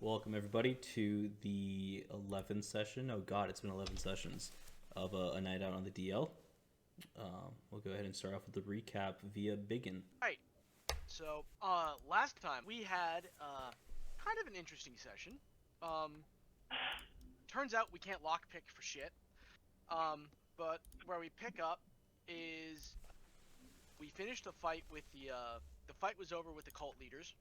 Welcome everybody to the 11th session. Oh God, it's been 11 sessions of a night out on the DL. We'll go ahead and start off with the recap via BigYin. Right. So, last time we had kind of an interesting session. Turns out we can't lockpick for shit. But where we pick up is we finished the fight with the fight was over with the cult leaders.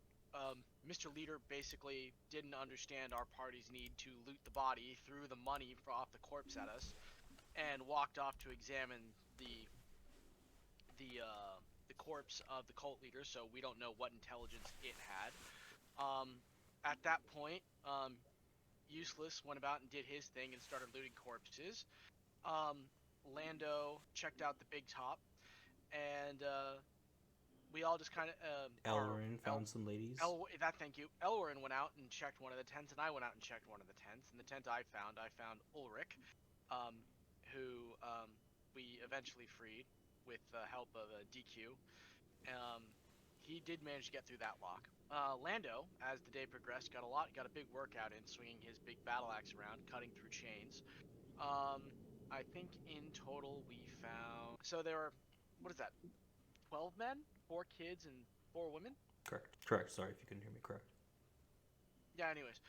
Mr. Leader basically didn't understand our party's need to loot the body, threw the money off the corpse at us, and walked off to examine the corpse of the cult leader, so we don't know what intelligence it had. At that point, Llus went about and did his thing and started looting corpses. Lando checked out the big top, and we all just kind of Elwarin found some ladies. Thank you. Elwarin went out and checked one of the tents, and I went out and checked one of the tents. And the tent I found Ulrich, who we eventually freed with the help of a DQ. He did manage to get through that lock. Lando, as the day progressed, got a big workout in, swinging his big battle axe around, cutting through chains. I think in total we found, so there were, what is that, 12 men, 4 kids, and 4 women? Correct. Sorry if you couldn't hear me. Correct. Yeah, anyways.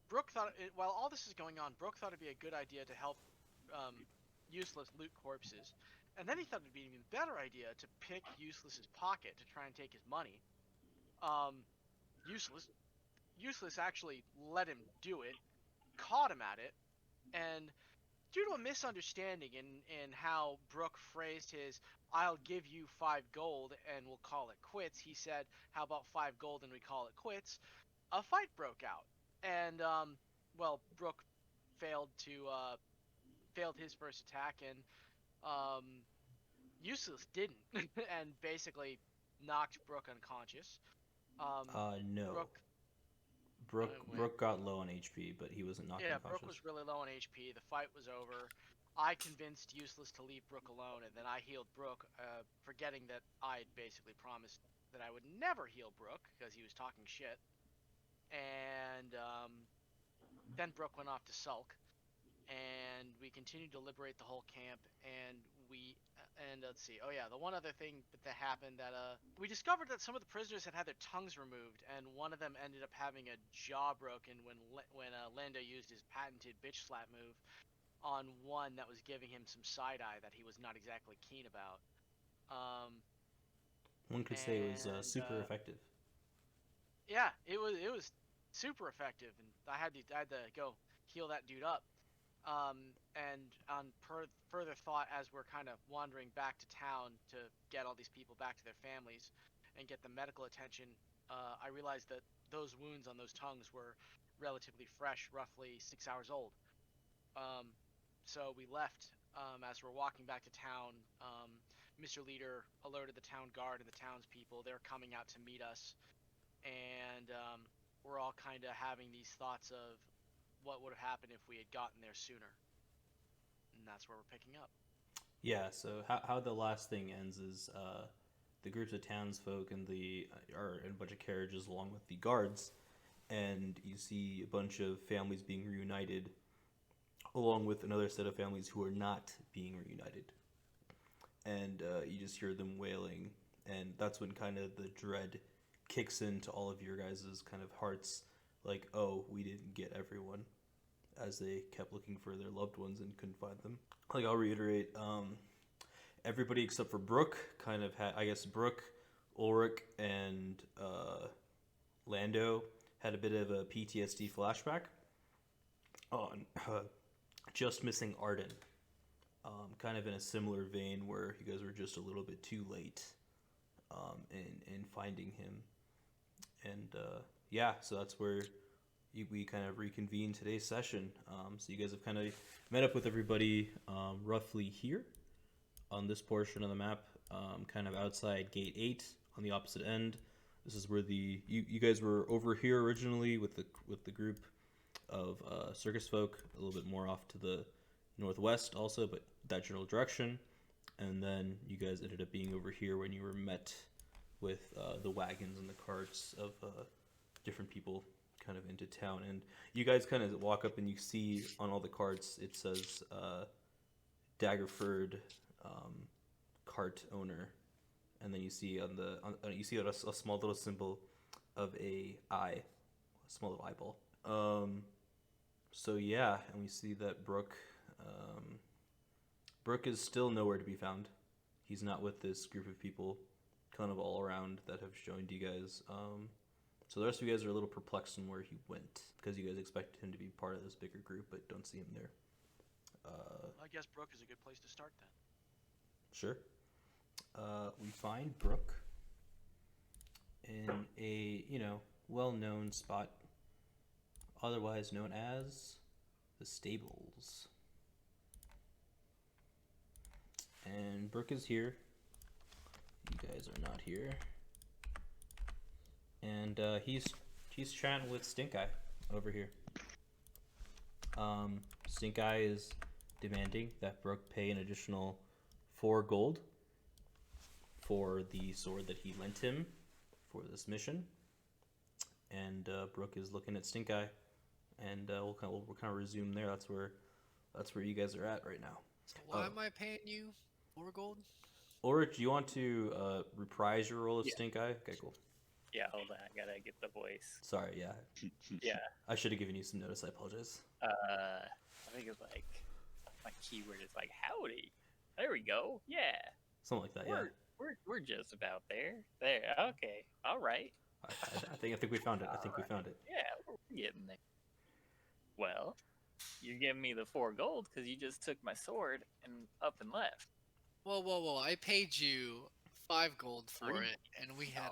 Brook thought, while all this is going on, Brook thought it'd be a good idea to help useless loot corpses. And then he thought it'd be an even better idea to pick Llus' pocket to try and take his money. Llus actually let him do it, caught him at it, and due to a misunderstanding in how Brook phrased his "I'll give you 5 gold and we'll call it quits," he said, "How about 5 gold and we call it quits?" A fight broke out, and Brook failed his first attack, and Llus didn't, and basically knocked Brook unconscious. No. Brook got low on HP, but he wasn't knocked unconscious. Yeah, Brook was really low on HP. The fight was over. I convinced Llus to leave Brook alone, and then I healed Brook, forgetting that I had basically promised that I would never heal Brook because he was talking shit. And then Brook went off to sulk, and we continued to liberate the whole camp, and let's see. Oh yeah, the one other thing that happened, that we discovered that some of the prisoners had their tongues removed, and one of them ended up having a jaw broken when Lando used his patented bitch slap move on one that was giving him some side eye that he was not exactly keen about. One could say it was super effective. Yeah, it was super effective, and I had to go heal that dude up. And on further thought, as we're kind of wandering back to town to get all these people back to their families and get the medical attention, I realized that those wounds on those tongues were relatively fresh, roughly 6 hours old. So we left. As we're walking back to town, Mr. Leader alerted the town guard and the townspeople. They're coming out to meet us, and we're all kind of having these thoughts of what would have happened if we had gotten there sooner. And that's where we're picking up. Yeah, so how the last thing ends is the groups of townsfolk and are in a bunch of carriages along with the guards, and you see a bunch of families being reunited along with another set of families who are not being reunited. And you just hear them wailing, and that's when kind of the dread kicks into all of your guys' kind of hearts, like, oh, we didn't get everyone, as they kept looking for their loved ones and couldn't find them. Like, I'll reiterate, everybody except for Brook kind of had, I guess Brook, Ulrich, and Lando had a bit of a PTSD flashback on just missing Arden. Kind of in a similar vein where you guys were just a little bit too late in finding him. And yeah, so that's where we kind of reconvene today's session. So you guys have kind of met up with everybody roughly here on this portion of the map, kind of outside gate 8 on the opposite end. This is where you guys were over here originally with the group of circus folk, a little bit more off to the northwest also, but that general direction. And then you guys ended up being over here when you were met with the wagons and the carts of different people kind of into town, and you guys kind of walk up and you see on all the carts it says Daggerford cart owner, and then you see you see a small little symbol of a small little eyeball. So yeah, and we see that Brook is still nowhere to be found. He's not with this group of people, kind of all around, that have joined you guys. So the rest of you guys are a little perplexed on where he went, because you guys expected him to be part of this bigger group, but don't see him there. I guess Brook is a good place to start then. Sure. We find Brook in a, well-known spot, otherwise known as the stables. And Brook is here. You guys are not here. And he's chatting with Stink Eye over here. Stink Eye is demanding that Brook pay an additional 4 gold for the sword that he lent him for this mission. And Brook is looking at Stink Eye, and we'll kind of resume there. That's where you guys are at right now. Why am I paying you 4 gold? Ulrich, do you want to reprise your role of Stink Eye? Okay, cool. Yeah, hold on. I gotta get the voice. Sorry, yeah. Yeah. I should have given you some notice. I apologize. I think it's like my keyword is like howdy. There we go. Yeah. Something like that. Yeah. We're just about there. There. Okay. All right. I think we found it. I think we found it. Yeah, we're getting there. Well, you're giving me the 4 gold because you just took my sword and up and left. Whoa! I paid you 5 gold for 3? it, and we had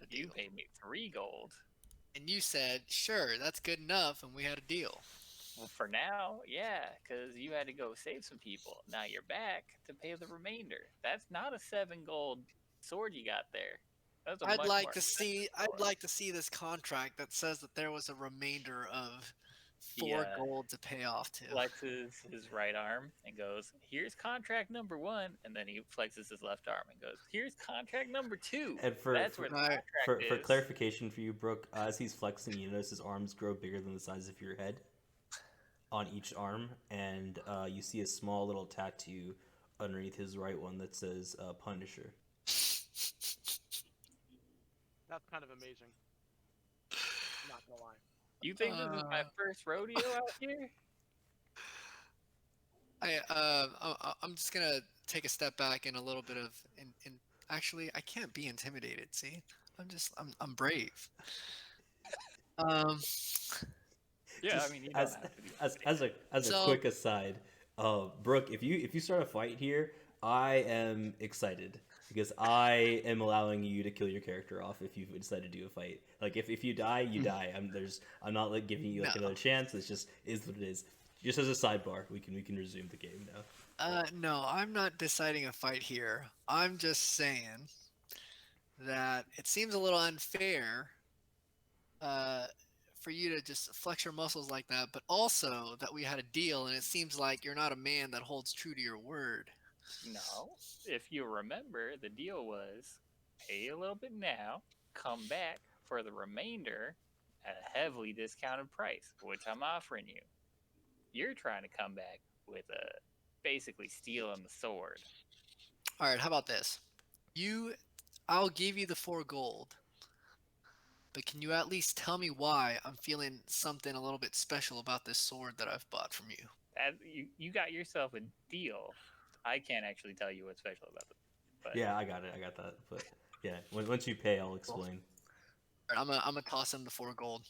a deal. You paid me 3 gold. And you said, sure, that's good enough, and we had a deal. Well, for now, yeah, because you had to go save some people. Now you're back to pay the remainder. That's not a 7 gold sword you got there. That's a I'd much like more to see. expensive I'd sword. like to see this contract that says that there was a remainder of 4 Yeah. gold to pay off to. Flexes his right arm and goes, "Here's contract number 1," and then he flexes his left arm and goes, "Here's contract number 2." And That's where the contract for is. clarification for you, Brook, as he's flexing, you notice his arms grow bigger than the size of your head on each arm, and you see a small little tattoo underneath his right one that says Punisher. That's kind of amazing. Not gonna lie. You think this is my first rodeo out here? I'm just gonna take a step back in a little bit of, and actually, I can't be intimidated. See, I'm brave. Yeah, Just I mean, you don't as have to be as a So- quick aside, Brook, if you start a fight here, I am excited because I am allowing you to kill your character off if you decide to do a fight. Like if you die, you die. I'm not like giving you like No. another chance. It's just is what it is. Just as a sidebar, we can resume the game now. No, I'm not deciding a fight here. I'm just saying that it seems a little unfair for you to just flex your muscles like that, but also that we had a deal, and it seems like you're not a man that holds true to your word. No. If you remember, the deal was pay a little bit now, come back for the remainder at a heavily discounted price, which I'm offering you. You're trying to come back with basically stealing the sword. All right, how about this? I'll give you the 4 gold, but can you at least tell me why I'm feeling something a little bit special about this sword that I've bought from you? You got yourself a deal. I can't actually tell you what's special about it. But Yeah, I got it. I got that. But yeah, once you pay, I'll explain. All right, I'm gonna toss him the 4 gold.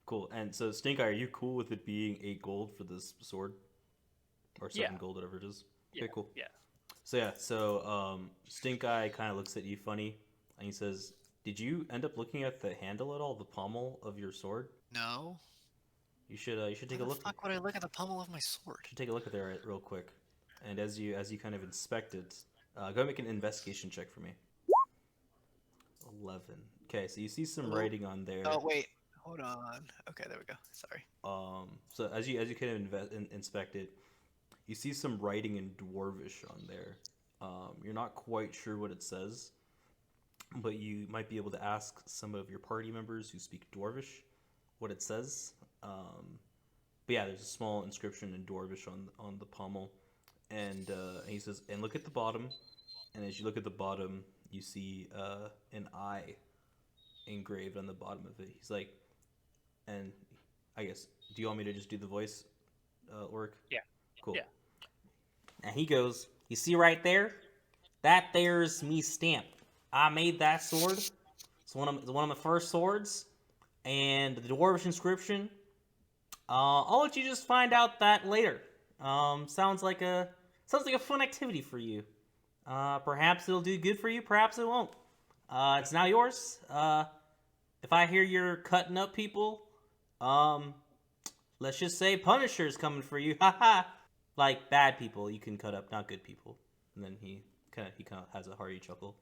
Cool. And so, Stink Eye, are you cool with it being 8 gold for this sword, or 7 Yeah. gold, whatever it is? yeah, Okay, cool. Yeah. So Stink Eye kind of looks at you funny, and he says, "Did you end up looking at the handle at all, the pommel of your sword? No. You should take a Why look. the fuck would I look at the pommel of my sword? Should take a look at there real quick." And as you kind of inspect it, go make an investigation check for me. 11. Okay, so you see some Oh. writing on there. Oh wait, hold on. Okay, there we go. Sorry. So as you kind of inspect it, you see some writing in Dwarvish on there. You're not quite sure what it says, but you might be able to ask some of your party members who speak Dwarvish what it says. But yeah, there's a small inscription in Dwarvish on the pommel, and he says, "And look at the bottom." And as you look at the bottom, you see an eye engraved on the bottom of it. He's like, and I guess, do you want me to just do the voice, Ulrich? Yeah. Cool. Yeah. And he goes, "You see right there? That there's me stamp. I made that sword. It's one of my first swords. And the Dwarvish inscription, I'll let you just find out that later. Sounds like a fun activity for you. Perhaps it'll do good for you, perhaps it won't. It's now yours. If I hear you're cutting up people, let's just say Punisher's coming for you. Haha. Like bad people you can cut up, not good people." And then he kind of has a hearty chuckle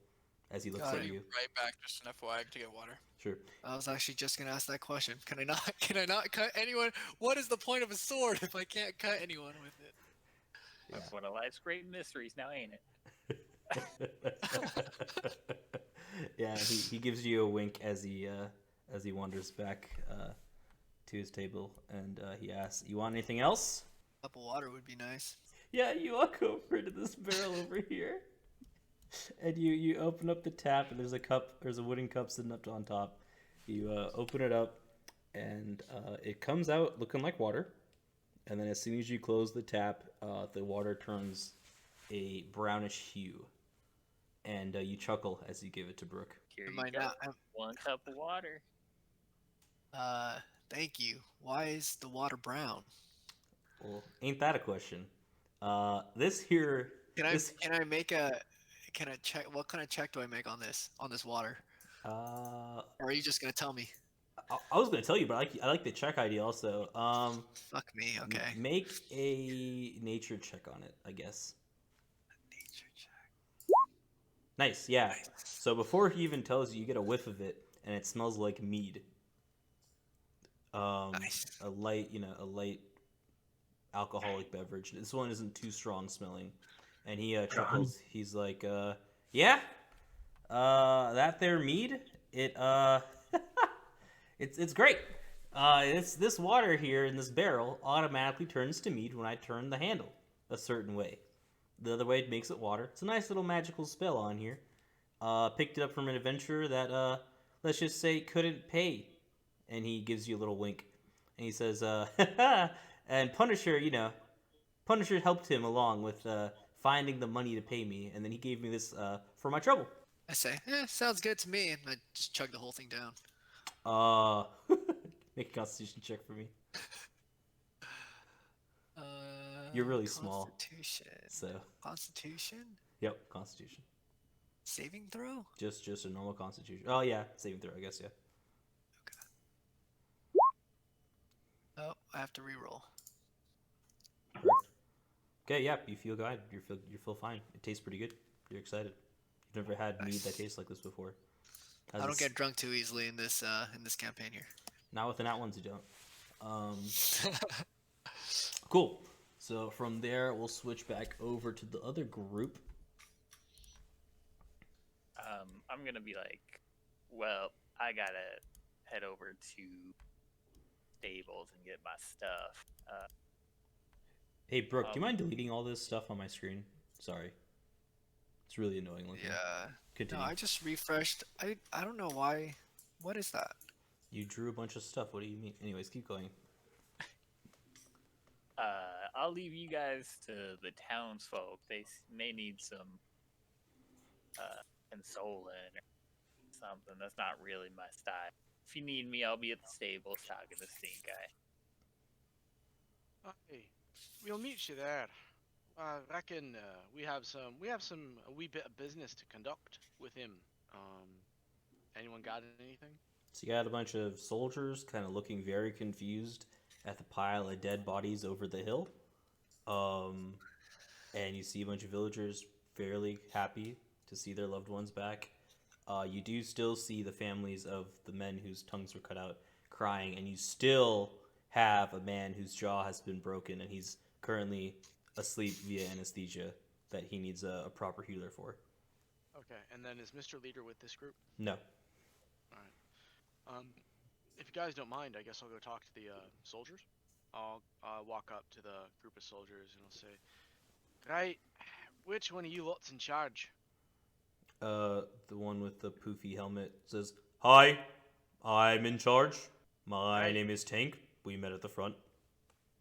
as he looks Got at it. you. Right back, just an FYI to get water. Sure. I was actually just gonna ask that question. Can I not? Can I not cut anyone? What is the point of a sword if I can't cut anyone with it? That's one of life's great mysteries now, ain't it? Yeah, he gives you a wink as he wanders back to his table, and he asks, "You want anything else?" A cup of water would be nice. Yeah, you walk over to this barrel over here, and you open up the tap, and there's a wooden cup sitting up on top. You open it up, and it comes out looking like water. And then as soon as you close the tap, the water turns a brownish hue, and you chuckle as you give it to Brook. Here Am you I go. not? 1 cup of water. Thank you. Why is the water brown? Well, ain't that a question? This here. Can I this, can I make a can I check? What kind of check do I make on this water? Or Or are you just gonna tell me? I was gonna tell you, but I like the check ID also. Fuck me. Okay. Make a nature check on it, I guess. Nature check. Nice, yeah. So before he even tells you, you get a whiff of it, and it smells like mead. Nice. A light alcoholic beverage. This one isn't too strong smelling, and he chuckles. He's like, "Yeah, that there mead. It's great. It's this water here in this barrel automatically turns to mead when I turn the handle a certain way. The other way it makes it water. It's a nice little magical spell on here. Picked it up from an adventurer that let's just say couldn't pay." And he gives you a little wink, and he says, "And Punisher, Punisher helped him along with finding the money to pay me, and then he gave me this for my trouble." I say, sounds good to me, and I just chug the whole thing down. Make a Constitution check for me. Uh, You're really small. Constitution. So, Constitution? yep, Constitution. Saving throw? Just a normal Constitution. Oh yeah, saving throw, I guess, yeah. Oh, I have to reroll. Correct. Okay, yeah, you feel good. You feel fine. It tastes pretty good. You're excited. You've never had mead that tastes like this before. I don't get drunk too easily in this campaign here. Not with the nat ones, you don't. Cool. So from there, we'll switch back over to the other group. I'm gonna be like, well, I gotta head over to stables and get my stuff. Hey, Brooke, do you mind deleting all this stuff on my screen? Sorry. It's really annoying looking. Yeah. Continue. No, I just refreshed. I don't know why. What is that? You drew a bunch of stuff. What do you mean? Anyways, keep going. I'll leave you guys to the townsfolk. They may need some consoling or something. That's not really my style. If you need me, I'll be at the stables talking to Stink Guy. Hey, we'll meet you there. I reckon we have a wee bit of business to conduct with him. Anyone got anything? So you got a bunch of soldiers kind of looking very confused at the pile of dead bodies over the hill. And you see a bunch of villagers fairly happy to see their loved ones back. You do still see the families of the men whose tongues were cut out crying, and you still have a man whose jaw has been broken, and he's currently asleep via anesthesia that he needs a proper healer for. Oh Okay, and then is Mr. Leader with this group? No. If you guys don't mind, I guess I'll go talk to the soldiers. I'll walk up to the group of soldiers and I'll say, right, which one of you lot's in charge? The one with the poofy helmet says, "Hi, I'm in charge. My Right. name is Tank. We met at the front."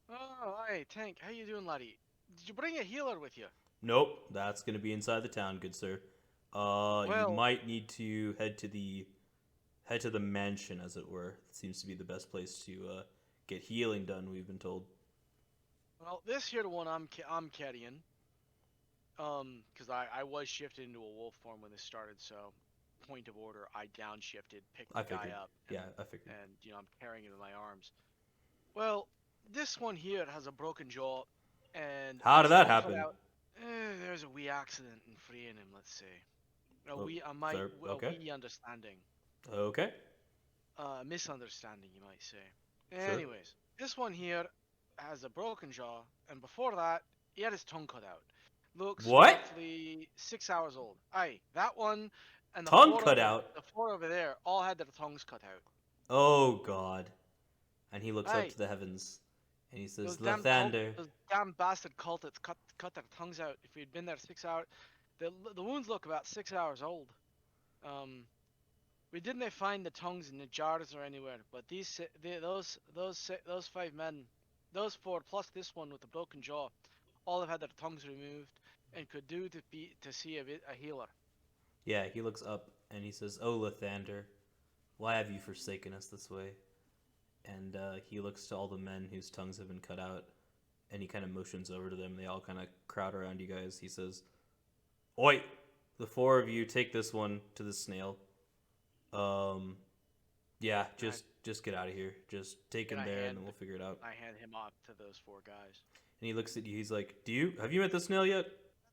Oh, hi, Tank. How you doing, laddie? Did you bring a healer with you? Nope, that's gonna be inside the town, good sir. You Well- might need to head to the mansion, as it were. It seems to be the best place to get healing done. We've been told. Well, this here the one I'm carrying. Because I was shifted into a wolf form when this started, so point of order, I downshifted, picked the I guy figured. up. Yeah, I figured. And I'm carrying him in my arms. Well, this one here has a broken jaw, and How did that his tongue cut happen? out. There's a wee accident in freeing him, let's say. A Oh, wee understanding. Okay. Misunderstanding, you might say. Sure. Anyways, this one here has a broken jaw, and before that, he had his tongue cut out. Looks What? roughly 6 hours old. Aye, that one and the Tongue four cut over- out? The four over there all had their tongues cut out. Oh God. And he looks up Aye. to the heavens, and he says, Those damn, "Lathander." those damn bastard cultists cut their tongues out. If we'd been there 6 hours, the wounds look about 6 hours old. We didn't find the tongues in the jars or anywhere, but those 5 men, those 4 plus this one with the broken jaw, all have had their tongues removed and could do to see a healer. Yeah, he looks up and he says, "Oh, Lathander, why have you forsaken us this way?" And he looks to all the men whose tongues have been cut out, and he kind of motions over to them. They all kind of crowd around you guys. He says, "Oi, the 4 of you take this one to the snail. Yeah, just get out of here. Just take him And I there, and hand- then we'll figure it out." I hand him off to those 4 guys. And he looks at you. He's like, have you met the snail yet?"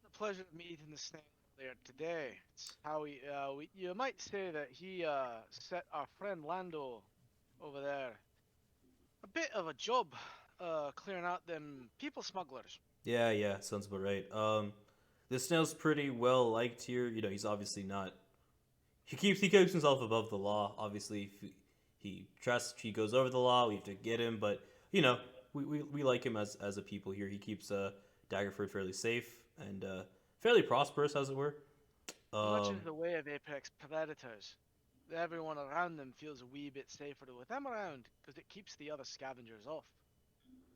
The pleasure of meeting the snail there today. It's how you might say that he set our friend Lando over there a bit of a job, clearing out them people smugglers. Yeah, sounds about right. The snail's pretty well liked here. You know, he's obviously not. He keeps himself above the law. Obviously, if he goes over the law. We have to get him, but you know, we like him as a people here. He keeps Daggerford fairly safe and fairly prosperous, as it were. Much in the way of apex predators. Everyone around them feels a wee bit safer with them around, because it keeps the other scavengers off.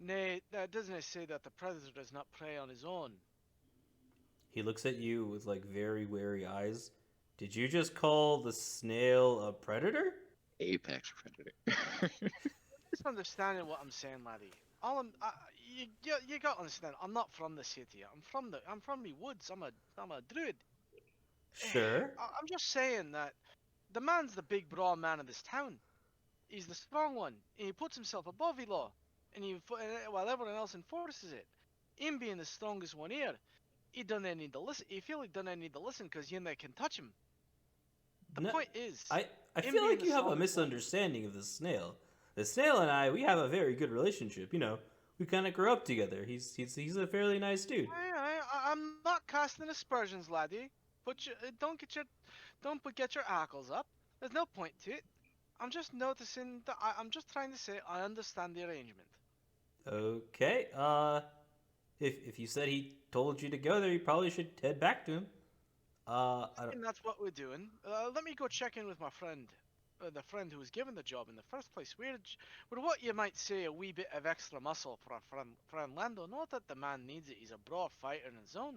Nay, that doesn't say that the predator does not prey on his own. He looks at you with like very wary eyes. Did you just call the snail a predator? Apex predator. Misunderstanding what I'm saying, laddie. You gotta understand. I'm not from the city. I'm from the woods. I'm a druid. Sure. I'm just saying that the man's the big broad man of this town. He's the strong one, and he puts himself above the law, and while everyone else enforces it. Him being the strongest one here, he doesn't need to listen. He feel he doesn't need to listen because you can touch him. The No, point is, I him feel being like the you have a strongest one- misunderstanding of the snail. The snail and I, we have a very good relationship. You know, we kind of grew up together. He's a fairly nice dude. I'm not casting aspersions, laddie. Don't get your ankles up. There's no point to it. I'm just noticing that I'm just trying to say I understand the arrangement. Okay. If you said he told you to go there, you probably should head back to him. I don't. And that's what we're doing. Let me go check in with my friend, the friend who was given the job in the first place. We're what you might say a wee bit of extra muscle for our friend Lando. Not that the man needs it. He's a broad fighter in his own.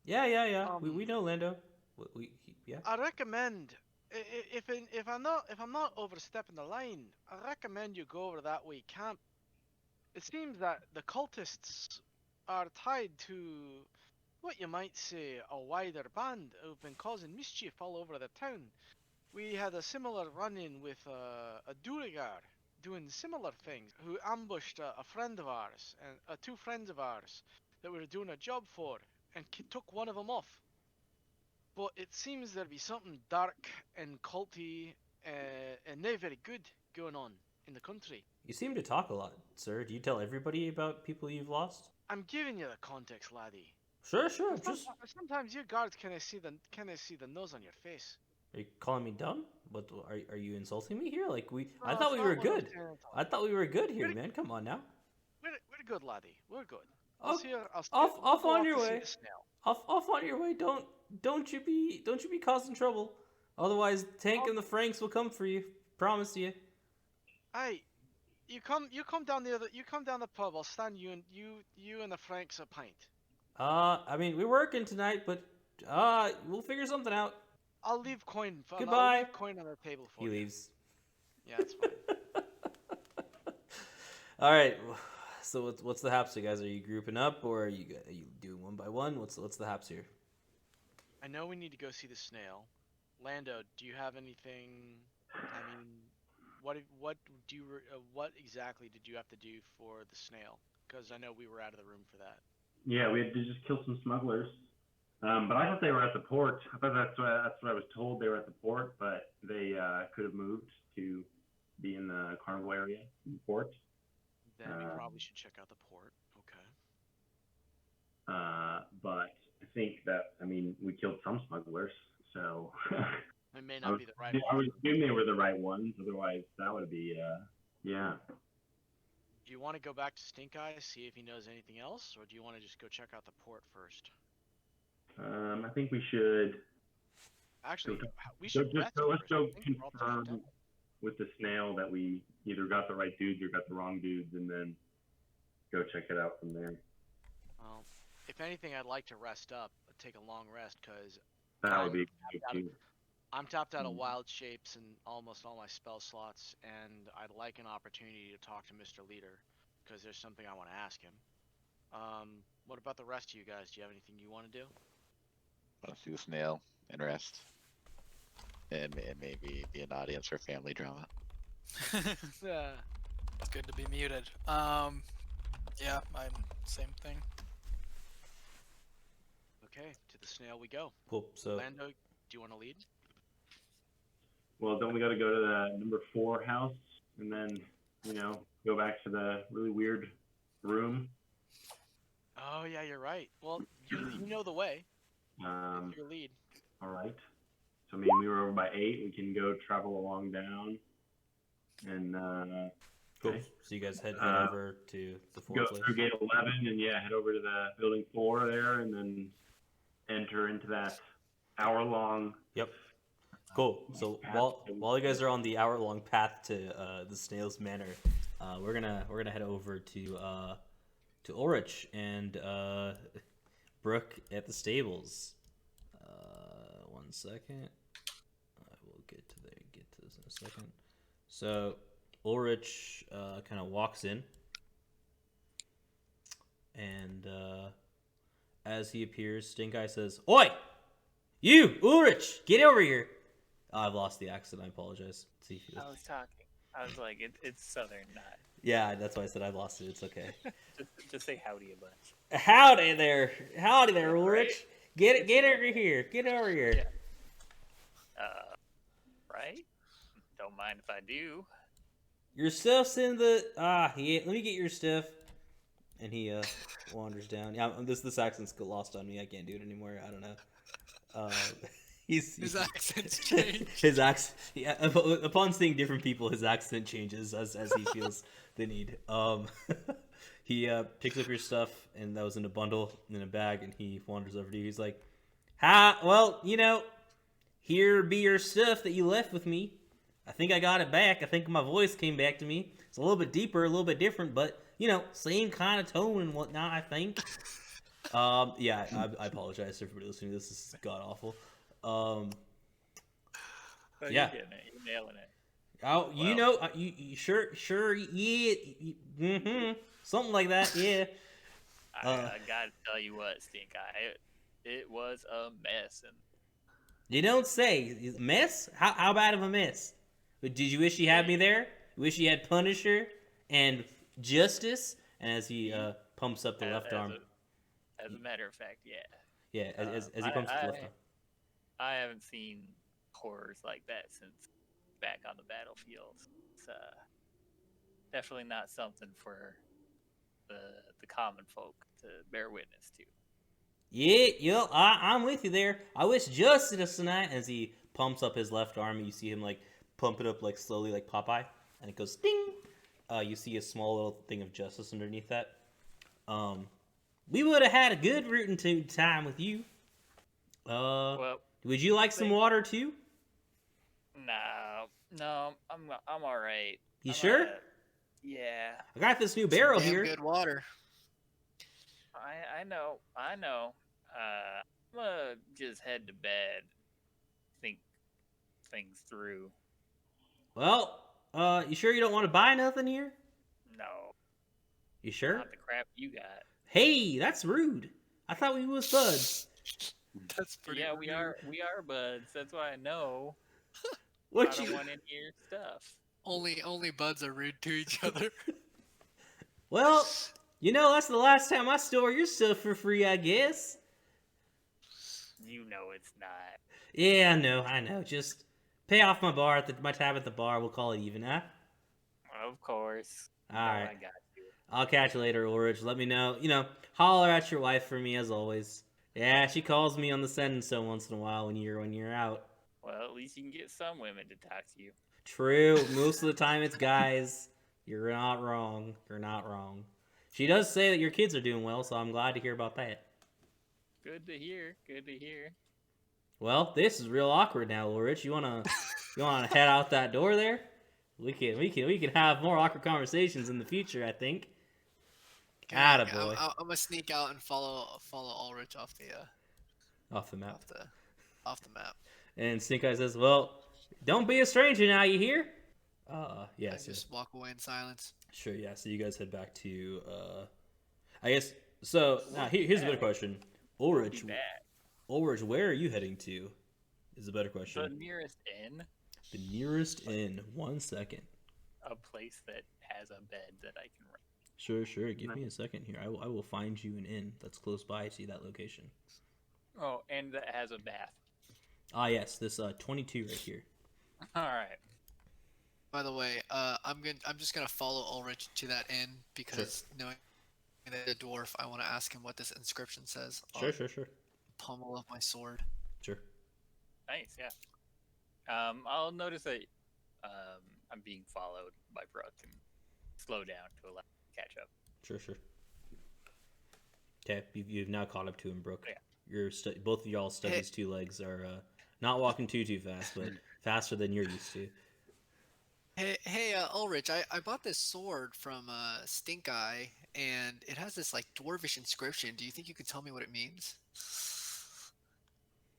Yeah. We know Lando. Yeah. I recommend if I'm not overstepping the line, I recommend you go over that way camp. It seems that the cultists are tied to what you might say a wider band who've been causing mischief all over the town. We had a similar run-in with a Durigar doing similar things, who ambushed a friend of ours and 2 friends of ours that we were doing a job for, and took one of them off. But it seems there be something dark and culty and not very good going on in the country. You seem to talk a lot, sir. Do you tell everybody about people you've lost? I'm giving you the context, laddie. Sure. Just Sometimes you guards can I see the nose on your face. are you calling me dumb? What are you insulting me here? Like I No, thought it's we not were what I'm good. saying at all. I thought we were good here, We're, man. Come on now. we're good, laddie. We're good. Off, I'll see off, we'll off go on off your to see way. the snail. Off on your way. Don't you be causing trouble. Otherwise, Tank and the Franks will come for you. Promise you. Hey, you come down the pub. I'll stand you and the Franks a pint. I mean, we're working tonight, but we'll figure something out. I'll leave coin. Goodbye. I'll leave coin on the table for He you. leaves. Yeah, that's fine. All right. So what's the haps, you guys? Are you grouping up, or are you doing one by one? What's the haps here? I know we need to go see the snail. Lando, do you have anything? I mean, what exactly did you have to do for the snail? Because I know we were out of the room for that. Yeah, we had to just kill some smugglers. But I thought they were at the port. I thought that's what I was told. They were at the port, but they could have moved to be in the carnival area in the port. Then we probably should check out the port. Okay. But I think that, we killed some smugglers, so It may not be the right I one. would assume they were the right ones. Otherwise, that would be yeah. Do you want to go back to Stink Eye, see if he knows anything else, or do you want to just go check out the port first? I think we should. Actually, we should rest Let's first. go I think we're all confirm fucked up. with the snail that we either got the right dudes or got the wrong dudes, and then go check it out from there. Well, if anything, I'd like to rest up, take a long rest, because That would be good too. I'm tapped out of wild shapes and almost all my spell slots, and I'd like an opportunity to talk to Mr. Leader, because there's something I want to ask him. What about the rest of you guys? Do you have anything you want to do? Let's do the snail and rest. And maybe be an audience for family drama. Yeah. It's good to be muted. Yeah, same thing. Okay, to the snail we go. Cool. So Lando, do you want to lead? Well, don't we got to go to the number 4 house and then, go back to the really weird room? Oh yeah, you're right. Well, you know the way. It's your lead. All right. So we were over by 8. We can go travel along down, and cool. okay. So you guys head over to the Go fourth through gate 11, and head over to the building 4 there, and then enter into that hour-long. Yep. Cool. So while you guys are on the hour-long path to the Snail's Manor, we're gonna head over to Ulrich and Brook at the stables. 1 second. I will get to this in a second. So Ulrich kind of walks in, and as he appears, Stink Eye says, "Oi, you Ulrich, get over here." I've lost the accent. I apologize. See, I was talking. I was like, it's southern, not. yeah, that's why I said I lost it. It's okay. Just say howdy a bunch. Howdy there, Ulrich. Right. Get over here. Get over here. Yeah. Right? Don't mind if I do. Your stuff's in the yeah. Let me get your stuff. And he wanders down. Yeah, this accent's got lost on me. I can't do it anymore. I don't know. His accent's changed. His accent. Yeah, upon seeing different people, his accent changes as he feels the need. He picks up your stuff, and that was in a bundle in a bag, and he wanders over to you. He's like, well, here be your stuff that you left with me. I think I got it back. I think my voice came back to me. It's a little bit deeper, a little bit different, but same kind of tone and whatnot, I think. Yeah, I apologize to everybody listening. This is god awful. But Yeah. You're getting it. You're nailing it. Oh, you sure, yeah, something like that, yeah. I gotta tell you what, Stink Eye, it was a mess, and You don't say. Mess? How bad of a mess? But did you wish you had me there? You wish you had Punisher and Justice? And as he pumps up the left arm. As a matter of fact, yeah. Yeah, as he pumps up the left arm. I haven't seen horrors like that since back on the battlefield. It's definitely not something for the common folk to bear witness to. I'm with you there. I wish justice tonight. As he pumps up his left arm, you see him like pump it up like slowly, like Popeye, and it goes ding. You see a small little thing of justice underneath that. We would have had a good rootin' time with you. Well, Would you like some water too? no, I'm all right. You sure? Yeah, I got this new barrel Damn here. good water. I know. I'm gonna just head to bed. Think things through. Well, you sure you don't want to buy nothing here? No, You sure? not the crap you got. Hey, that's rude. I thought we was buds. That's pretty. Yeah, rude. we are buds. That's why I know. What I you? don't want any of your stuff. Only buds are rude to each other. Well, that's the last time I store your stuff for free, I guess. You know it's not. Yeah, I know. Just pay off my my tab at the bar. We'll call it even, huh? Of course. All No, right. I got you. I'll catch you later, Ulrich. Let me know. Holler at your wife for me as always. Yeah, she calls me on the send so once in a while when you're out. Well, at least you can get some women to talk to you. True. Most of the time it's guys. You're not wrong. You're not wrong. She does say that your kids are doing well, so I'm glad to hear about that. Good to hear. Well, this is real awkward now, Ulrich. You wanna head out that door there? We can have more awkward conversations in the future, I think. Attaboy. I'm gonna sneak out and follow Ulrich off the map. off the map. And Snake Eye says, "Well, don't be a stranger now. You hear?" Yes. I just walk away in silence. Sure. Yeah. So you guys head back to. I guess. So now here's a better question, Ulrich. Be back. Ulrich, where are you heading to? Is a better question. The nearest inn. The nearest inn. 1 second. A place that has a bed that I can rent. Sure. Give me a second here. I will find you an inn that's close by to that location. Oh, and that has a bath. Ah, yes. This 22 right here. All right. By the way, I'm just gonna follow Ulrich to that inn because knowing that the dwarf, I want to ask him what this inscription says. Sure. Pommel of my sword. Sure. Nice. Yeah. I'll notice that I'm being followed by Brook and slow down to allow him to catch up. Sure. Okay, you've now caught up to him, Brook. Yeah. Both of y'all Stubby's two legs are not walking too fast, but faster than you're used to. Hey, Ulrich, I bought this sword from Stink Eye, and it has this like dwarvish inscription. Do you think you could tell me what it means?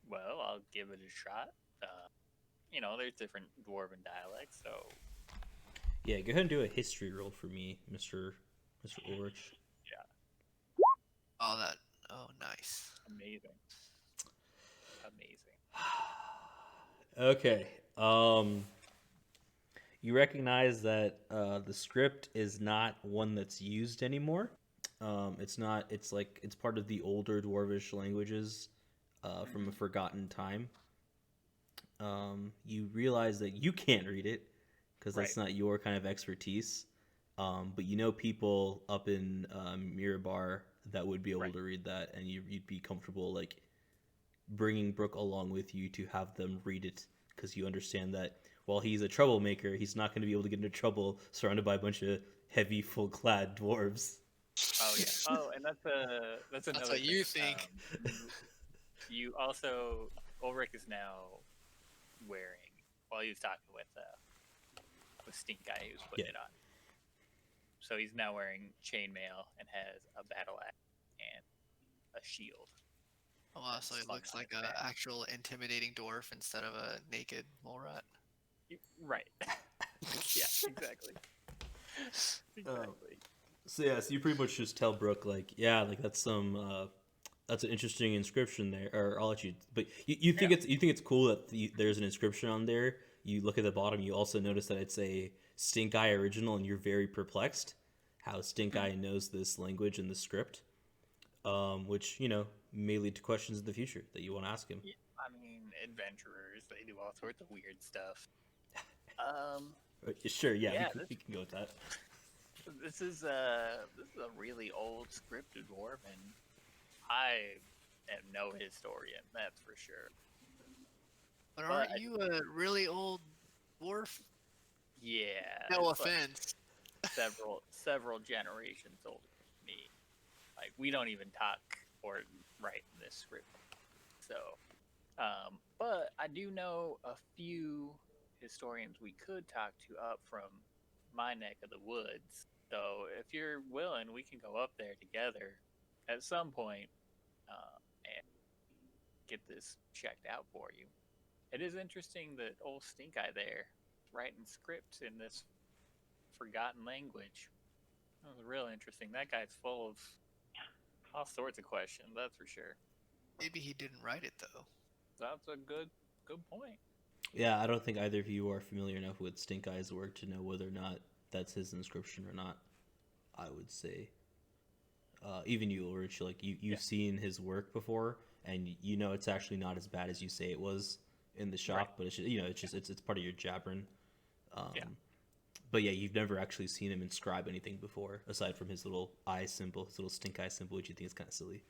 Well, I'll give it a shot. There's different dwarven dialects, so. Yeah, go ahead and do a history roll for me, Mr. Ulrich. Yeah. Oh, nice. Amazing. Okay. You recognize that the script is not one that's used anymore. It's not. It's part of the older dwarvish languages from a forgotten time. You realize that you can't read it because that's not your kind of expertise. But people up in Mirabar that would be able to read that, and you'd be comfortable bringing Brook along with you to have them read it, because you understand that while he's a troublemaker, he's not going to be able to get into trouble surrounded by a bunch of heavy, full-clad dwarves. Oh yeah. Oh, and that's another. That's what you think. You also, Ulrich is now wearing, while he was talking with Stink Guy, who's putting it on. So he's now wearing chainmail and has a battle axe and a shield. Oh, wow, so it looks like an actual intimidating dwarf instead of a naked mole rat. Right. Yeah, exactly. So you pretty much just tell Brook that's that's an interesting inscription there, or I'll let you. But you think it's cool that there's an inscription on there. You look at the bottom. You also notice that it's a Stink Eye original, and you're very perplexed how Stink Eye knows this language and the script, which may lead to questions in the future that you want to ask him. Yeah, I mean, adventurers, they do all sorts of weird stuff. Sure, yeah, we can go with that. This is a really old scripted dwarf, and I am no historian, that's for sure. But But aren't I- you a really old dwarf? Yeah. No it's like offense. several generations older than me. Like, we don't even talk or write in this script. So, but I do know a few historians we could talk to up from my neck of the woods. So if you're willing, we can go up there together at some point and get this checked out for you. It is interesting that old Stink Eye there writing scripts in this forgotten language. That was real interesting. That guy's full of all sorts of questions, that's for sure. Maybe he didn't write it though. That's a good point. Yeah, I don't think either of you are familiar enough with Stink Eye's work to know whether or not that's his inscription or not. I would say, even you, Ulrich, like you've seen his work before, and you know it's actually not as bad as you say it was in the shop. Right. But it's just, it's part of your jabbering. Yeah. But yeah, you've never actually seen him inscribe anything before, aside from his little eye symbol, his little stink eye symbol, which you think is kind of silly.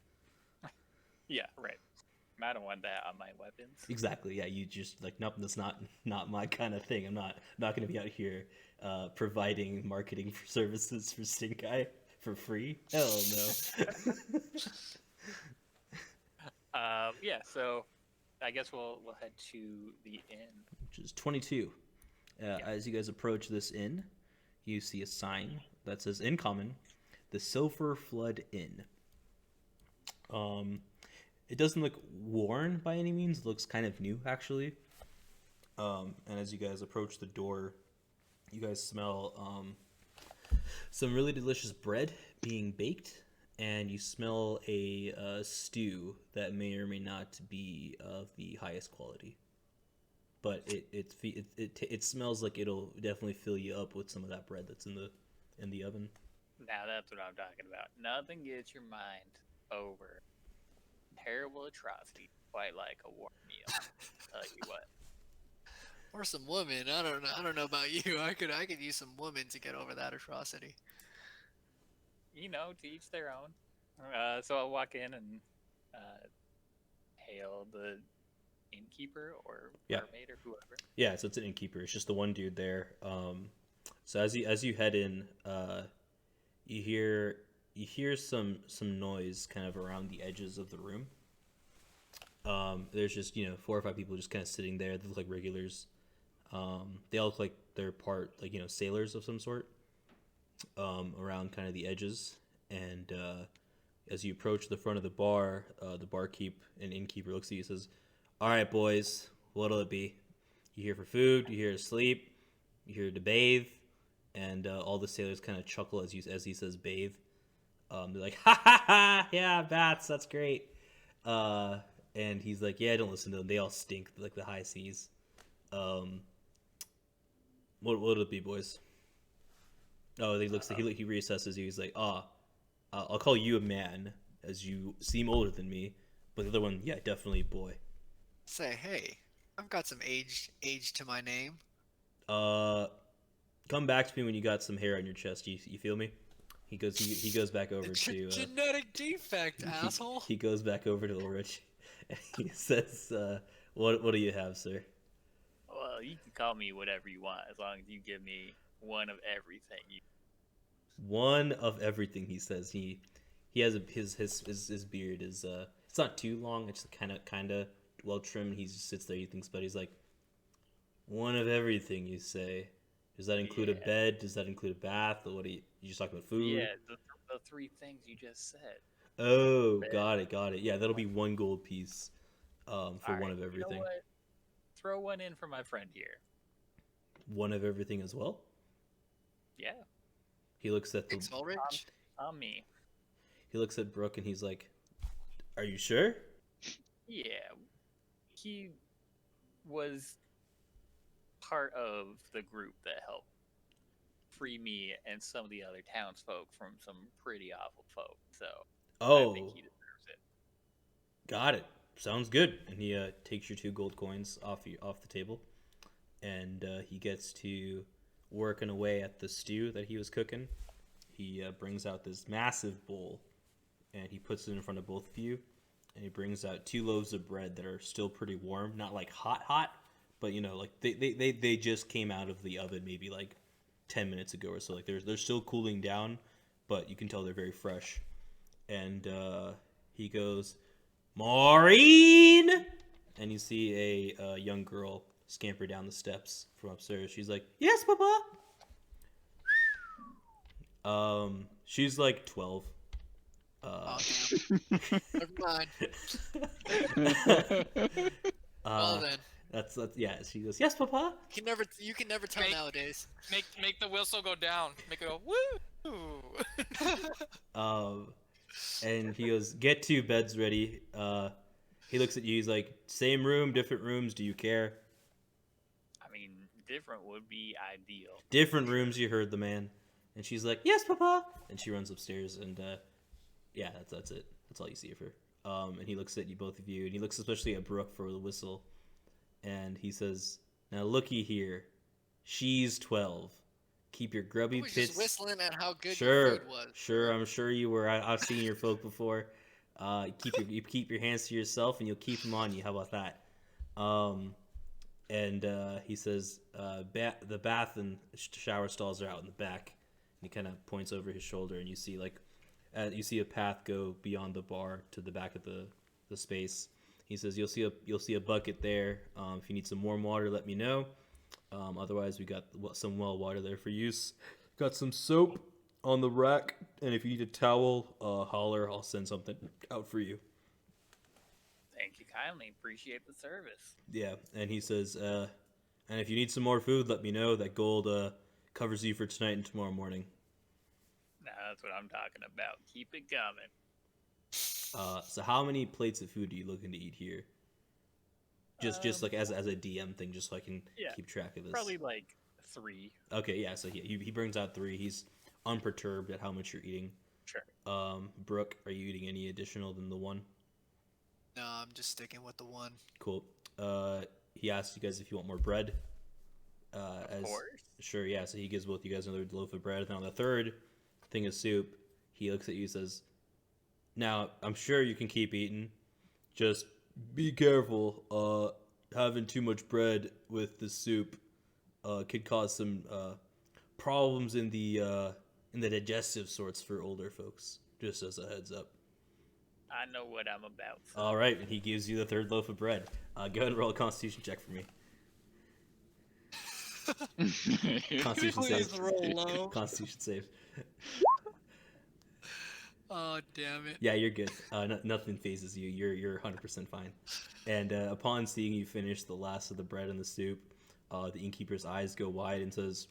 Yeah, right. I don't want that on my weapons. Exactly. Yeah, you just like, nope, that's not my kind of thing. I'm not going to be out here providing marketing services for Stink Eye for free. Hell no. Yeah, so I guess we'll head to the inn. Which is 22. As you guys approach this inn, you see a sign that says, in common, the Silver Flood Inn. It doesn't look worn by any means. It looks kind of new, actually. And as you guys approach the door, you guys smell some really delicious bread being baked, and you smell a stew that may or may not be of the highest quality. But it smells like it'll definitely fill you up with some of that bread that's in the oven. Now that's what I'm talking about. Nothing gets your mind over terrible atrocity quite like a warm meal. Tell you what. Or some woman. I don't know about you. I could use some woman to get over that atrocity. You know, to each their own. So I'll walk in and hail the innkeeper or barmaid or whoever. Yeah, so it's an innkeeper. It's just the one dude there. So as you head in, you hear some noise kind of around the edges of the room. There's just 4 or 5 people just kind of sitting there. They look like regulars. They all look like they're part sailors of some sort. Around kind of the edges, and as you approach the front of the bar, the barkeep and innkeeper looks at you and says, "All right, boys, what'll it be? You here for food? You here to sleep? You here to bathe?" And all the sailors kind of chuckle as he says bathe. They're like, "Ha ha ha! Yeah, bats, that's great." And he's like, "Yeah, don't listen to them. They all stink like the high seas." What'll it be, boys? Oh, he reassesses you. He's like, I'll call you a man, as you seem older than me. But the other one, yeah, definitely boy. Say, hey, I've got some age to my name. Come back to me when you got some hair on your chest. You feel me? He goes back over to genetic defect, asshole. He goes back over to Ulrich, and he says, "What do you have, sir?" Well, you can call me whatever you want as long as you give me one of everything. One of everything, he says. He has his beard is it's not too long. It's kind of well trimmed. He just sits there. He thinks, but he's like, one of everything. You say? Does that include a bed? Does that include a bath? Or what are you just talking about food? Yeah, the 3 things you just said. Oh, got it. Yeah, that'll be 1 gold piece for All one of everything. You know what? Throw one in for my friend here. One of everything as well? Yeah. He looks at Thanks, Ulrich. On me. He looks at Brook and he's like, "Are you sure?" Yeah. He was part of the group that helped free me and some of the other townsfolk from some pretty awful folk. So I think he deserves it. Got it. Sounds good. And he takes your 2 gold coins off the table, and he gets to working away at the stew that he was cooking. He brings out this massive bowl, and he puts it in front of both of you, and he brings out 2 loaves of bread that are still pretty warm, not like hot, but you know, like they just came out of the oven maybe like 10 minutes ago or so. Like they're still cooling down, but you can tell they're very fresh. And he goes, Maureen! And you see a young girl scamper down the steps from upstairs. She's like, yes, Papa. She's like 12. Oh, damn. Never mind. Well then, That's yeah. She goes, yes, Papa. you can never tell Make- nowadays. Make the whistle go down. Make it go woo. And he goes, get 2 beds ready. He looks at you. He's like, same room, different rooms. Do you care? I mean, different would be ideal. Different rooms. You heard the man. And she's like, yes, Papa. And she runs upstairs. And yeah, that's it. That's all you see of her. And he looks at you, both of you, and he looks especially at Brook for the whistle. And he says, now looky here. She's 12. Keep your grubby I was pits. just whistling at how good Sure, your food was. sure. I'm sure you were. I've seen your folk before. You keep your hands to yourself, and you'll keep them on you. How about that? And he says, the bath and shower stalls are out in the back. And he kind of points over his shoulder, and you see you see a path go beyond the bar to the back of the space. He says, you'll see a bucket there. If you need some warm water, let me know. Otherwise, we got some well water there for use. Got some soap on the rack, and if you need a towel, holler. I'll send something out for you. Thank you kindly. Appreciate the service. Yeah, and he says, and if you need some more food, let me know. That gold covers you for tonight and tomorrow morning. Now that's what I'm talking about. Keep it coming. So how many plates of food are you looking to eat here? Just like as a DM thing, just so I can keep track of this. Probably like 3. Okay, yeah. So he brings out 3. He's unperturbed at how much you're eating. Sure. Brooke, are you eating any additional than the 1? No, I'm just sticking with the 1. Cool. He asked you guys if you want more bread. Of course. Sure, yeah. So he gives both you guys another loaf of bread. And on the 3rd thing of soup, he looks at you and says, now, I'm sure you can keep eating. Just be careful. Having too much bread with the soup could cause some problems in the digestive sorts for older folks. Just as a heads up. I know what I'm about. All right, and he gives you the 3rd loaf of bread. Go ahead and roll a Constitution check for me. Constitution Please save. roll low. Constitution save. Oh, damn it. Yeah, you're good. Nothing phases you. You're 100% fine. And upon seeing you finish the last of the bread and the soup, the innkeeper's eyes go wide and says,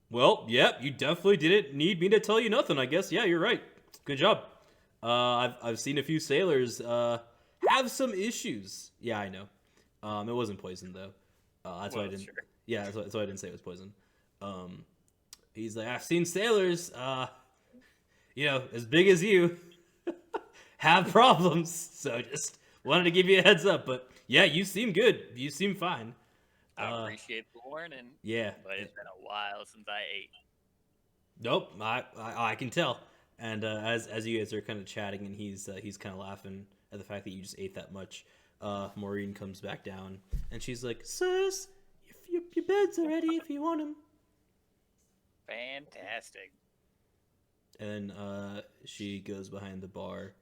well, yep, you definitely didn't need me to tell you nothing, I guess. Yeah, you're right. Good job. I've seen a few sailors have some issues. Yeah, I know. It wasn't poison, though. That's why I didn't. Sure. Yeah, that's why I didn't say it was poison. He's like, I've seen sailors, as big as you, have problems. So just wanted to give you a heads up. But yeah, you seem good. You seem fine. I appreciate the warning. Yeah. But it's been a while since I ate. Nope, I can tell. And as you guys are kind of chatting, and he's kind of laughing at the fact that you just ate that much, Maureen comes back down, and she's like, sirs, your bed's are ready if you want them. Fantastic. And then she goes behind the bar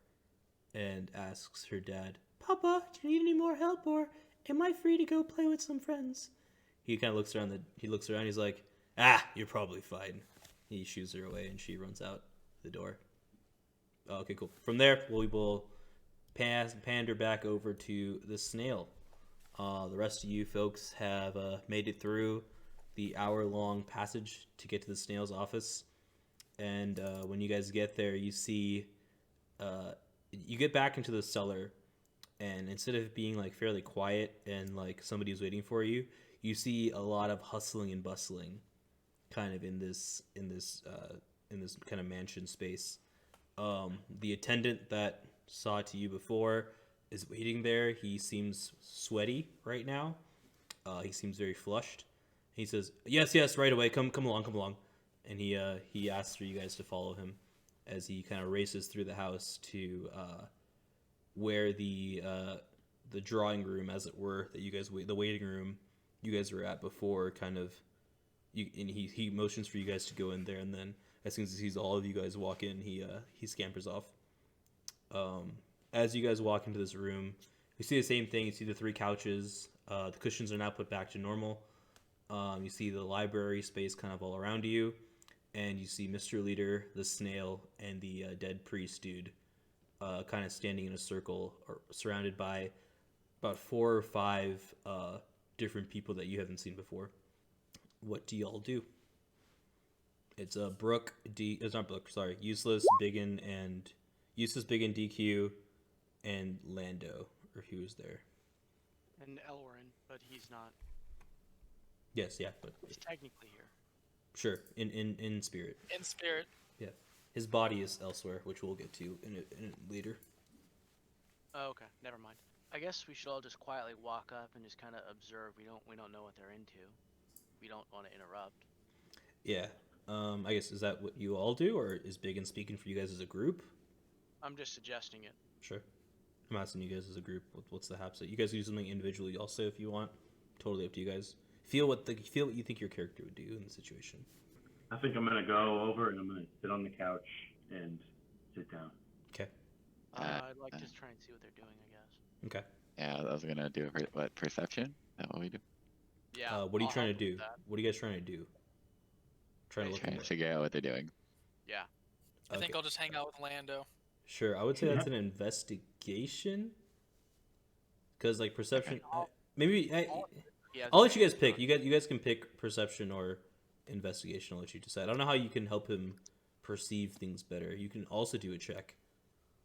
and asks her dad, Papa, do you need any more help, or am I free to go play with some friends? He kind of looks around. He's like, you're probably fine. He shoos her away, and she runs out the door. Okay, cool. From there, we will pander back over to the snail. The rest of you folks have made it through the hour-long passage to get to the snail's office. And when you guys get there, you see, you get back into the cellar, and instead of being like fairly quiet and like somebody's waiting for you, you see a lot of hustling and bustling, kind of in this kind of mansion space. The attendant that saw to you before is waiting there. He seems sweaty right now. He seems very flushed. He says, "Yes, right away. Come along." And he asks for you guys to follow him as he kind of races through the house to where the drawing room, as it were, that you guys the waiting room you guys were at before, kind of. And he motions for you guys to go in there, and then as soon as he sees all of you guys walk in, he scampers off. As you guys walk into this room, you see the same thing. You see the 3 couches. The cushions are now put back to normal. You see the library space kind of all around you, and you see Mr. Leader, the snail, and the dead priest dude kind of standing in a circle, or surrounded by about 4 or 5 different people that you haven't seen before. What do y'all do? It's Brook, it's not Brook, sorry, Llus, BigYin, DQ, and Lando, or he was there. And Elwarin, but he's not. Yes, yeah, but He's technically here. sure, in spirit. In spirit. Yeah, his body is elsewhere, which we'll get to in later. Oh, okay, never mind. I guess we should all just quietly walk up and just kind of observe. We don't know what they're into. We don't want to interrupt. Yeah. I guess, is that what you all do, or is BigYin speaking for you guys as a group? I'm just suggesting it. Sure. I'm asking you guys as a group. What's the hap? So you guys can do something individually also if you want. Totally up to you guys. Feel what you think your character would do in the situation. I think I'm gonna go over and I'm gonna sit on the couch and sit down. Okay. I'd like to try and see what they're doing, I guess. Okay. Yeah, I was gonna do perception. Is that what we do? Yeah. What are you I'll trying to help do? with that. What are you guys trying to do? Trying to look Trying in to the- figure out what they're doing. Yeah. I think Okay. I'll just hang out with Lando. Sure, I would say that's an investigation. Because like perception, maybe Yeah. I'll let you guys pick. You guys can pick perception or investigation. I'll let you decide. I don't know how you can help him perceive things better. You can also do a check.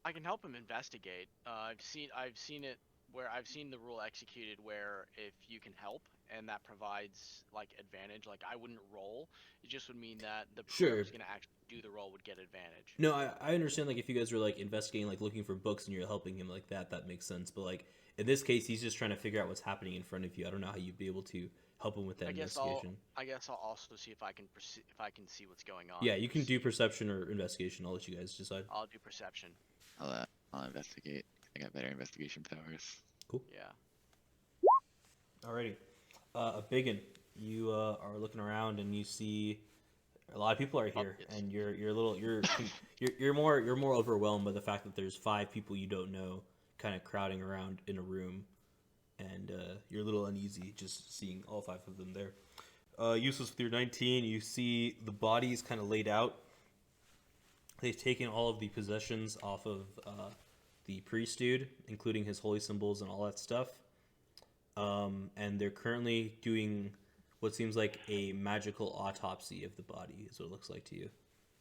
I can help him investigate. I've seen it where I've seen the rule executed where if you can help and that provides like advantage, like I wouldn't roll. It just would mean that the Sure. whoever's gonna actually do the roll would get advantage. No, I understand. Like if you guys were like investigating, like looking for books, and you're helping him like that makes sense. But like in this case, he's just trying to figure out what's happening in front of you. I don't know how you'd be able to help him with that I guess investigation. I'll also see if I can see what's going on. Yeah, you can do perception or investigation. I'll let you guys decide. I'll do perception. I'll investigate. I got better investigation powers. Yeah. Alrighty. BigYin, you are looking around and you see a lot of people are here, yes. and you're more overwhelmed by the fact that there's 5 people you don't know kind of crowding around in a room, and you're a little uneasy just seeing all 5 of them there. Useless with your 19, you see the bodies kind of laid out. They've taken all of the possessions off of the priest dude, including his holy symbols and all that stuff. And they're currently doing what seems like a magical autopsy of the body, is what it looks like to you.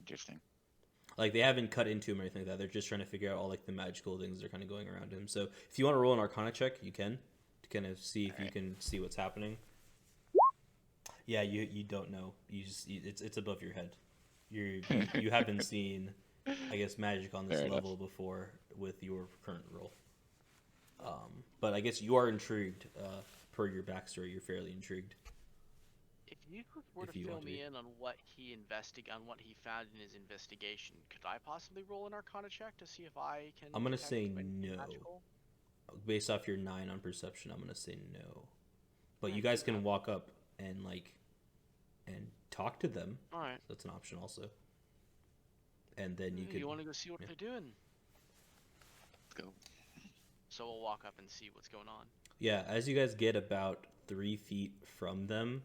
Interesting. Like, they haven't cut into him or anything like that. They're just trying to figure out all, like, the magical things that are kind of going around him. So, if you want to roll an Arcana check, you can. To kind of see if you can see what's happening. Yeah, you don't know. It's above your head. You haven't seen, I guess, magic on this Fair level before with your current roll. But I guess you are intrigued. Per your backstory, you're fairly intrigued. If you were If to you fill want to me be. in on what he found in his investigation, could I possibly roll an Arcana check to see if I can? I'm gonna detect say anything no. magical? Based off your 9 on perception, I'm gonna say no. But Alright, you guys okay. can walk up and talk to them. All right. That's an option also. And then you You could. want to go see what yeah. they're doing? Let's go. So we'll walk up and see what's going on. Yeah, as you guys get about 3 feet from them,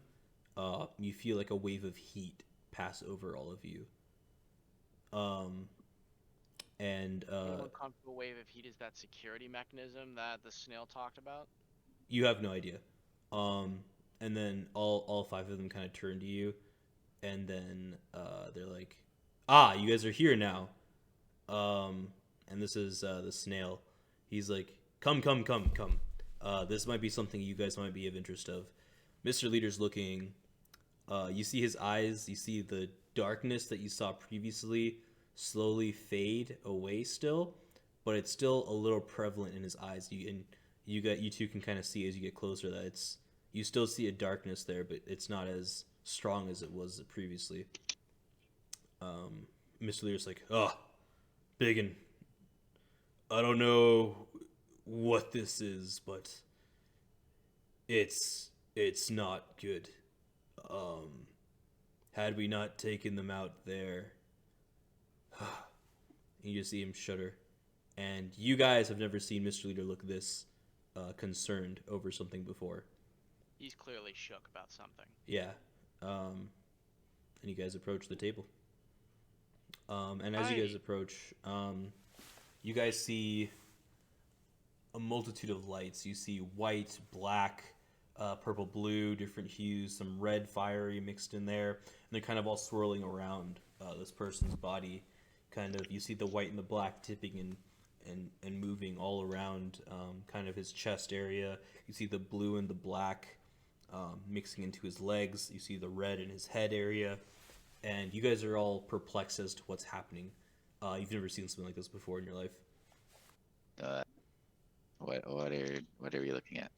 you feel like a wave of heat pass over all of you. And Anyone comfortable wave of heat is that security mechanism that the snail talked about? you have no idea. And then all 5 of them kind of turn to you, and then they're like, you guys are here now. And this is the snail. He's like, come. This might be something you guys might be of interest of. Mr. Leader's looking. You see his eyes. You see the darkness that you saw previously slowly fade away still, but it's still a little prevalent in his eyes. You two can kind of see as you get closer that you still see a darkness there, but it's not as strong as it was previously. Mr. Leader's like, BigYin, I don't know what this is, but it's not good. Had we not taken them out there, you just see him shudder. And you guys have never seen Mr. Leader look this concerned over something before. He's clearly shook about something. Yeah. And you guys approach the table. And as you guys approach, you guys see a multitude of lights. You see white, black, purple, blue, different hues, some red fiery mixed in there. And they're kind of all swirling around this person's body. Kind of, you see the white and the black tipping and moving all around kind of his chest area. You see the blue and the black mixing into his legs. You see the red in his head area. And you guys are all perplexed as to what's happening. You've never seen something like this before in your life. What are we looking at?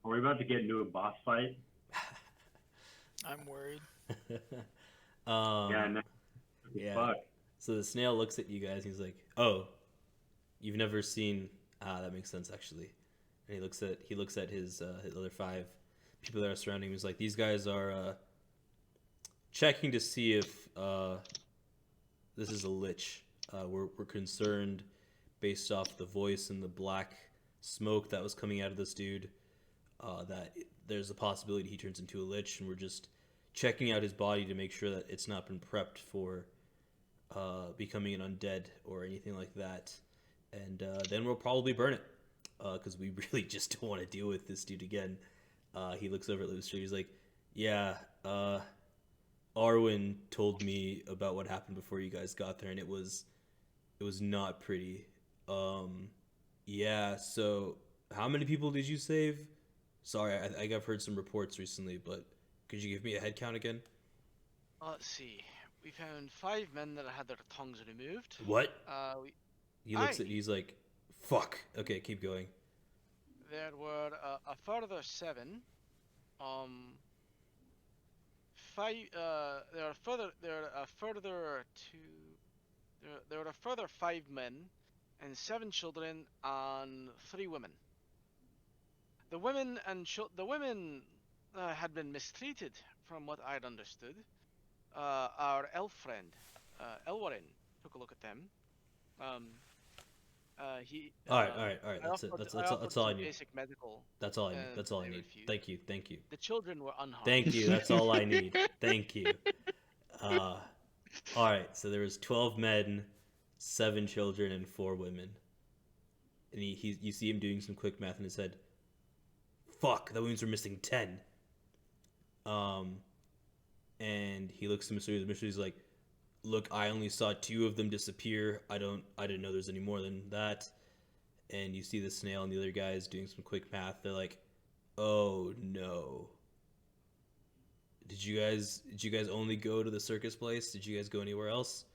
Are we about to get into a boss fight? I'm worried. Yeah, no. yeah. Fuck. So the snail looks at you guys and he's like, "Oh, you've never seen." That makes sense actually. And he looks at his other 5 people that are surrounding him. He's like, "These guys are checking to see if this is a lich. We're concerned based off the voice and the black smoke that was coming out of this dude that there's a possibility he turns into a lich, and we're just checking out his body to make sure that it's not been prepped for becoming an undead or anything like that. And then we'll probably burn it because we really just don't want to deal with this dude again." He looks over at Llus. He's like, "Yeah, Arwen told me about what happened before you guys got there, and it was not pretty. Yeah, so how many people did you save? Sorry, I think I've heard some reports recently, but could you give me a head count again?" Let's see. We found 5 men that had their tongues removed. What? We, He's like, "Fuck." Okay, keep going. there were a further 7. There were a further 5 men and 7 children and 3 women. The women had been mistreated, from what I'd understood. Our elf friend, Elwarin, took a look at them. All right. That's all I need. Basic medical. That's all I need. That's all I they need. refused. Thank you. The children were unharmed. Thank you. That's all I need. Thank you. All right. So there was 12 men, 7 children, and 4 women. And you see him doing some quick math in his head. Fuck, that means we're missing 10. And he looks at Mr. He's like, "Look, I only saw 2 of them disappear. I didn't know there's any more than that." And you see the snail and the other guys doing some quick math. They're like, "Oh no. Did you guys only go to the circus place? Did you guys go anywhere else?"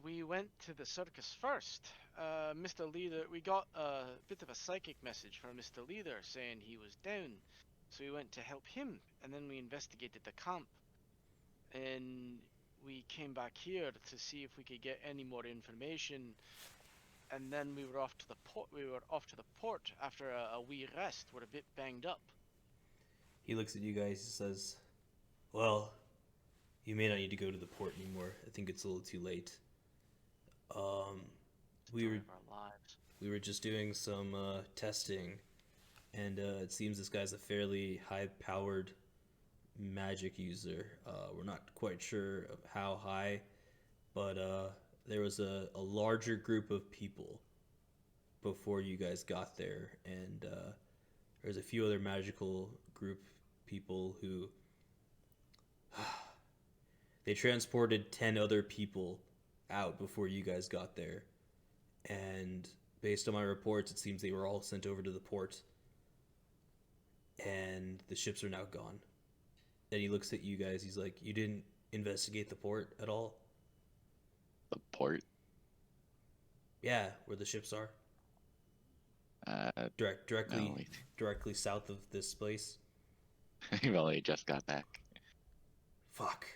We went to the circus first. Mr. Leader, we got a bit of a psychic message from Mr. Leader saying he was down. So we went to help him, and then we investigated the camp. And we came back here to see if we could get any more information. And then we were off to the port. After a wee rest. We're a bit banged up. He looks at you guys and says, "Well, you may not need to go to the port anymore. I think it's a little too late. Story of our lives. We were just doing some testing, and it seems this guy's a fairly high-powered magic user. We're not quite sure of how high, but there was a larger group of people before you guys got there, and there's a few other magical group people who they transported 10 other people out before you guys got there, and based on my reports, it seems they were all sent over to the port, and the ships are now gone." And he looks at you guys. He's like, "You didn't investigate the port at all?" The port? "Yeah, where the ships are. Directly south of this place." We've only just got back. Fuck.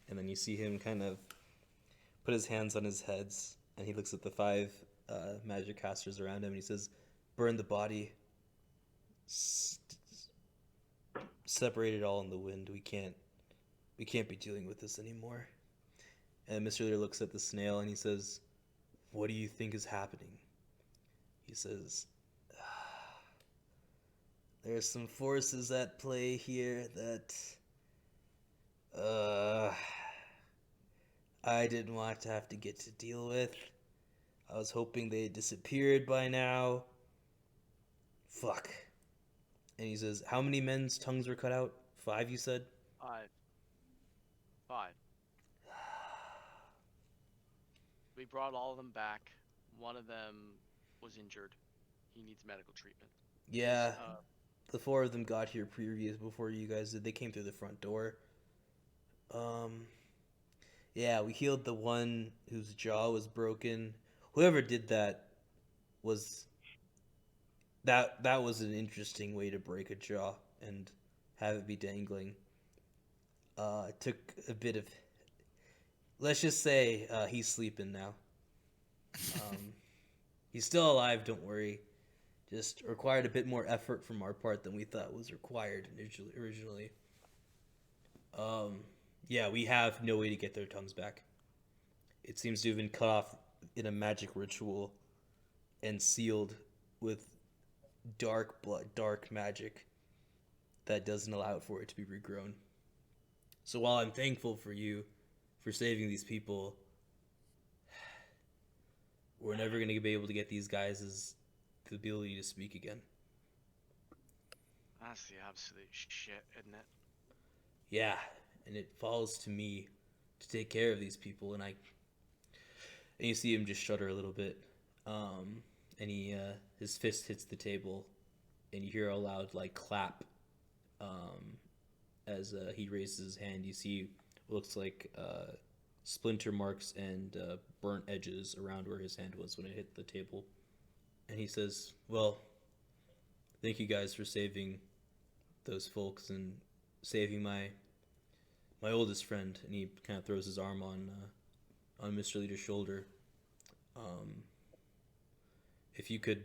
And then you see him kind of put his hands on his heads, and he looks at the 5 magic casters around him, and he says, "Burn the body. Separate it all in the wind. We can't be dealing with this anymore." And Mr. Leader looks at the snail and he says, "What do you think is happening?" He says, "There's some forces at play here that I didn't want to have to get to deal with. I was hoping they had disappeared by now. Fuck." And he says, "How many men's tongues were cut out? 5, you said?" 5. We brought all of them back. One of them was injured. He needs medical treatment. Yeah, the 4 of them got here before you guys did. They came through the front door. Yeah, we healed the one whose jaw was broken. Whoever did that was that was an interesting way to break a jaw and have it be dangling. It took a bit of, let's just say, he's sleeping now. He's still alive, don't worry. Just required a bit more effort from our part than we thought was required originally. Yeah, we have no way to get their tongues back. It seems to have been cut off in a magic ritual and sealed with dark blood, dark magic that doesn't allow for it to be regrown. So while I'm thankful for you for saving these people, we're never going to be able to get these guys the ability to speak again. That's the absolute shit, isn't it? Yeah, and it falls to me to take care of these people, and you see him just shudder a little bit, and he his fist hits the table, and you hear a loud clap, as he raises his hand. You see what looks like splinter marks and burnt edges around where his hand was when it hit the table, and he says, "Well, thank you guys for saving those folks and saving my oldest friend." And he kind of throws his arm on Mr. Leader's shoulder. If you could,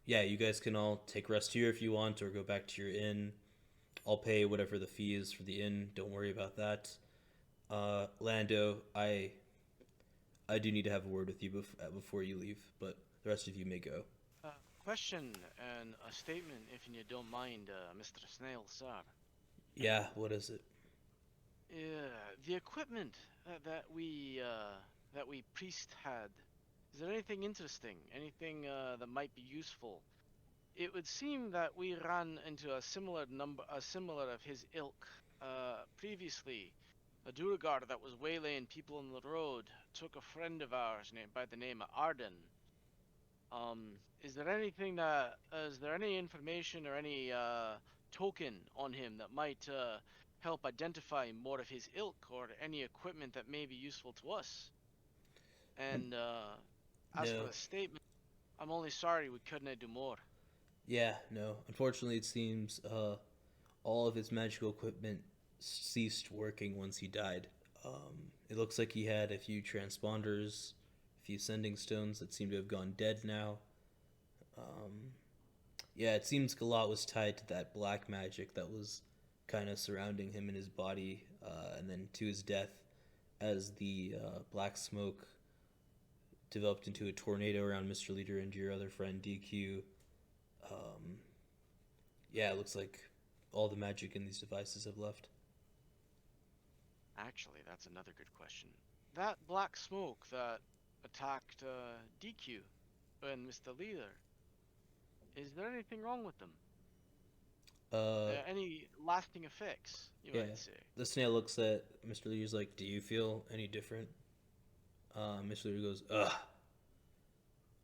yeah, you guys can all take rest here if you want, or go back to your inn. I'll pay whatever the fee is for the inn. Don't worry about that. Lando, I do need to have a word with you before you leave, but the rest of you may go. Question and a statement, if you don't mind, Mr. Snail, sir. Yeah, what is it? The equipment that we priest had. Is there anything interesting? Anything that might be useful? It would seem that we ran into a similar of his ilk previously. A Durgar that was waylaying people on the road took a friend of ours by the name of Arden. Is there any information or any token on him that might help identify more of his ilk, or any equipment that may be useful to us? And as for the statement, I'm only sorry we couldn't do more. Yeah, no. Unfortunately, it seems all of his magical equipment ceased working once he died. It looks like he had a few transponders, a few sending stones that seem to have gone dead now. Yeah, it seems Galat was tied to that black magic that was kind of surrounding him in his body, and then to his death, as the black smoke developed into a tornado around Mr. Leader and your other friend DQ. Yeah, it looks like all the magic in these devices have left. Actually, that's another good question. That black smoke that attacked DQ and Mr. Leader, is there anything wrong with them? Any lasting effects, you might say? The snail looks at Mr. Leader's like, "Do you feel any different?" Mr. Leader goes,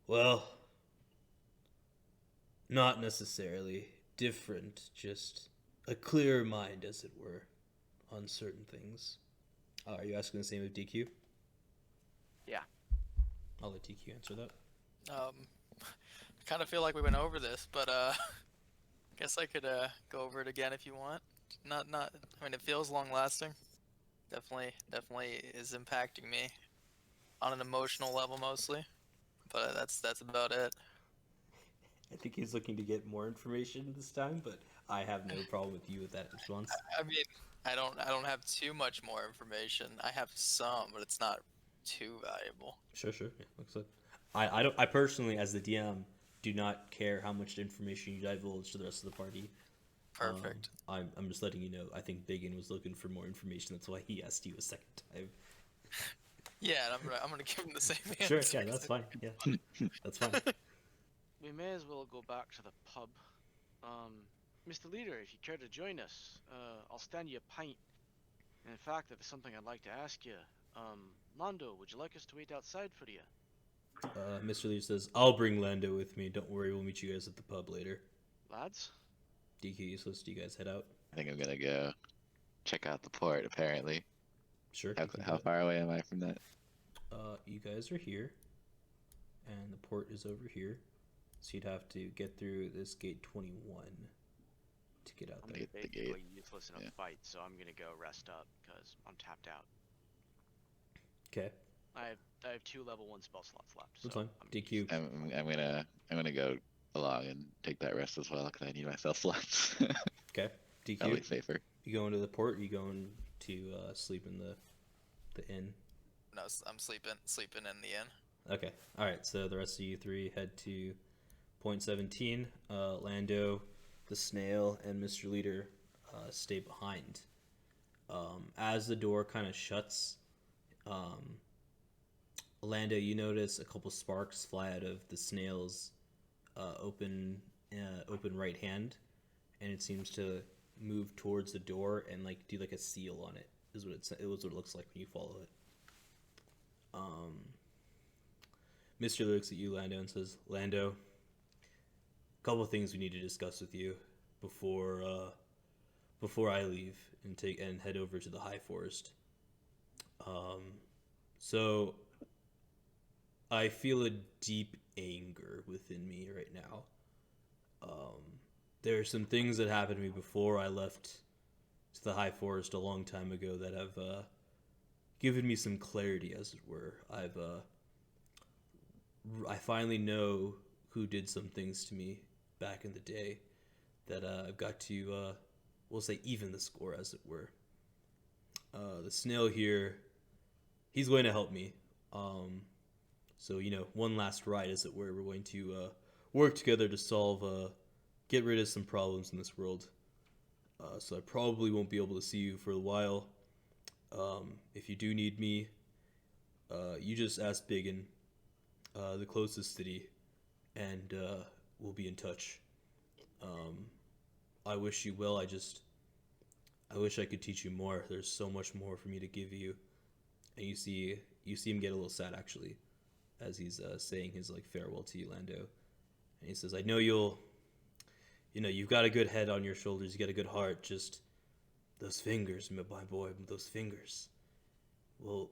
"Well, not necessarily different, just a clearer mind, as it were, on certain things." Are you asking the same of DQ? Yeah. I'll let DQ answer that. I kind of feel like we went over this, but guess I could go over it again if you want. Not. I mean, it feels long lasting. Definitely is impacting me on an emotional level mostly. but that's about it. I think he's looking to get more information this time, but I have no problem with you with that response. I mean, I don't have too much more information. I have some, but it's not too valuable. Sure. Yeah, looks like I personally, as the DM, do not care how much information you divulge to the rest of the party. Perfect. I'm just letting you know. I think BigYin was looking for more information. That's why he asked you a second time. Yeah, and I'm gonna give him the same Sure, answer. yeah, that's fine. Yeah, that's fine. We may as well go back to the pub. Mr. Leader, if you care to join us, I'll stand you a pint. And in fact, there's something I'd like to ask you. Lando, would you like us to wait outside for you? Mr. Lee says, "I'll bring Lando with me. Don't worry, we'll meet you guys at the pub later." Lads? DQ Useless, do you guys head out? I think I'm gonna go check out the port. Apparently, Sure. how, you can do how it. far away am I from that? You guys are here, and the port is over here. So you'd have to get through this gate 21 to get out I'm there. The basically gate. useless in a Yeah. fight, so I'm gonna go rest up because I'm tapped out. Okay, I have 2 level 1 spell slots left. that's so fine. I'm DQ. I'm gonna go along and take that rest as well because I need myself slots. Okay, Probably DQ. safer. You going to the port? Or you going to sleep in the inn? No, I'm sleeping in the inn. Okay. All right. So the rest of you three head to point 17. Lando, the snail, and Mr. Leader stay behind. As the door kind of shuts, Lando, you notice a couple sparks fly out of the snail's open right hand, and it seems to move towards the door and like do like a seal on it. Is what it was what it looks like when you follow it. Mr. looks at you, Lando, and says, "Lando, a couple of things we need to discuss with you before I leave and head over to the High Forest. So I feel a deep anger within me right now. There are some things that happened to me before I left to the High Forest a long time ago that have given me some clarity, as it were. I finally know who did some things to me back in the day that I've got to, we'll say, even the score, as it were. The snail here, he's going to help me. So, one last ride, as it were. We're going to work together to get rid of some problems in this world. So I probably won't be able to see you for a while. If you do need me, you just ask BigYin, the closest city, and we'll be in touch. I wish you well. I wish I could teach you more. There's so much more for me to give you." And you see him get a little sad, actually, as he's saying his farewell to you, Lando. And he says, "I know you've got a good head on your shoulders. You got a good heart. Just those fingers, my boy, those fingers. Well,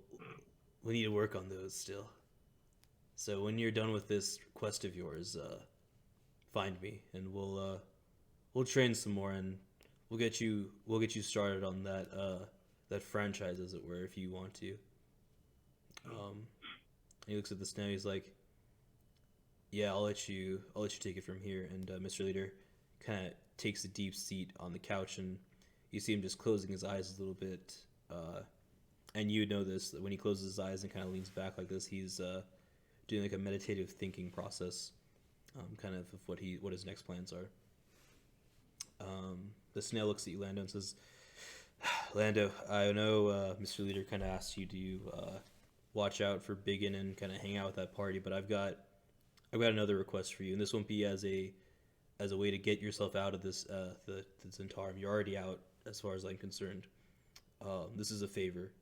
we need to work on those still. So when you're done with this quest of yours, find me, and we'll train some more, and we'll get you started on that franchise, as it were, if you want to." He looks at the snail. He's like, "Yeah, I'll let you take it from here." And Mr. Leader kind of takes a deep seat on the couch, and you see him just closing his eyes a little bit. And you know this, that when he closes his eyes and kind of leans back like this, he's doing like a meditative thinking process, kind of what his next plans are. The snail looks at you, Lando, and says, "Lando, I know Mr. Leader kind of asked you to watch out for BigYin and kind of hang out with that party, but I've got another request for you, and this won't be as a way to get yourself out of this the Zentarum. You're already out, as far as I'm concerned. This is a favor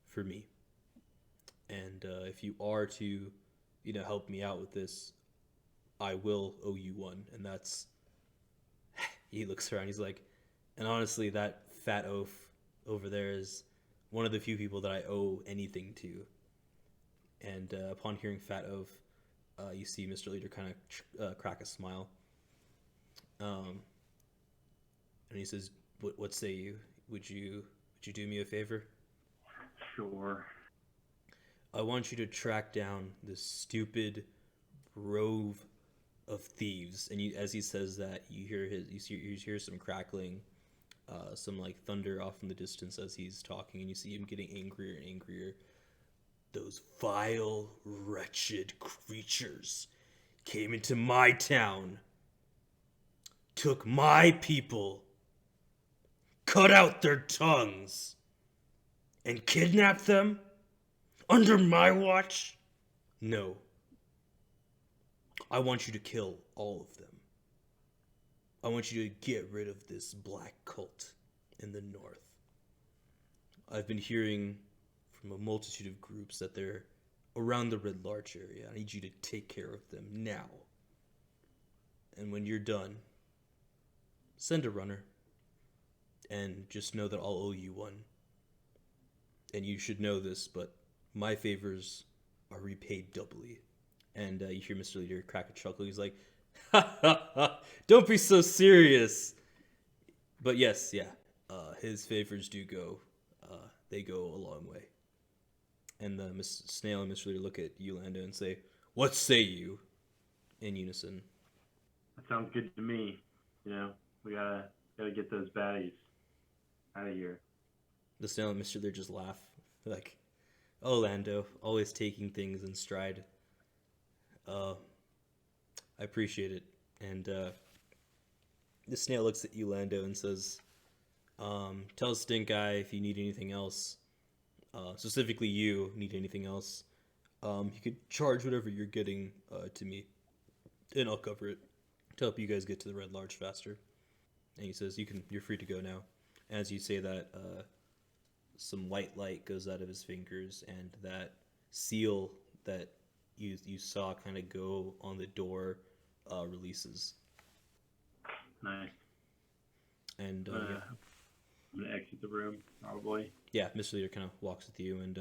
for me, and if you are to, help me out with this, I will owe you one." And that's. He looks around. He's like, "And honestly, that fat oaf over there is one of the few people that I owe anything to." And upon hearing fat oaf, you see Mr. Leader kind of crack a smile. And he says, "What say you? Would you do me a favor? Sure. I want you to track down this stupid drove of thieves. And as he says that, you hear some crackling, some like thunder off in the distance as he's talking, and you see him getting angrier and angrier. Those vile, wretched creatures came into my town, took my people, cut out their tongues, and kidnapped them under my watch? No. I want you to kill all of them. I want you to get rid of this black cult in the north. I've been hearing from a multitude of groups that they're around the Red Larch area. I need you to take care of them now. And when you're done, send a runner. And just know that I'll owe you one. And you should know this, but my favors are repaid doubly. And you hear Mr. Leader crack a chuckle. He's like, ha ha ha, don't be so serious. But yes, yeah, his favors do go, they go a long way. And Miss Snail and Mr. Leader look at you, Lando, and say, what say you? In unison. That sounds good to me. You know, we gotta get those baddies out of here. The Snail and Mr. Leader just laugh. They're like, oh, Lando, always taking things in stride. I appreciate it. And the Snail looks at you, Lando, and says, tell Stink Eye if you need anything else. Specifically you need anything else. You could charge whatever you're getting to me, and I'll cover it to help you guys get to the Red Larch faster. And he says, you're free to go now. As you say that, some white light goes out of his fingers, and that seal that you saw kind of go on the door releases. Nice. And I'm gonna exit the room, probably. yeah, Mr. Leader kind of walks with you, and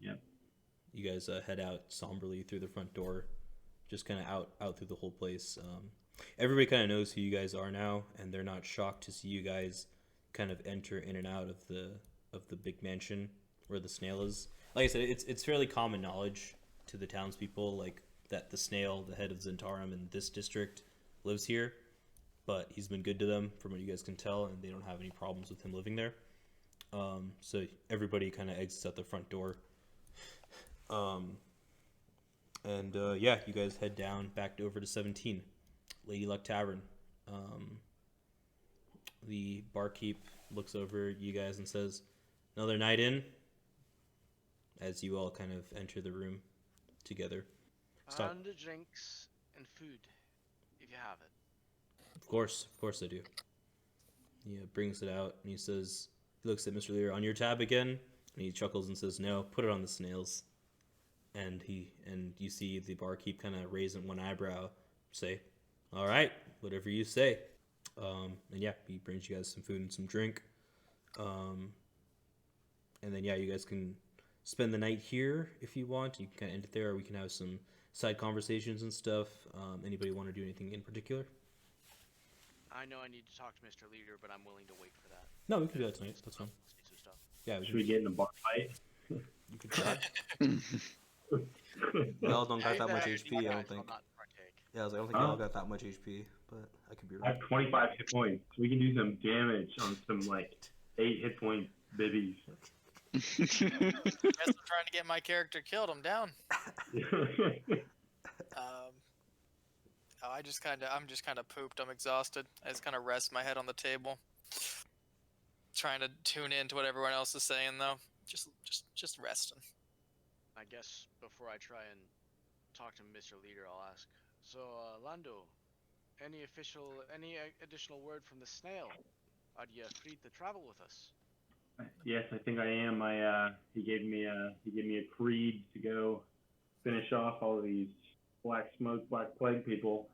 Yep. you guys head out somberly through the front door, just kind of out through the whole place. Everybody kind of knows who you guys are now, and they're not shocked to see you guys kind of enter in and out of the big mansion where the Snail is. Like I said, it's fairly common knowledge to the townspeople, like that the Snail, the head of Zentarum in this district, lives here, but he's been good to them from what you guys can tell, and they don't have any problems with him living there. So everybody kind of exits out the front door. Yeah, you guys head down back over to 17, Lady Luck Tavern. The barkeep looks over at you guys and says, another night in? As you all kind of enter the room together. Stop. And the drinks and food, if you have it. Of course I do. He brings it out, and he says, he looks at Mr. Lear, on your tab again? And he chuckles and says, no, put it on the Snails. And you see the barkeep kind of raise one eyebrow, say, all right, whatever you say. And yeah, he brings you guys some food and some drink. And then yeah, you guys can spend the night here if you want. You can kind of end it there, or we can have some side conversations and stuff. Anybody want to do anything in particular? I know I need to talk to Mr. Leader, but I'm willing to wait for that. No, we can do that tonight. That's fine. See some stuff. Yeah, Should we get in a bar fight? You can try. Y'all don't got that much HP, I don't think. I'll not partake. Yeah, I was like, I don't think y'all got that much HP, but I could be I wrong. have 25 hit points. We can do some damage on some like 8 hit point bibbies. Guess I'm trying to get my character killed. I'm down. I'm just kind of pooped. I'm exhausted. I just kind of rest my head on the table, trying to tune in to what everyone else is saying, though. Just resting. I guess before I try and talk to Mr. Leader, I'll ask. So, Lando, any additional word from the Snail? Are you free to travel with us? Yes, I think I am. He gave me a creed to go finish off all of these black smoke, black plague people,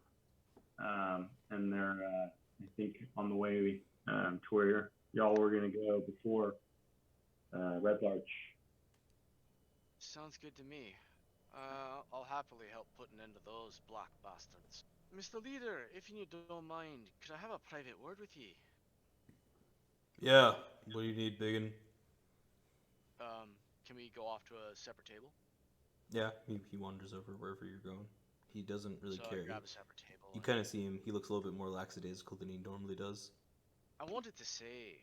and they're I think on the way to where y'all were gonna go before Red Larch. Sounds good to me. I'll happily help put an end to those black bastards. Mr. Leader, if you don't mind, could I have a private word with ye? Yeah, what do you need, BigYin? Can we go off to a separate table? Yeah, he wanders over wherever you're going. He doesn't really so I care. grab a separate table. You kind of see him. He looks a little bit more lackadaisical than he normally does. I wanted to say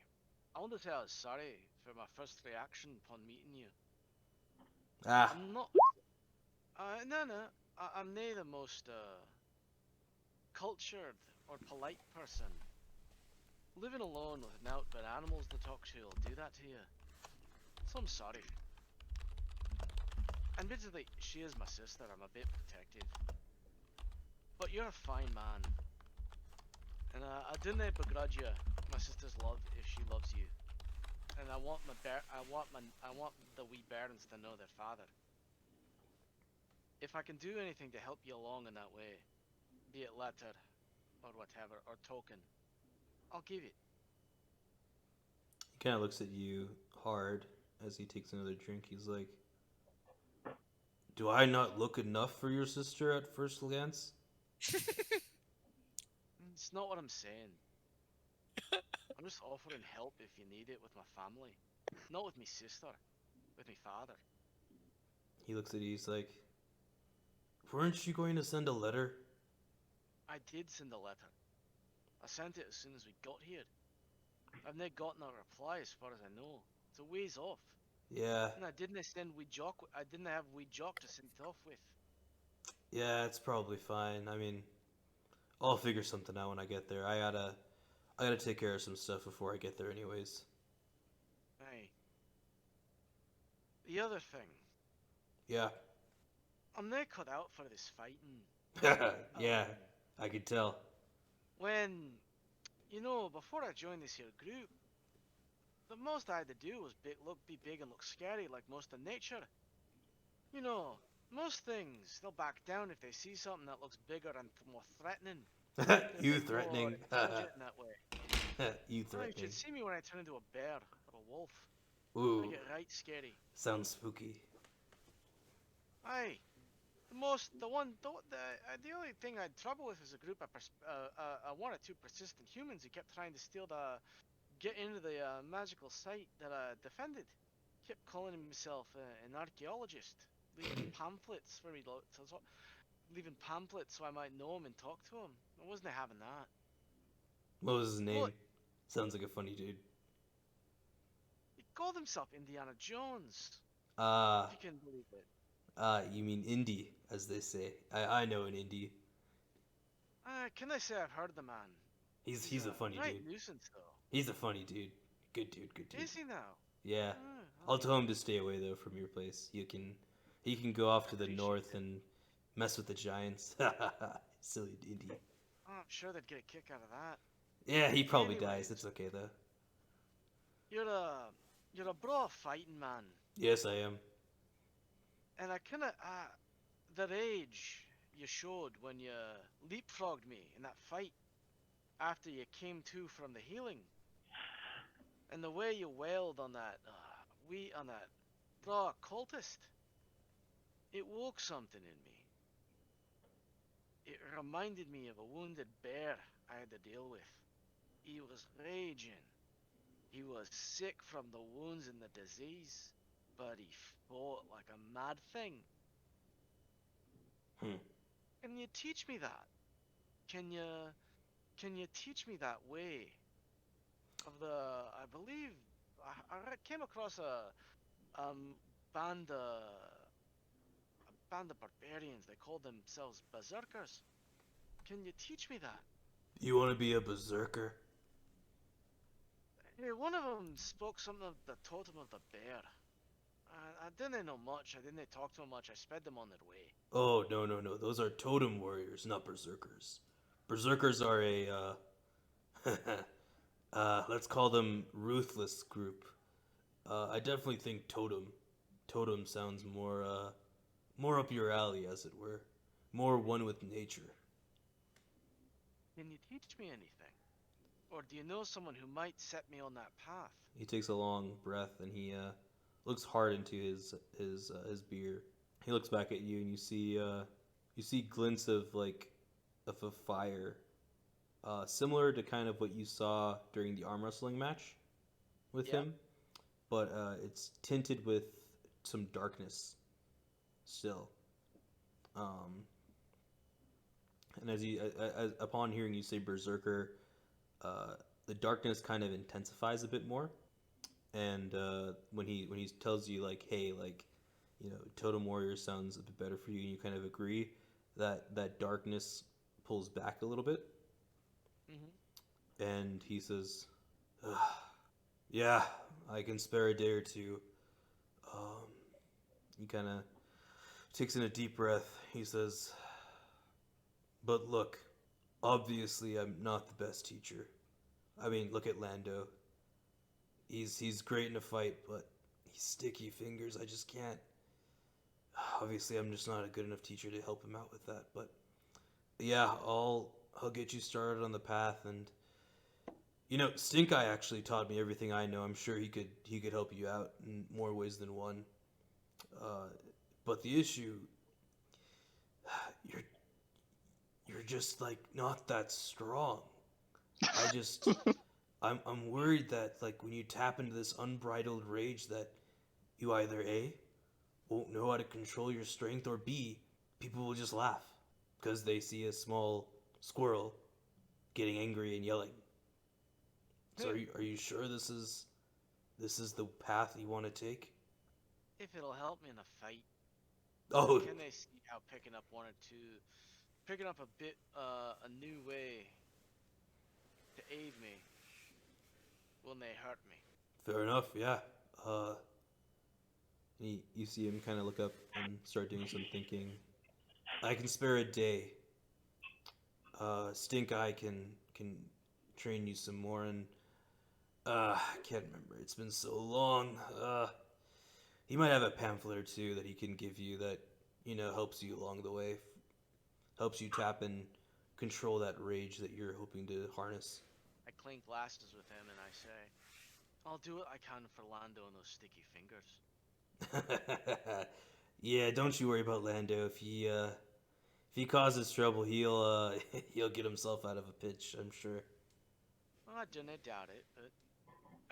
I was sorry for my first reaction upon meeting you. Ah, I'm not. No. I'm neither the most cultured or polite person. Living alone with naught but animals to talk to will do that to you. So I'm sorry. Admittedly, she is my sister. I'm a bit protective. But you're a fine man. And I didn't begrudge you my sister's love if she loves you. And I want the wee Buerns to know their father. If I can do anything to help you along in that way, be it letter or whatever, or token, I'll give it. he kind of looks at you hard as he takes another drink. He's like, "Do I not look enough for your sister at first glance?" It's not what I'm saying. I'm just offering help if you need it with my family. Not with me sister, with me father. He looks at you. He's like, "Weren't you going to send a letter?" I did send a letter. I sent it as soon as we got here. I've not gotten a reply as far as I know. It's a ways off. Yeah, And I didn't have wee Jock to send it off with. yeah, it's probably fine. I mean, I'll figure something out when I get there. I gotta take care of some stuff before I get there, anyways. Aye. The other thing, Yeah, I'm not cut out for this fighting. yeah, I could tell. When, before I joined this here group, the most I had to do was be big and look scary like most of nature. Most things, they'll back down if they see something that looks bigger and more threatening. You They're threatening. more intelligent in that way. You You threatening. should see me when I turn into a bear or a wolf. I Ooh, get right scary. sounds spooky. Aye. The only thing I had trouble with is a group of one or two persistent humans who kept trying to get into the magical site that I defended. Kept calling himself an archaeologist, leaving pamphlets for me, leaving pamphlets so I might know him and talk to him. I wasn't having that. What was his name? What? Sounds like a funny dude. He called himself Indiana Jones, Uh, if you can believe it. you mean indie, as they say. I know an indie. Can I say I've heard of the man? He's a funny right dude. nuisance though. He's a funny dude. Good dude, good dude. Is he now? Yeah. I'll I'll tell him to stay away though from your place. He can go off to the Appreciate north it. and mess with the giants. Silly indie. I'm sure they'd get a kick out of that. Yeah, he probably Anyways. dies. It's okay though. You're a bra fighting man, Yes, I am. and I kinda the rage you showed when you leapfrogged me in that fight after you came to from the healing, and the way you wailed on that bra cultist, it woke something in me. It reminded me of a wounded bear I had to deal with. He was raging. He was sick from the wounds and the disease, but he fought like a mad thing. Can you teach me that? Can you teach me that way? I believe I came across a band of barbarians. They called themselves berserkers. Can you teach me that? You want to be a berserker? Yeah, one of them spoke something of the totem of the bear. I didn't know much. I didn't talk to them much. I sped them on their way. Oh, no. Those are totem warriors, not berserkers. Berserkers are a, let's call them ruthless group. I definitely think totem. Totem sounds more up your alley, as it were. More one with nature. Can you teach me anything? Or do you know someone who might set me on that path? He takes a long breath and he looks hard into his beer. He looks back at you and you see glints of a fire, similar to kind of what you saw during the arm wrestling match with him, but it's tinted with some darkness still. And upon hearing you say Berserker, the darkness kind of intensifies a bit more. And when he tells you like, hey, like, Totem Warrior sounds a bit better for you, and you kind of agree, that darkness pulls back a little bit. Mm-hmm. And he says, yeah, I can spare a day or two. He kind of takes in a deep breath. He says, but look, obviously I'm not the best teacher. I mean, look at Lando. He's great in a fight, but he's sticky fingers. I just can't. Obviously, I'm just not a good enough teacher to help him out with that. But yeah, I'll get you started on the path. And Stink Eye actually taught me everything I know. I'm sure he could help you out in more ways than one. But the issue, you're just like not that strong. I'm worried that like when you tap into this unbridled rage that you either A, won't know how to control your strength, or B, people will just laugh because they see a small squirrel getting angry and yelling. So are you sure this is the path you want to take? If it'll help me in a fight. Oh, Can they see how picking up a bit, a new way to aid me when they hurt me? fair enough. Yeah. You see him kind of look up and start doing some thinking. I can spare a day. Stink Eye can train you some more, and I can't remember. It's been so long. He might have a pamphlet or two that he can give you that helps you along the way, helps you tap and control that rage that you're hoping to harness. I clink glasses with him and I say, I'll do what I can for Lando and those sticky fingers. Yeah, don't you worry about Lando. If he causes trouble, he'll get himself out of a pinch, I'm sure. Well, I don't doubt it, but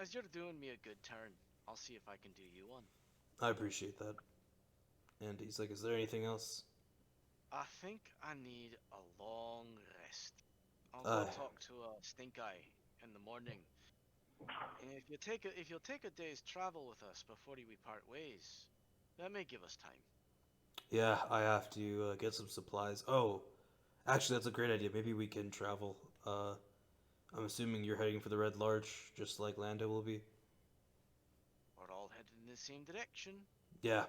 as you're doing me a good turn, I'll see if I can do you one. I appreciate that. And he's like, is there anything else? I think I need a long rest. I'll go talk to Stink Eye in the morning. And if you'll take a day's travel with us before we part ways, that may give us time. Yeah, I have to get some supplies. Oh, actually, that's a great idea. Maybe we can travel. I'm assuming you're heading for the Red Larch, just like Lando will be. We're all headed in the same direction. Yeah,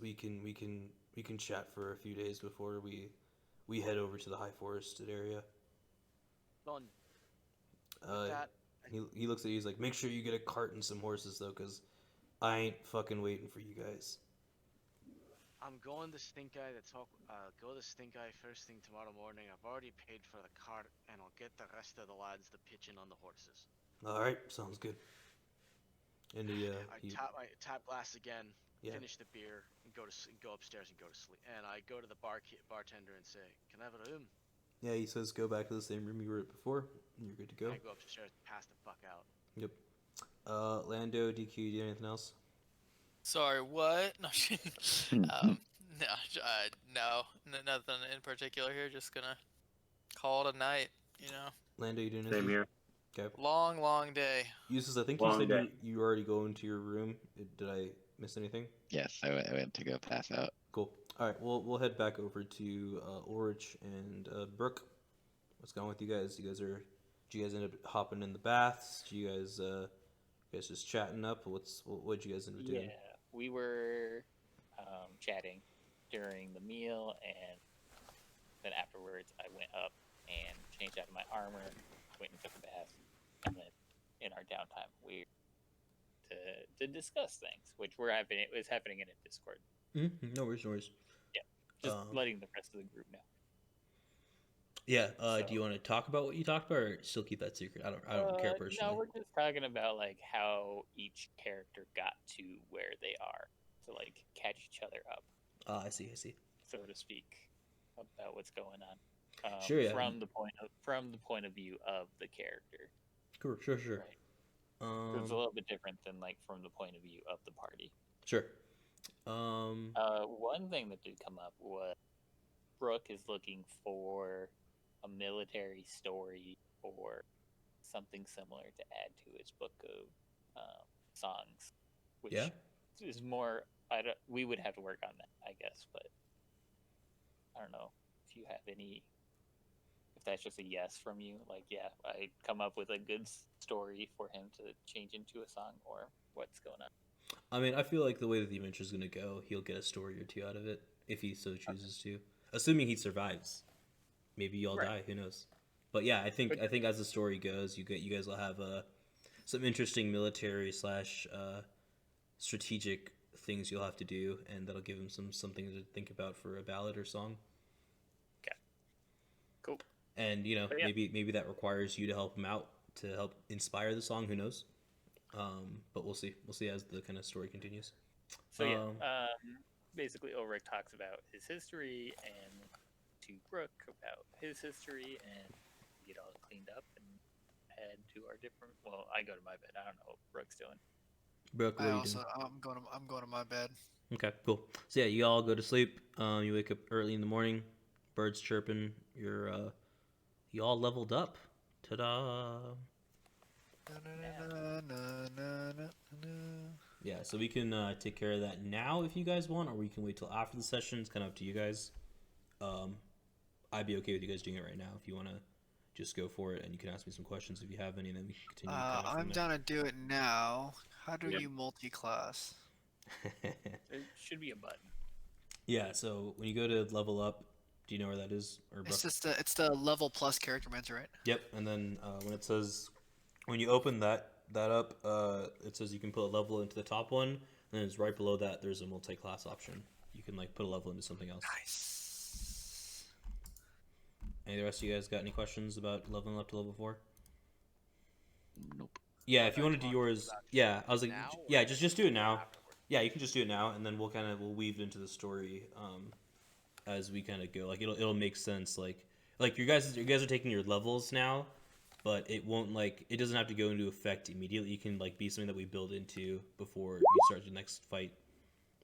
we can chat for a few days before we head over to the high forested area. Done. With that, he looks at you. He's like, make sure you get a cart and some horses though, cause I ain't fucking waiting for you guys. I'm going to Stink Eye go to Stink Eye first thing tomorrow morning. I've already paid for the cart, and I'll get the rest of the lads to pitch in on the horses. All right, sounds good. And I tap glass again, yeah. finish the beer, and go upstairs and go to sleep. And I go to the bartender and say, "Can I have a room?" Yeah, he says go back to the same room you were at before, and you're good to go. I go upstairs, pass the fuck out. Yep. Lando, DQ, do you have anything else? Sorry, what? No, nothing in particular here. Just gonna call it a night, Lando, you doing anything? Same here. Okay. Long day. Uses, I think Long you said day. you already go into your room. Did I miss anything? Yes, I went to go pass out. Cool. All right, we'll head back over to Ulrich and Brook. What's going on with you guys? Do you guys end up hopping in the baths? Do you guys just chatting up? What'd you guys end up doing? Yeah, we were chatting during the meal, and then afterwards I went up and changed out of my armor, went and took a bath, and then in our downtime we to discuss things, which it was happening in a Discord. Mm-hmm. No worries. Yeah, just letting the rest of the group know. Yeah. Do you want to talk about what you talked about, or still keep that secret? I don't care personally. No, we're just talking about like how each character got to where they are to like catch each other up. I see. So to speak, about what's going on. Sure. Yeah. From the point of view of the character. Cool. Sure. Right. So it's a little bit different than like from the point of view of the party. Sure. One thing that did come up was Brook is looking for a military story or something similar to add to its book of songs, which Yeah. is more. We would have to work on that, I guess, but I don't know if you have any. If that's just a yes from you, like, yeah, I come up with a good story for him to change into a song, or what's going on. I mean, I feel like the way that the adventure is going to go, he'll get a story or two out of it if he so chooses to, assuming he survives. Maybe you all Right. die. Who knows? But yeah, I think as the story goes, you guys will have some interesting military / strategic things you'll have to do, and that'll give him something to think about for a ballad or song. Okay. Cool. And you know, But yeah. maybe that requires you to help him out to help inspire the song. Who knows? But we'll see. We'll see as the kind of story continues. So basically Ulrich talks about his history and to Brook about his history, and get all cleaned up and head to our different. Well, I go to my bed. I don't know what Brook's doing. Brooke, what I are you also doing? I'm going to my bed. Okay, cool. So yeah, you all go to sleep. You wake up early in the morning. Birds chirping. You all leveled up. Ta-da! Yeah, so we can take care of that now if you guys want, or we can wait till after the session. It's kind of up to you guys. I'd be okay with you guys doing it right now if you want to just go for it, and you can ask me some questions if you have any, and then we can continue. Kind of from I'm there. down to do it now. How do Yeah. you multi-class? There should be a button. Yeah, so when you go to level up, do you know where that is? Or It's Brooke? just it's the level plus character mentor, right? Yep, and then when it says, when you open that up, it says you can put a level into the top one, and then it's right below that. There's a multi-class option. You can like put a level into something else. Nice. Any of the rest of you guys got any questions about leveling up to level 4? Nope. Yeah, if you want to do yours, yeah, I was like, now, or yeah, just do it now. afterward? Yeah, you can just do it now, and then we'll weave it into the story as we kind of go. Like it'll make sense. Like you guys are taking your levels now, but it won't it doesn't have to go into effect immediately. You can be something that we build into before you start the next fight.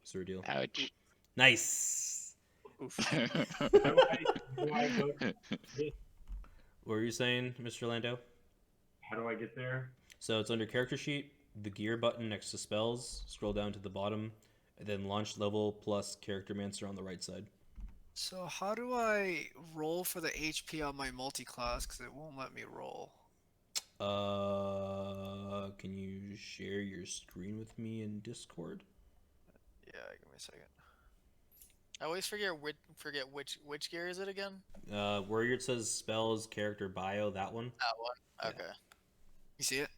Sort of deal. Ouch. Nice. Oof. Do I go What were you saying, Mr. Lando? How do I get there? So it's under character sheet, the gear button next to spells. Scroll down to the bottom, and then launch level plus character mancer on the right side. So how do I roll for the HP on my multi-class? Because it won't let me roll. Can you share your screen with me in Discord? Yeah, give me a second. I always forget which gear is it again? Where it says spells, character bio, that one. That one. Yeah. Okay. You see it?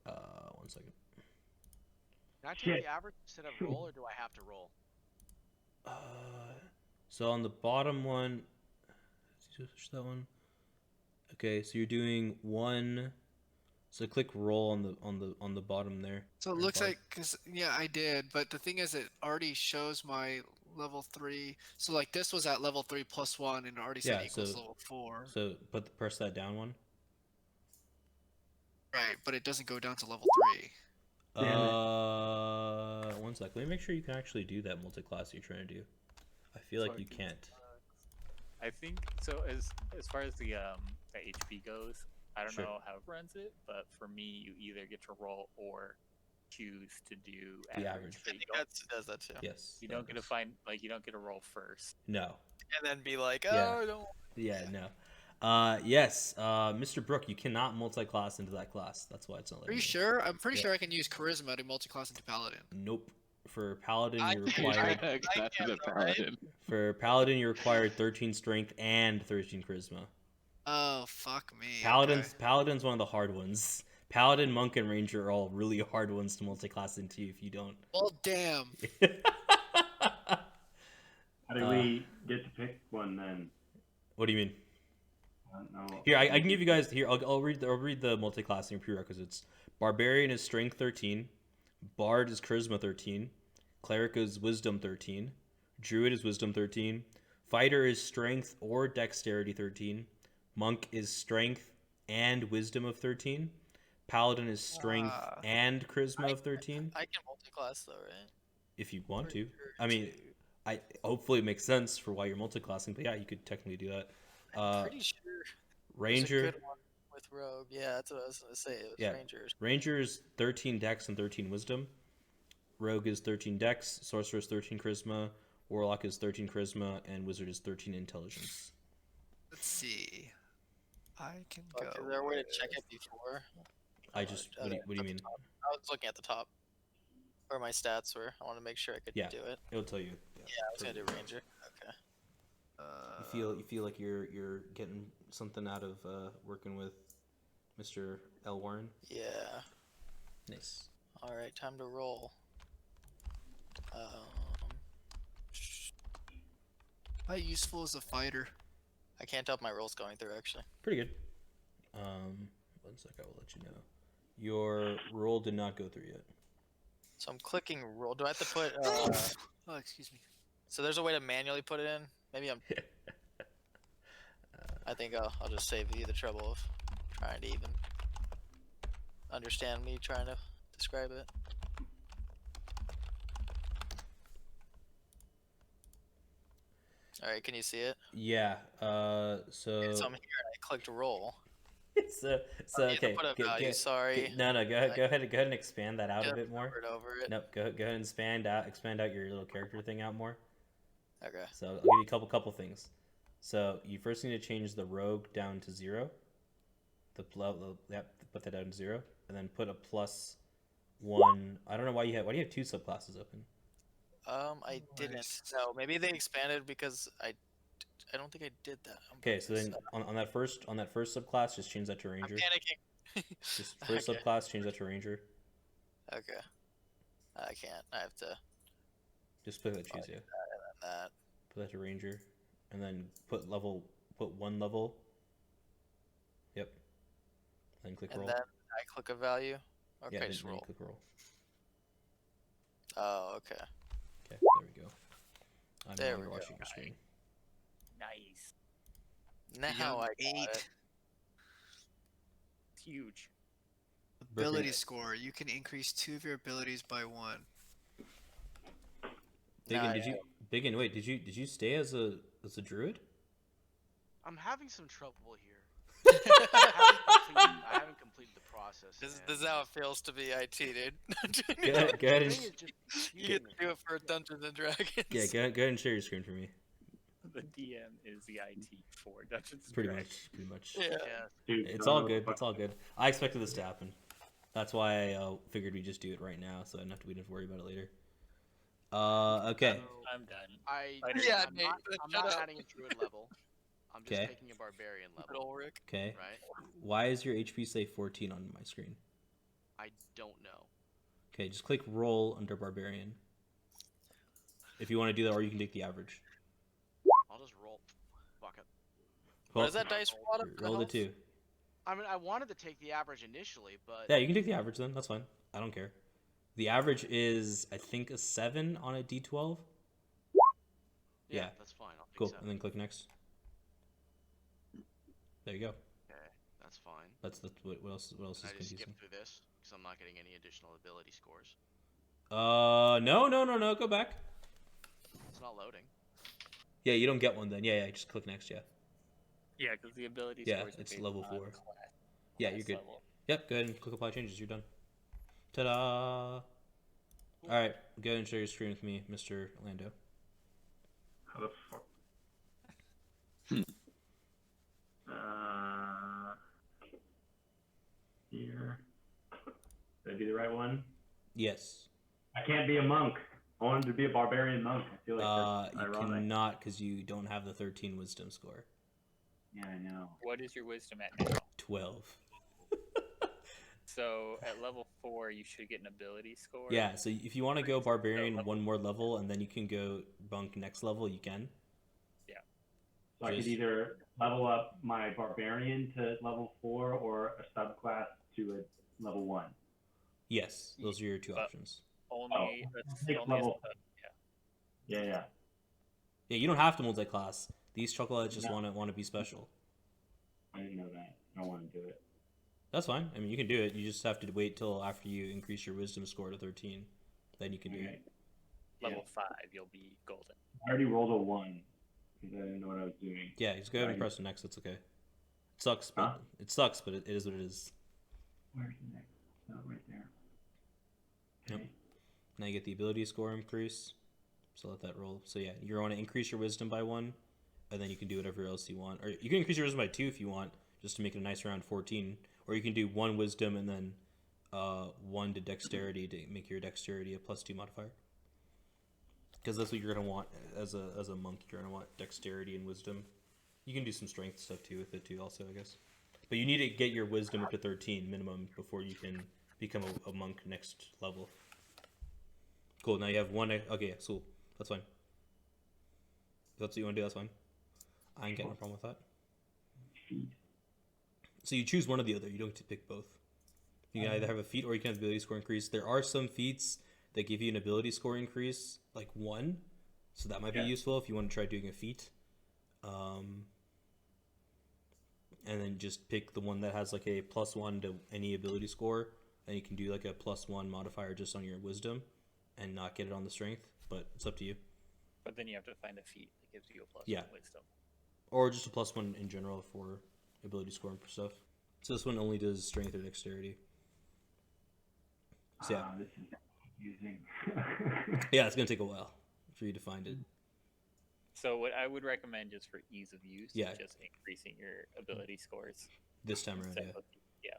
1 second. Can I take Shit. the average instead of roll, or do I have to roll? So on the bottom one, switch that one. Okay, so you're doing 1. So click roll on the bottom there. So it Or looks bar. like, yeah, I did, but the thing is, it already shows my level 3. So like this was at level 3 plus 1, and it already said Yeah, equals so- level 4. So press that down one. Right, but it doesn't go down to level 3. Damn it. 1 sec. Let me make sure you can actually do that multi-class you're trying to do. I feel like you Fucking can't. I think so. As far as the HP goes, I don't Sure. know how it runs it, but for me, you either get to roll or choose to do The average. average. But I think that does that too. Yes. you that don't get to does. find you don't get to roll first. No. And then be like, Yeah. oh, don't. Yeah, no. Yes, Mr. Brook, you cannot multi-class into that class. That's why it's not Are letting you you. sure? I'm pretty Yeah. sure I can use charisma to multi-class into paladin. Nope. For paladin, I you can- require That's can't, the though, right? paladin. you require 13 strength and 13 charisma. Oh, fuck me. Paladin's one of the hard ones. Paladin, monk, and ranger are all really hard ones to multi-class into if you don't. Well, damn. How do we get to pick one then? What do you mean? I don't know. Here, I can give you guys. Here, I'll read the multi-classing prerequisites. Barbarian is strength 13. Bard is charisma 13. Cleric is wisdom 13. Druid is wisdom 13. Fighter is strength or dexterity 13. Monk is strength and wisdom of 13. Paladin is strength Ah. and charisma of 13. I can multi-class though, right? If you want to. Or I mean, two. hopefully it makes sense for why you're multi-classing, but yeah, you could technically do that. Pretty sure there's a Ranger. good one with Rogue. Yeah, that's what I was gonna say. It was Yeah. Rangers. Ranger is 13 Dex and 13 Wisdom. Rogue is 13 Dex. Sorcerer is 13 Charisma. Warlock is 13 Charisma, and Wizard is 13 Intelligence. Let's see. I can Fuck, go. is there a way to check it before? I just. What do you mean? I was looking at the top where my stats were. I want to make sure I could Yeah. do it. It'll tell you. Yeah, I was gonna do Ranger. Okay. You feel like you're getting something out of working with Mr. Elwarin? Yeah. Nice. All right, time to roll. How useful is a fighter? I can't tell if my roll's going through actually. Pretty good. 1 sec, I will let you know. Your roll did not go through yet. So I'm clicking roll. Do I have to put? Oh, excuse me. So there's a way to manually put it in. Maybe I'm. I think I'll just save you the trouble of trying to even understand me trying to describe it. All right, can you see it? Yeah. So. So I'm here and I clicked roll. so You have to okay. put a value. Sorry. No, go ahead and expand that out a Just bit more. hovered over it. Nope. Go ahead and expand out your little character thing out more. Okay. So I'll give you a couple things. So you first need to change the rogue down to 0. Put that down to 0, and then put a +1. I don't know why you have 2 subclasses open. I didn't. No, maybe they expanded because I don't think I did that. Okay, so then on that first subclass, just change that to I'm Ranger. panicking. Just first Okay. subclass, change that to Ranger. Okay. I can't. I have to Just put that choose you. that. Put that to Ranger, and then put 1 level. Yep. Then click And roll. then I click a value. Okay, Yeah, just then roll. click roll. Oh, okay. Okay, there we go. I'm There now we go. watching your screen. Nice. Now I got Eight. it. It's huge. Ability Perfect. score. You can increase 2 of your abilities by 1. Biggin, Nah, Biggin, wait, did you stay as a druid? I'm having some trouble here. I haven't completed the process. This and is how it feels to be IT, dude. Go ahead the and thing is just You get to do it for Dungeons and Dragons. yeah, go ahead and share your screen for me. The DM is the IT for Dungeons and Pretty Dragons. much. Yeah. Yeah. Dude, It's don't all know good. what It's all good. I expected this to happen. That's why I figured we'd just do it right now, so I didn't have to worry about it later. Okay. I'm done. Yeah, I'm Nate, not, I'm shut not up. adding a druid level. I'm just Okay. taking a barbarian Good level, Ulrich. Okay. right? Why is your HP say 14 on my screen? I don't know. Okay, just click roll under barbarian. If you want to do that, or you can take the average. I'll just roll. Fuck it. What is that dice roll out of? Roll the 2. I mean, I wanted to take the average initially, but Yeah, you can take the average then. That's fine. I don't care. The average is, I think, a 7 on a D12. yeah, yeah. that's fine. I'll take Cool. 7. And then click next. There you go. Okay, that's fine. That's what else? What else Can is I just skip confusing? through this because I'm not getting any additional ability scores. No. Go back. It's not loading. Yeah, you don't get one then. Yeah. Just click next. Yeah. Yeah, because the ability Yeah, scores are it's based level on 4. class Yeah, you're good. level. Yep. Go ahead and click apply changes. You're done. Ta-da! All right, go ahead and share your screen with me, Mr. Lando. How the fuck? Here. Did I do the right one? Yes. I can't be a monk. I wanted to be a barbarian monk. I feel like that's You ironic. cannot because you don't have the 13 wisdom score. Yeah, I know. What is your wisdom at now? 12. So at level 4, you should get an ability score. Yeah, so if you want to go barbarian level- one more level and then you can go bunk next level, you can. So I could Just- either level up my barbarian to level 4 or a subclass to a level 1. Yes, those are your two options. Only, Oh, that's take only level- yeah. Yeah. Yeah, you don't have to multi-class. These chocolates just No. want to be special. I didn't know that. I want to do it. That's fine. I mean, you can do it. You just have to wait till after you increase your wisdom score to 13. Then you can do Okay. it. Level Yeah. 5, you'll be golden. I already rolled a 1. because I didn't know what I was doing. Yeah, just go ahead and press the next. That's okay. Sucks, but Huh? it sucks, but it is what it is. Where's the next? Oh, right there. Yep. Okay. Now you get the ability score increase. So let that roll. So yeah, you want to increase your wisdom by 1, and then you can do whatever else you want. Or you can increase your wisdom by 2 if you want, just to make it a nice round 14. Or you can do 1 wisdom and then 1 to dexterity to make your dexterity a +2 modifier. Because that's what you're gonna want as a monk. You're gonna want dexterity and wisdom. You can do some strength stuff too with it too, also I guess. But you need to get your wisdom up to 13 minimum before you can become a monk next level. Cool. Now you have 1. Okay, yeah, cool. That's fine. If that's what you want to do, that's fine. I ain't got no problem with that. Feet. So you choose one or the other. You don't get to pick both. You can either have a feat or you can have the ability score increase. There are some feats that give you an ability score increase, like 1. So that might be useful if you want to try doing a feat. And then just pick the one that has like a +1 to any ability score. And you can do like a +1 modifier just on your wisdom and not get it on the strength. But it's up to you. But then you have to find a feat that gives you a +1 wisdom. Or just a +1 in general for ability score and stuff. So this one only does strength or dexterity. So yeah. This is confusing. Yeah, it's going to take a while for you to find it. So what I would recommend just for ease of use Yeah. is just increasing your ability scores. This time around, instead yeah. of- yeah.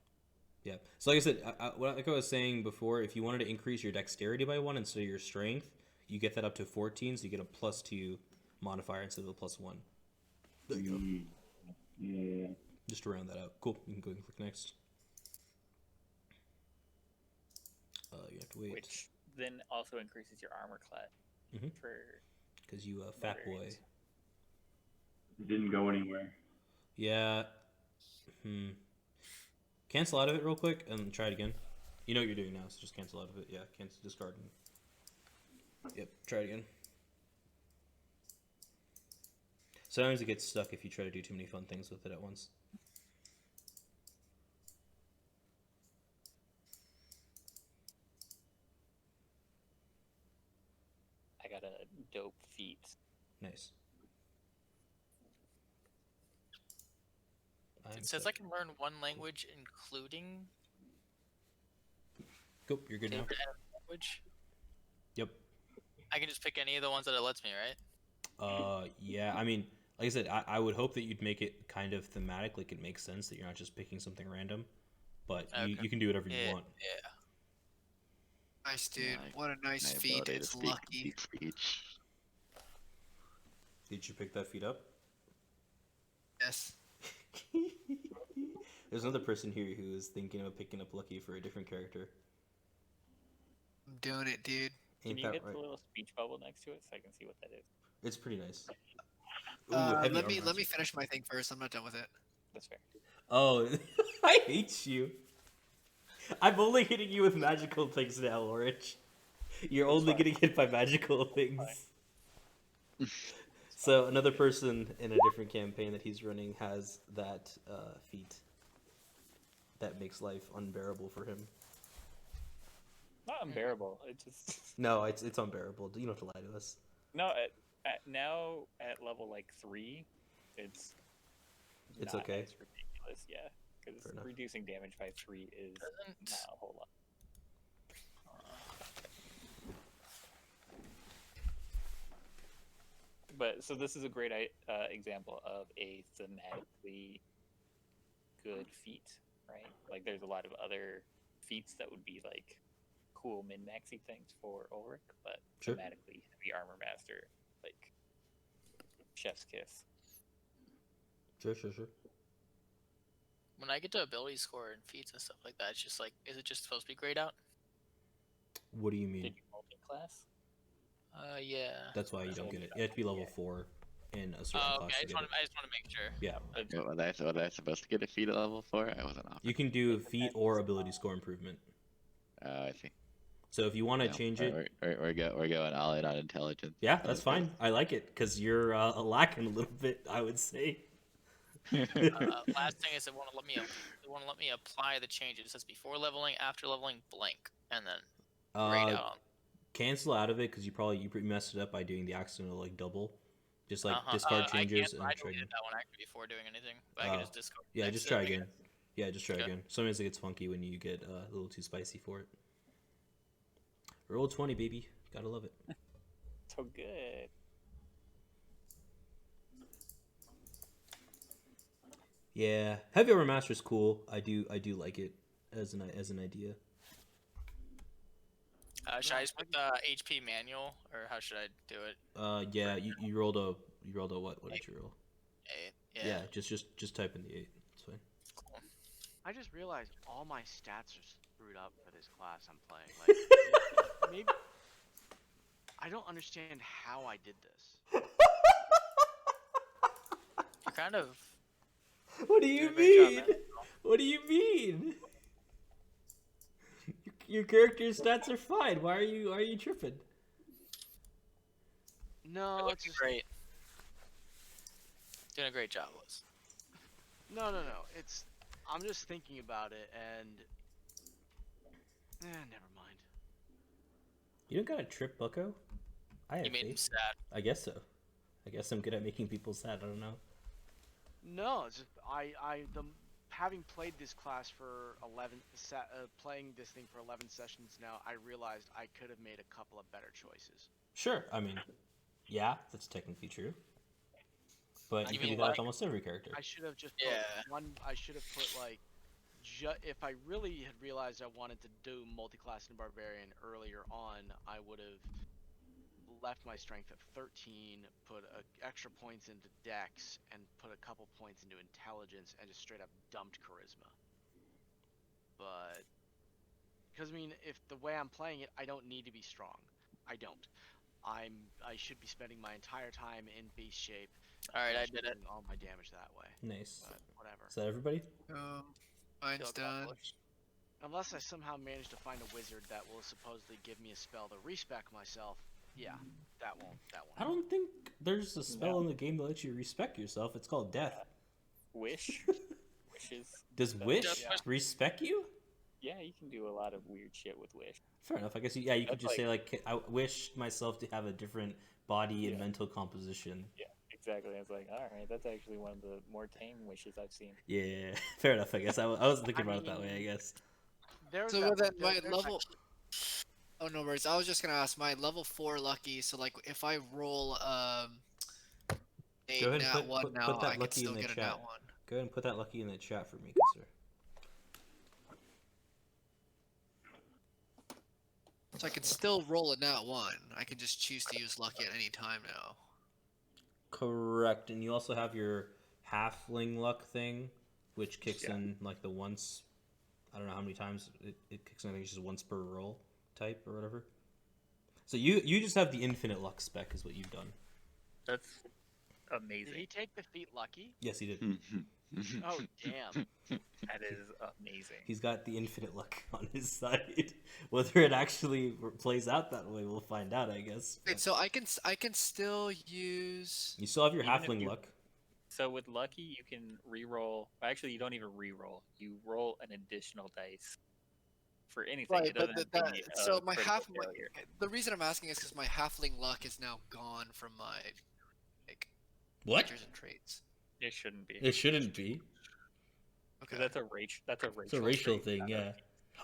Yeah. So like I said, like I was saying before, if you wanted to increase your dexterity by 1 instead of your strength, you get that up to 14, so you get a +2 modifier instead of a +1. There you go. Yeah. Just to round that out. Cool. You can go and click next. You have to wait. Which then also increases your armor class for Because you fat boy. barbarians. It didn't go anywhere. Yeah. Cancel out of it real quick and try it again. You know what you're doing now, so just cancel out of it. Yeah, cancel, discard. Yep, try it again. Sometimes it gets stuck if you try to do too many fun things with it at once. I got a dope feat. Nice. It says I can learn 1 language, including Cool, you're good now. favorite enemy language. Yep. I can just pick any of the ones that it lets me, right? Yeah, I mean, like I said, I would hope that you'd make it kind of thematic, like it makes sense that you're not just picking something random, but you can do whatever you want. Yeah. Nice, dude. Yeah, What a nice My feat. ability to It's speak lucky. speech. Did you pick that feat up? Yes. There's another person here who is thinking of picking up Lucky for a different character. I'm doing it, dude. Can Ain't you that get right? the little speech bubble next to it so I can see what that is? It's pretty nice. Ooh, heavy Let me armor. finish my thing first. I'm not done with it. That's fair. Oh, I hate you. I'm only hitting you with magical things now, Ulrich. You're only fine. getting hit by magical things. So another person in a different campaign that he's running has that feat that makes life unbearable for him. Not unbearable. It just No, it's unbearable. You don't have to lie to us. no. Now at level like 3, it's It's not okay. as ridiculous. Yeah, because Fair enough. reducing damage by 3 is Doesn't- not a whole lot. But so this is a great example of a thematically good feat, right? Like there's a lot of other feats that would be like cool min-maxy things for Ulrich, but Sure. thematically heavy armor master, like chef's kiss. Sure. When I get to ability score and feats and stuff like that, it's just like, is it just supposed to be grayed out? What do you mean? Did you multi-class? Yeah. That's why you don't get it. You have to be level 4 in a certain Oh, class okay. I to just get want it. to make sure. Yeah. Was I supposed to get a feat at level 4? I wasn't off. You can do feat or ability score improvement. I see. So if you want to No, change it, we're going all in on intelligence. yeah, that's fine. I like it because you're lacking a little bit, I would say. Last thing is it won't let me apply the changes. It says before leveling, after leveling, blank, and then grayed out. Cancel out of it because you messed it up by doing the accidental like double. Just like discard changes I and try deleted again. that one actually before doing anything. But I can just discard. Yeah, next just to try it, I again. guess. Yeah, just try Okay. again. Sometimes it gets funky when you get a little too spicy for it. Roll 20, baby. Gotta love it. So good. Yeah, Heavy Armor Master is cool. I do like it as an idea. Should I just put the HP manual, or how should I do it? Yeah, you rolled a what? What did you roll? 8. Yeah, just type in the 8. It's fine. Cool. I just realized all my stats are screwed up for this class I'm playing. Like, maybe I don't understand how I did this. You're kind of. What do you Doing a great job, mean? man. What do you mean? Your character's stats are fine. Why are you tripping? No, You're it's looking just great. Doing a great job, Llus. no. It's I'm just thinking about it and never mind. You don't got a trip, Bucko? I have You made him faith. sad. I guess so. I guess I'm good at making people sad. I don't know. No, it's just having played this class for playing this thing for 11 sessions now, I realized I could have made a couple of better choices. Sure. I mean, yeah, that's technically true. But you You can do mean that with like- almost every character. I should have just put I should have put like if I really had realized I wanted to do multi-class and barbarian earlier on, I would have left my strength at 13, put extra points into dex, and put a couple points into intelligence, and just straight up dumped charisma. But because I mean, if the way I'm playing it, I don't need to be strong. I don't. I should be spending my entire time in beast shape. Alright, I and did it. doing all my damage that way. Nice. But whatever. Is that everybody? Mine's Feel done. accomplished. Unless I somehow manage to find a wizard that will supposedly give me a spell to respec myself, yeah, that won't. I don't think there's a spell in the game that lets you respect yourself. It's called death. Wish. Wishes. Does So- wish Yeah. respect you? Yeah, you can do a lot of weird shit with wish. Fair enough. I guess you could That's just say like, I wish myself to have a different body and Yeah. mental composition. Yeah, exactly. It's like, all right, that's actually one of the more tame wishes I've seen. Yeah, fair enough. I guess I was thinking I about it that way. I mean, guess. There's So that, with that, there- my there's level. actually- Oh no worries. I was just gonna ask my level 4 lucky. So like, if I roll a Go ahead and nat put- 1 put now, that I can lucky in still the get a chat. nat 1. Go ahead and put that lucky in the chat for me, sir. So I can still roll a nat 1. I can just choose to use lucky at any time now. Correct. And you also have your halfling luck thing, which kicks Yeah. in like the once. I don't know how many times it kicks in. I think it's just once per roll type or whatever. So you just have the infinite luck spec is what you've done. That's Did amazing. he take the feat lucky? Yes, he did. Oh damn! That is amazing. He's got the infinite luck on his side. Whether it actually plays out that way, we'll find out, I guess. Wait, so I can still use. You still have your Even if halfling you- luck. So with lucky, you can re-roll. Actually, you don't even re-roll. You roll an additional dice for anything. Right, It but doesn't that, have to be so a my critical failure. the reason I'm asking is because my halfling luck is now gone from my like What? features and traits. It shouldn't be. It shouldn't be. Okay. Because that's a racial. That's a racial. It's a racial trait, thing, not a- yeah.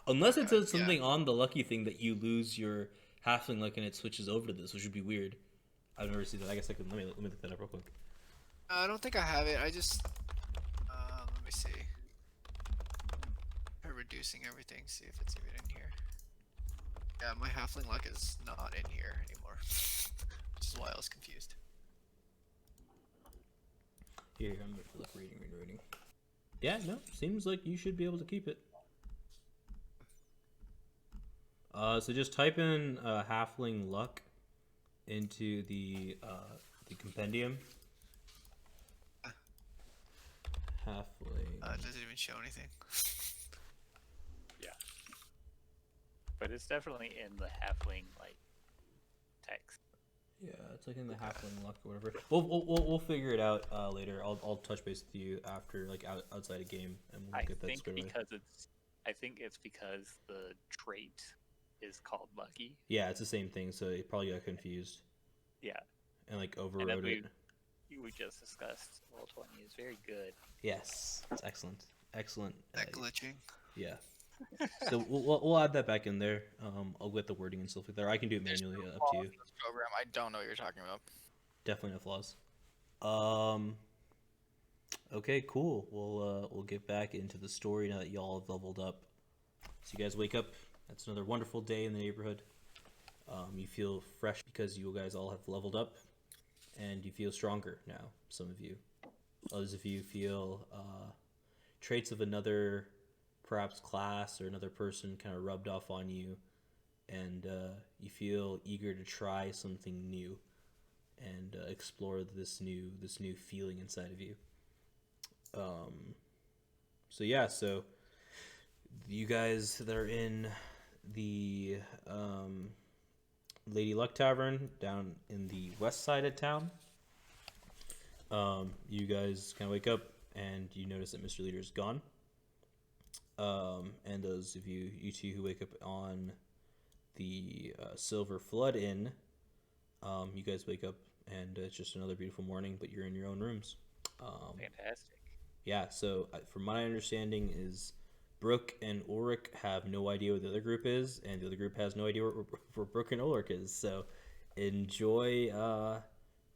Unless it Okay, says something on the lucky thing that you lose your halfling luck and it switches over to this, which would be weird. I've never seen that. I guess I can let me look that up real quick. I don't think I have it. I just let me see. Try reducing everything. See if it's even in here. Yeah, my halfling luck is not in here anymore, which is why I was confused. Here, I'm gonna look reading. Yeah, no, seems like you should be able to keep it. So just type in halfling luck into the compendium. Halfling. It doesn't even show anything. But it's definitely in the halfling like text. Yeah, it's like in the halfling luck or whatever. We'll figure it out later. I'll touch base with you after like outside a game and we'll I get that think squared away. it's because the trait is called lucky. Yeah, it's the same thing. So it probably got confused Yeah. and like And overrode then it. we just discussed, roll 20 is very good. Yes, it's excellent. Excellent. That glitching. Yeah. So we'll add that back in there. I'll get the wording and stuff like that. Or I can do it There's manually. no Up to flaws you. in this program. I don't know what you're talking about. Definitely no flaws. Okay, cool. We'll get back into the story now that y'all have leveled up. So you guys wake up. It's another wonderful day in the neighborhood. You feel fresh because you guys all have leveled up, and you feel stronger now. Some of you, others of you feel traits of another, perhaps class or another person, kind of rubbed off on you, and you feel eager to try something new and explore this new feeling inside of you. So yeah, so you guys that are in the Lady Luck Tavern down in the west side of town, you guys kind of wake up and you notice that Mr. Leader's gone. And those of you two who wake up on the Silver Flood Inn, you guys wake up and it's just another beautiful morning, but you're in your own rooms. Fantastic. Yeah, so from my understanding is Brook and Ulrich have no idea what the other group is, and the other group has no idea where Brook and Ulrich is. So enjoy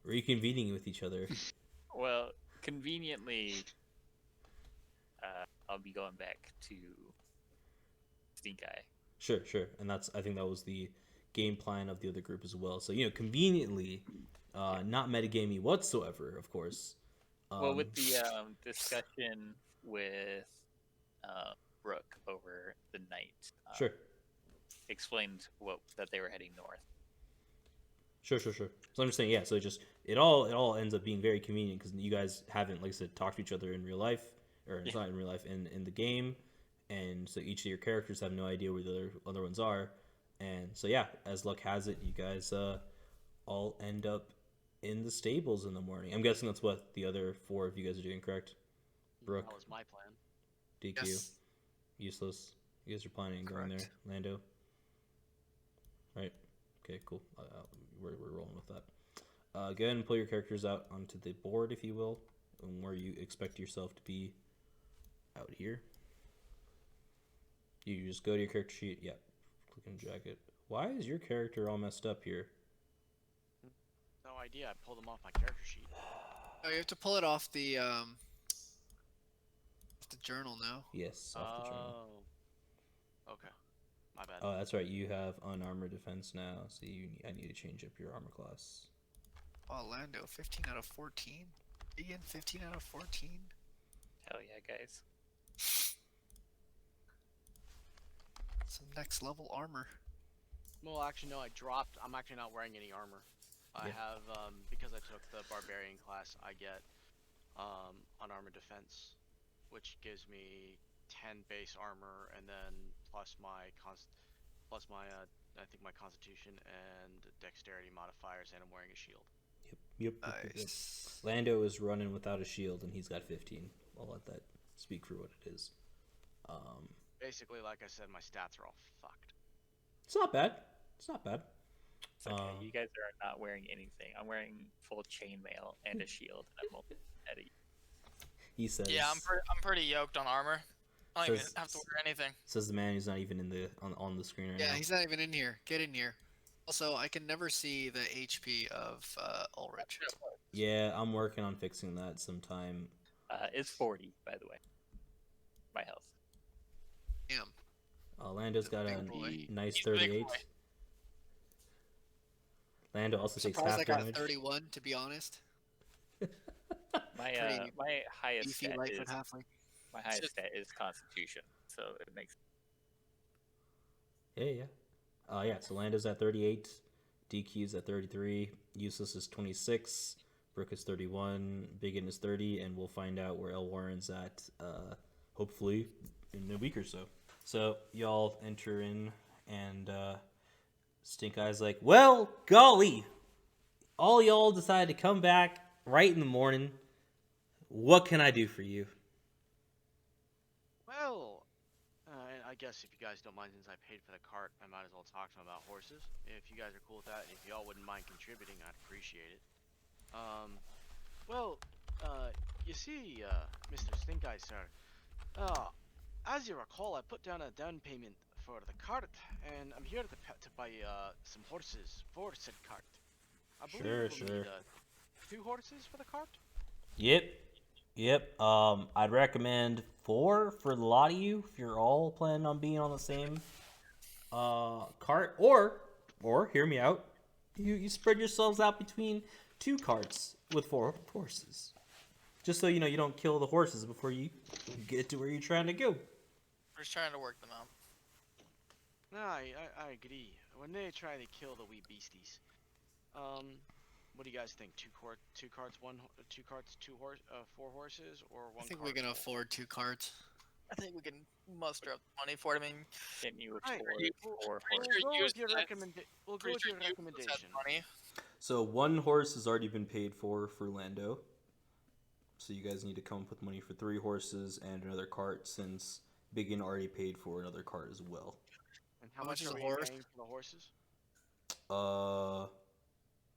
reconvening with each other. Well, conveniently, I'll be going back to Stink Eye. Sure. And I think that was the game plan of the other group as well. So, conveniently, not metagamey whatsoever, of course. Well, with the discussion with Brook over the night, Sure. explained that they were heading north. Sure. So I'm just saying, yeah. So it all ends up being very convenient because you guys haven't, like I said, talked to each other in real life, or it's not in real life, in the game, and so each of your characters have no idea where the other ones are, and so yeah, as luck has it, you guys all end up in the stables in the morning. I'm guessing that's what the other four of you guys are doing, correct? Brook, That was my plan. DQ, Yes. Useless. You guys are planning on going there, Correct. Lando. Right. Okay. Cool. We're rolling with that. Go ahead and pull your characters out onto the board, if you will, and where you expect yourself to be. Out here. You just go to your character sheet. Yep. Click and drag it. Why is your character all messed up here? No idea. I pulled them off my character sheet. Oh, you have to pull it off the journal now. Yes, off the journal. Okay. My bad. Oh, that's right. You have unarmored defense now, so I need to change up your armor class. Oh, Lando, 15 out of 14. Ian, 15 out of 14. Hell yeah, guys. Some next level armor. Well, actually, no. I'm actually not wearing any armor. I Yeah. have because I took the barbarian class. I get unarmored defense, which gives me 10 base armor, and then plus my I think my constitution and dexterity modifiers, and I'm wearing a shield. Yep. Nice. Lando is running without a shield, and he's got 15. I'll let that speak for what it is. Basically, like I said, my stats are all fucked. It's not bad. It's okay. You guys are not wearing anything. I'm wearing full chainmail and a shield. And I'm open at it. He says. Yeah, I'm pretty yoked on armor. I don't even Says- have to wear anything. Says the man who's not even on the screen right Yeah, now. he's not even in here. Get in here. Also, I can never see the HP of Ulrich. Yeah, I'm working on fixing that sometime. It's 40, by the way. My health. Damn. Lando's got a Big boy. nice He's a big 38. boy. Lando also takes Surprised I half got damage. 31, to be honest. My Pretty my highest Beefy stat light is for halfling. my highest stat is Constitution, so it makes. Yeah. Yeah, so Lando's at 38, DQ's at 33, Useless is 26, Brook is 31, BigYin is 30, and we'll find out where Elwarin's at, hopefully, in a week or so. So, y'all enter in, and Stink Eye's like, well, golly, all y'all decided to come back right in the morning. What can I do for you? Well, I guess if you guys don't mind, since I paid for the cart, I might as well talk to them about horses. If you guys are cool with that, and if y'all wouldn't mind contributing, I'd appreciate it. Well, you see, Mr. Stink Eye, sir, as you recall, I put down a down payment for the cart, and I'm here to buy some horses for said cart. I believe Sure, we'll sure. need 2 horses for the cart. Yep. I'd recommend 4 for the lot of you if you're all planning on being on the same cart, or hear me out. You spread yourselves out between 2 carts with 4 horses, just so you know you don't kill the horses before you get to where you're trying to go. We're just trying to work them out. No, I agree. When they try to kill the wee beasties, what do you guys think? 2 carts, 4 horses, or 1 I think cart we can full? afford 2 carts. I think we can muster up money for it. I mean, Can you Alright, afford 4 pretty horses? sure We'll go you with your said- recommendation. We'll go with pretty your sure you said recommendation. money. So 1 horse has already been paid for Lando. So you guys need to come up with money for 3 horses and another cart, since BigYin already paid for another cart as well. And how How much much is are a we horse? paying for the horses?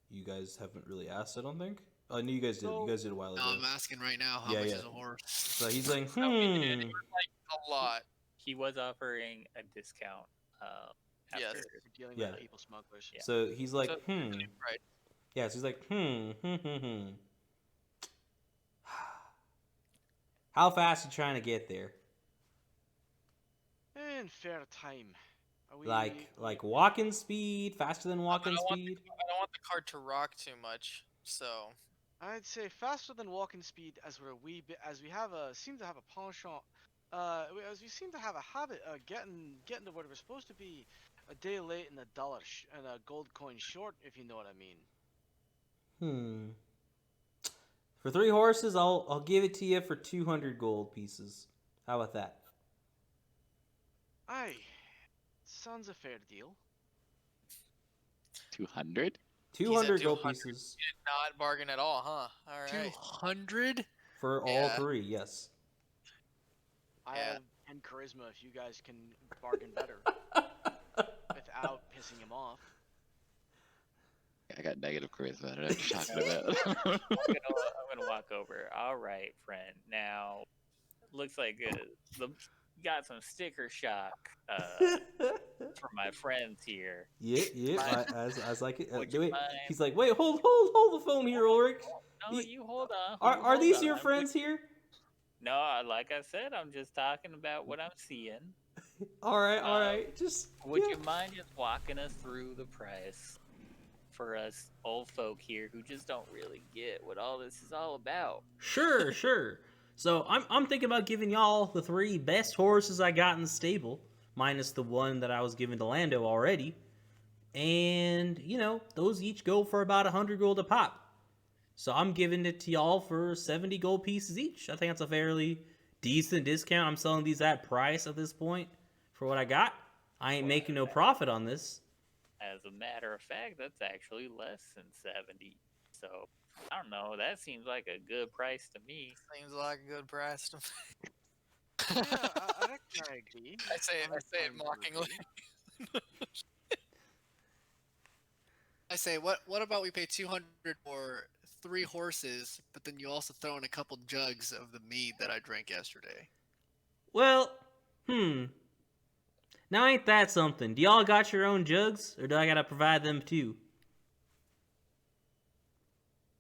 You guys haven't really asked, I don't think. I knew you guys did. You guys did a while ago. No, I'm asking right now, how Yeah, much yeah. is a horse? So he's like, No, we did. It was like a lot. He was offering a discount. Yes. After For dealing Yeah. with people smugglers. Yeah. So he's like, So- Right. Yeah, so he's like, How fast you trying to get there? In fair time. Are we, Like walking speed, faster than walking speed? I don't want the cart to rock too much, so I'd say faster than walking speed, as we're a wee bit, as we seem to have a penchant, as we seem to have a habit of getting to where we're supposed to be a day late and and a gold coin short, if you know what I mean. For 3 horses, I'll give it to you for 200 gold pieces. How about that? Aye, sounds a fair deal. 200? 200 gold 200. pieces not bargain at all, huh? All right. 200? for all Yeah. 3. Yes. I Yeah. have 10 charisma if you guys can bargain better without pissing him off. I got negative charisma. I don't know what you're talking about. I'm gonna walk over. All right, friend. Now, looks like got some sticker shock for my friends here. Yeah. As like it. Would you Wait, mind? he's like, wait, hold the phone here, Ulrich. No, You- you hold on. Are you these hold your on. friends here? No, like I said, I'm just talking about what I'm seeing. All right. Just Would yeah. you mind just walking us through the price for us old folk here who just don't really get what all this is all about? Sure. So I'm thinking about giving y'all the 3 best horses I got in the stable, minus the one that I was giving to Lando already. And, those each go for about 100 gold a pop. So I'm giving it to y'all for 70 gold pieces each. I think that's a fairly decent discount. I'm selling these at price at this point for what I got. I ain't making no profit on this. As a matter of fact, that's actually less than 70. So, I don't know. That seems like a good price to me. Seems like a good price to me. Yeah, I reckon I agree. I say it I'm inclined to mockingly. agree. I say, what about we pay 200 for 3 horses, but then you also throw in a couple jugs of the mead that I drank yesterday? Well, now ain't that something? Do y'all got your own jugs, or do I gotta provide them too?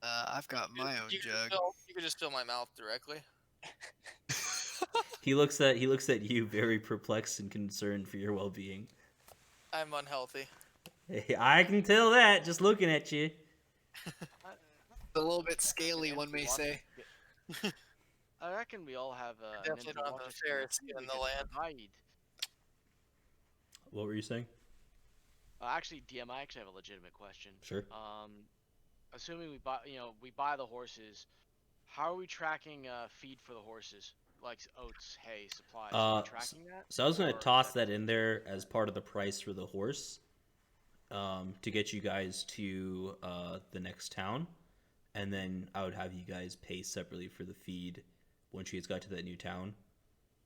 I've got my own You jug. could just fill my mouth directly. He looks at you very perplexed and concerned for your well-being. I'm unhealthy. Hey, I can tell that just looking at you. A little bit scaly, one may say. I reckon we all have an Definitely empty don't have water the skin fairest too skin in we the can land. provide. What were you saying? Actually, DM, I actually have a legitimate question. Sure. Assuming we buy the horses, how are we tracking feed for the horses? Like oats, hay, supplies. Are we tracking that? So I was going to Or is toss that in there as part of the price for the horse, to get you guys to the next town, and then I would have you guys pay separately for the feed once you guys got to that new town.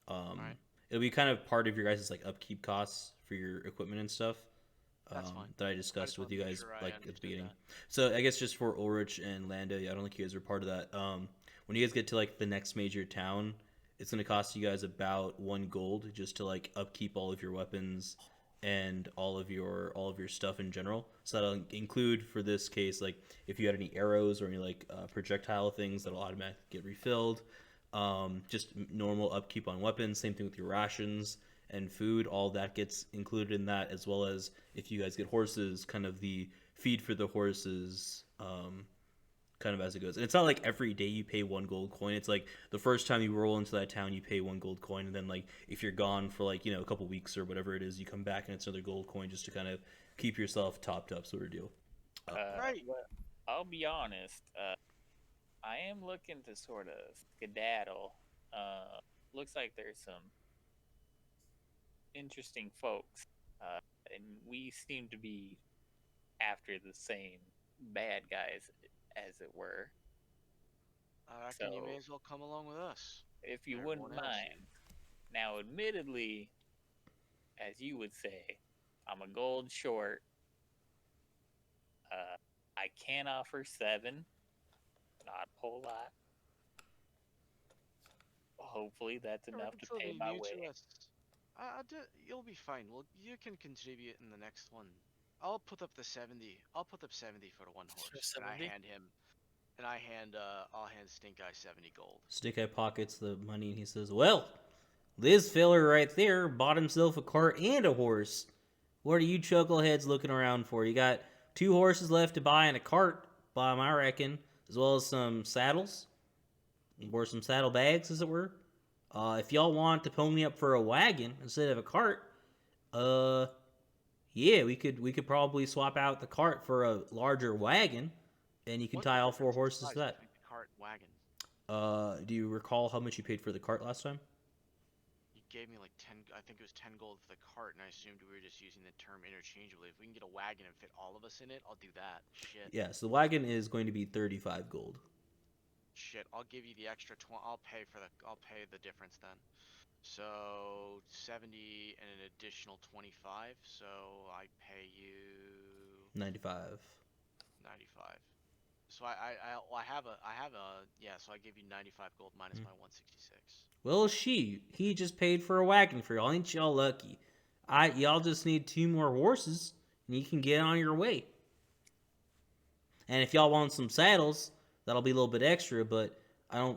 Right. It'll be kind of part of your guys' like upkeep costs for your equipment and stuff. That's fine. that I discussed with wanted you to make guys sure I like at the understood beginning. that. So I guess just for Ulrich and Lando, I don't think you guys are part of that. When you guys get to like the next major town, it's gonna cost you guys about 1 gold just to like upkeep all of your weapons and all of your stuff in general. So that'll include for this case like if you had any arrows or any like projectile things that'll automatically get refilled. Just normal upkeep on weapons. Same thing with your rations and food. All that gets included in that, as well as if you guys get horses, kind of the feed for the horses. Kind of as it goes. And it's not like every day you pay 1 gold coin. It's like the first time you roll into that town, you pay 1 gold coin, and then like if you're gone for like a couple weeks or whatever it is, you come back and it's another gold coin just to kind of keep yourself topped up, sort of deal. Right. Well, I'll be honest. I am looking to sort of skedaddle. Looks like there's some interesting folks, and we seem to be after the same bad guys, as it were. I reckon you So- may as well come along with us. If you Everyone wouldn't else. mind. Now, admittedly, as you would say, I'm a gold short. I can offer 7. Not a whole lot. Hopefully, that's enough to pay my way. You'll be fine. Well, you can contribute in the next one. I'll put up the 70. I'll put up 70 for the 1 horse, and I'll hand Stink Eye 70 gold. Stick Eye pockets the money and he says, "Well, this filler right there bought himself a cart and a horse. What are you chuckleheads looking around for? You got 2 horses left to buy and a cart, I reckon, as well as some saddles, or some saddle bags, as it were. If y'all want to pony up for a wagon instead of a cart, yeah, we could probably swap out the cart for a larger wagon, and you can What's tie the all 4 difference in horses size to that. between the cart and wagon? Do you recall how much you paid for the cart last time? You gave me like 10. I think it was 10 gold for the cart, and I assumed we were just using the term interchangeably. If we can get a wagon and fit all of us in it, I'll do that. Shit. Yeah, so the wagon is going to be 35 gold. Shit. I'll give you the extra 20. I'll pay the difference then. So 70 and an additional 25. So I pay you 95. 95. So so I give you 95 gold minus my 166. Well, he just paid for a wagon for y'all. Ain't y'all lucky? Y'all just need 2 more horses, and you can get on your way. And if y'all want some saddles, that'll be a little bit extra, but it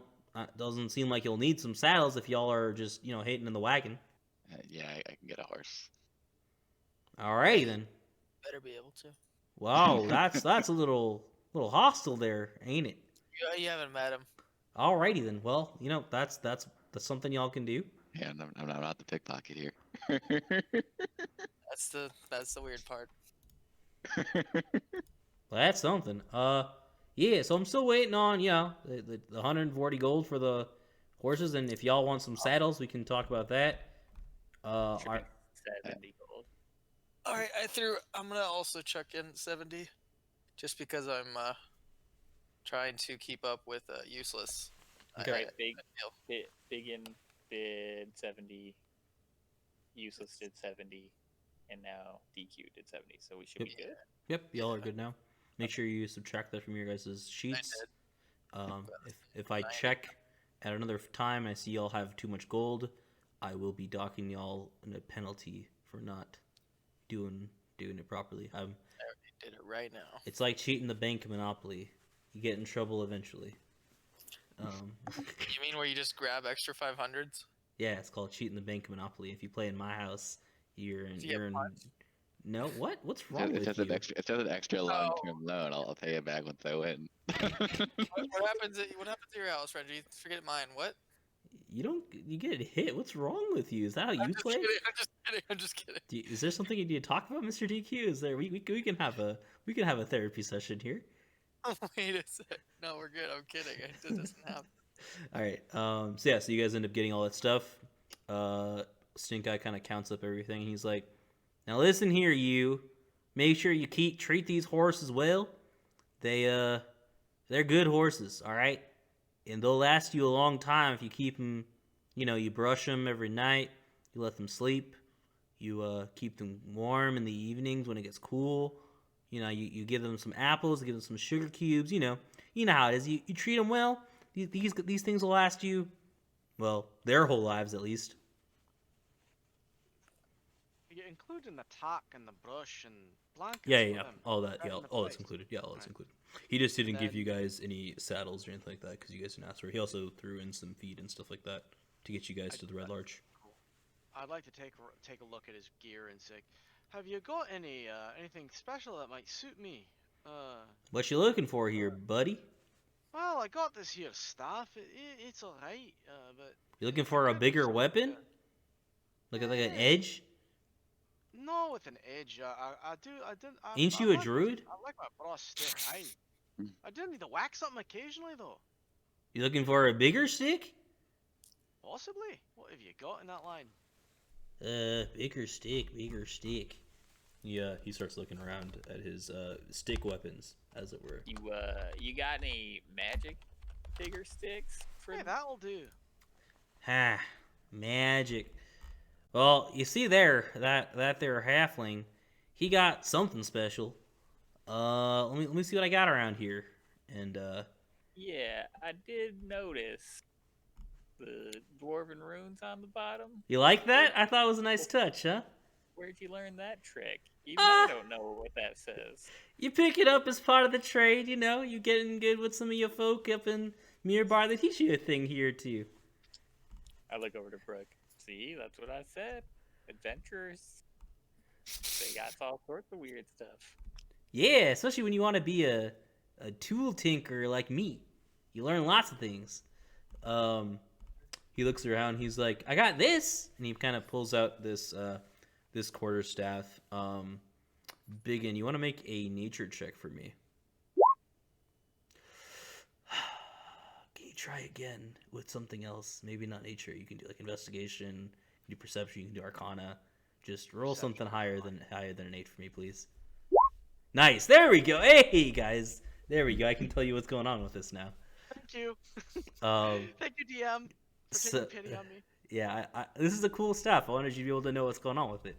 doesn't seem like you'll need some saddles if y'all are just, hating in the wagon. Yeah, I can get a horse. Alrighty then. Better be able to. Wow, that's a little hostile there, ain't it? You haven't met him. Alrighty then. Well, that's something y'all can do. Yeah, I'm not the pickpocket here. That's the weird part. Well, that's something. Yeah, so I'm still waiting on, the 140 gold for the horses, and if y'all want some saddles, we can talk about that. Should be 70 gold. All right, I'm gonna also chuck in 70, just because I'm trying to keep up with Useless. Okay. BigYin did 70. Useless did 70, and now DQ did 70. So we should be good. Yep, y'all are good now. Make sure you subtract that from your guys' sheets. If I check at another time, I see y'all have too much gold, I will be docking y'all a penalty for not doing it properly. I already did it right now. It's like cheating the bank Monopoly. You get in trouble eventually. You mean where you just grab extra 500s? Yeah, it's called cheating the bank Monopoly. If you play in my house, you're in. Do you get punched? No, what? What's wrong It with says you? an extra long-term loan. I'll pay it back once I win. What happens at your house, Reggie? Forget mine. What? You get hit. What's wrong with you? Is that how you play? I'm just kidding. Is there something you need to talk about, Mr. DQ? Is there? We can have a therapy session here. Oh, wait a sec. No, we're good. I'm kidding. It doesn't happen. All right. So you guys end up getting all that stuff. Stink Eye kind of counts up everything. And he's like, "Now listen here, you. Make sure you treat these horses well. They're good horses, all right? And they'll last you a long time if you keep them. You brush them every night. You let them sleep. You keep them warm in the evenings when it gets cool. You give them some apples, give them some sugar cubes. You know how it is. You treat them well. These things will last you, well, their whole lives at least. You're including the talk and the brush and blankets. Yeah, for them. all that. Right Yeah, in the all that's price. included. Yeah, all that's Right. included. He just didn't give Then- you guys any saddles or anything like that because you guys didn't ask for it. He also threw in some feed and stuff like that to get you guys to the Red Larch. I'd like to take a look at his gear and say, have you got anything special that might suit me? What you looking for here, buddy? Well, I got this here staff. It's alright, but You looking for a could use bigger something weapon? better. Like an Yeah. edge? No, with an edge. I didn't. Ain't I you a like druid? I like my brass stick. I do need to whack something occasionally, though. You looking for a bigger stick? Possibly. What have you got in that line? Bigger stick. Yeah, he starts looking around at his stick weapons, as it were. You got any magic bigger sticks for Hey, that'll do. Ha, magic. Well, you see there, that there halfling, he got something special. Let me see what I got around here. And Yeah, I did notice the dwarven runes on the bottom. you like that? I thought it was a nice touch, huh? Where'd you learn that trick? Even I don't know what that says. You pick it up as part of the trade, you getting good with some of your folk up in Mirbar. They teach you a thing here too. I look over to Brook. See, that's what I said. Adventurers. They got all sorts of weird stuff. Yeah, especially when you want to be a tool tinker like me. You learn lots of things. He looks around. He's like, I got this, and he kind of pulls out this quarterstaff. BigYin, you want to make a nature check for me? Can you try again with something else? Maybe not nature. You can do like investigation, you can do perception, you can do arcana. Just roll something higher than an 8 for me, please. Nice. There we go. Hey guys, there we go. I can tell you what's going on with this now. Thank you. Um, Thank you, DM, for so- taking pity on me. Yeah, this is a cool stuff. I wanted you to be able to know what's going on with it.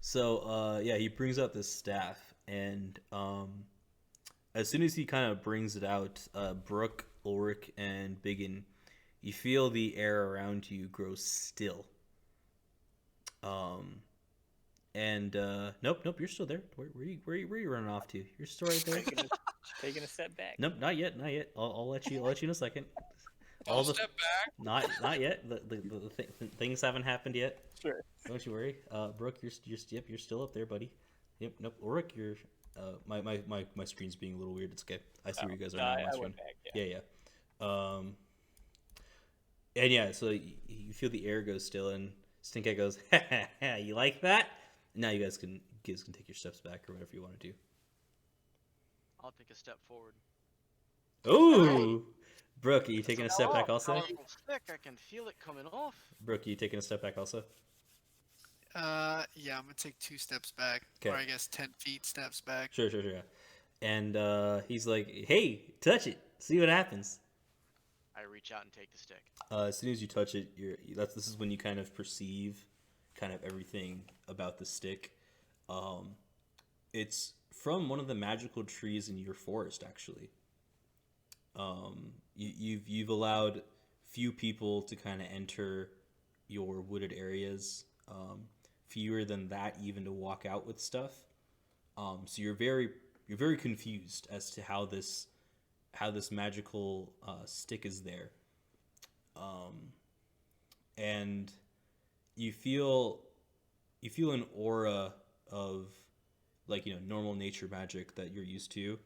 So, yeah, he brings out this staff, and as soon as he kind of brings it out, Brook, Ulrich, and BigYin, you feel the air around you grow still. Nope, you're still there. Where you running off to? You're still right there. Taking a step back. Nope, not yet. I'll let you in a second. I'll step back. Not yet. The things haven't happened yet. Sure. Don't you worry. Brook, you're still up there, buddy. Yep. Nope. Ulrich, you're. My screen's being a little weird. It's okay. I see where you guys are No, now on I my screen. went back. Yeah. Yeah. And yeah, so you feel the air go still, and Stinkhead goes, "Ha, you like that?" Now you guys can take your steps back or whatever you want to do. I'll take a step forward. Ooh, Brook, are you taking a step back also? Powerful stick. I can feel it coming off. Brooke, you taking a step back also? Yeah, I'm gonna take 2 steps back, Okay. or I guess 10 feet steps back. Sure. Yeah. And he's like, "Hey, touch it. See what happens." I reach out and take the stick. As soon as you touch it, this is when you kind of perceive kind of everything about the stick. It's from one of the magical trees in your forest, actually. You've allowed few people to kind of enter your wooded areas. Fewer than that even to walk out with stuff. So you're very confused as to how this magical stick is there. And you feel an aura of normal nature magic that you're used to,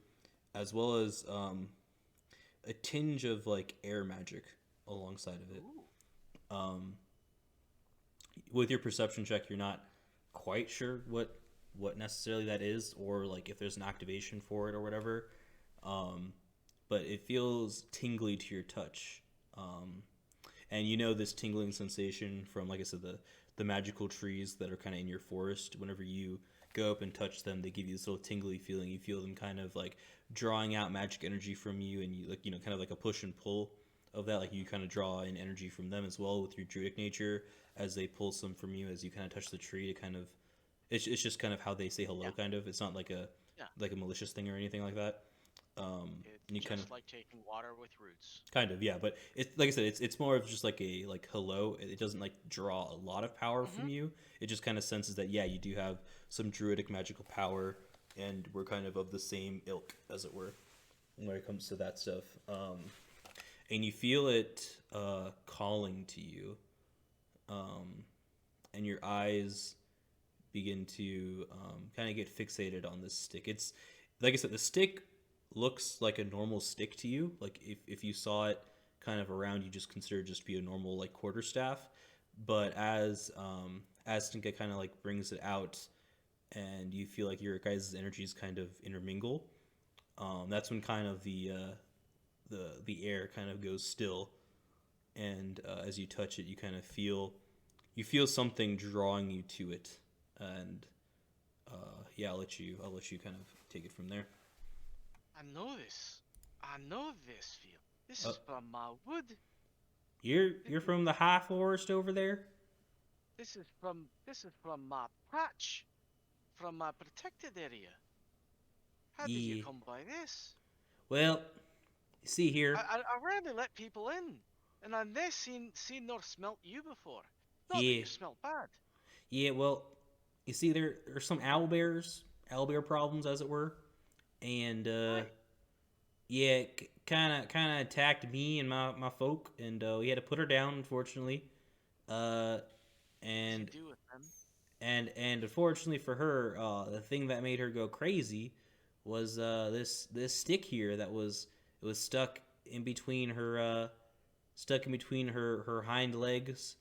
as well as a tinge of like air magic alongside of it. With your perception check, you're not quite sure what necessarily that is, or like if there's an activation for it or whatever. But it feels tingly to your touch. And this tingling sensation from, like I said, the magical trees that are kind of in your forest. Whenever you go up and touch them, they give you this little tingly feeling. You feel them kind of like drawing out magic energy from you, and you kind of like a push and pull of that. Like you kind of draw in energy from them as well with your druidic nature as they pull some from you as you kind of touch the tree to kind of. It's just kind of how they say hello, kind of. It's not like a malicious thing or anything like that. It's you just kind of like taking water with roots. kind of, yeah, but it's like I said, it's more of just like a hello. It doesn't like draw a lot of power from you. It just kind of senses that you do have some druidic magical power, and we're kind of the same ilk, as it were, when it comes to that stuff. And you feel it calling to you, and your eyes begin to kind of get fixated on this stick. It's like I said, the stick looks like a normal stick to you. Like if you saw it kind of around, you just consider it just be a normal like quarterstaff. But as Stinka kind of like brings it out, and you feel like your guys' energies kind of intermingle, that's when kind of the air kind of goes still, and as you touch it, you kind of feel something drawing you to it, and I'll let you kind of take it from there. I know this feel. This is from my wood. You're from the high forest over there? This is from my patch, from my protected area. How did you come by this? Well, you see here. I rarely let people in, and I've never seen nor smelt you before. Not that Yeah. you smell bad. Yeah, well, you see there are some owlbear problems, as it were, and Right. kind of attacked me and my folk, and we had to put her down, unfortunately. What And do you do with them? and unfortunately for her, the thing that made her go crazy was this stick here that was stuck in between her hind legs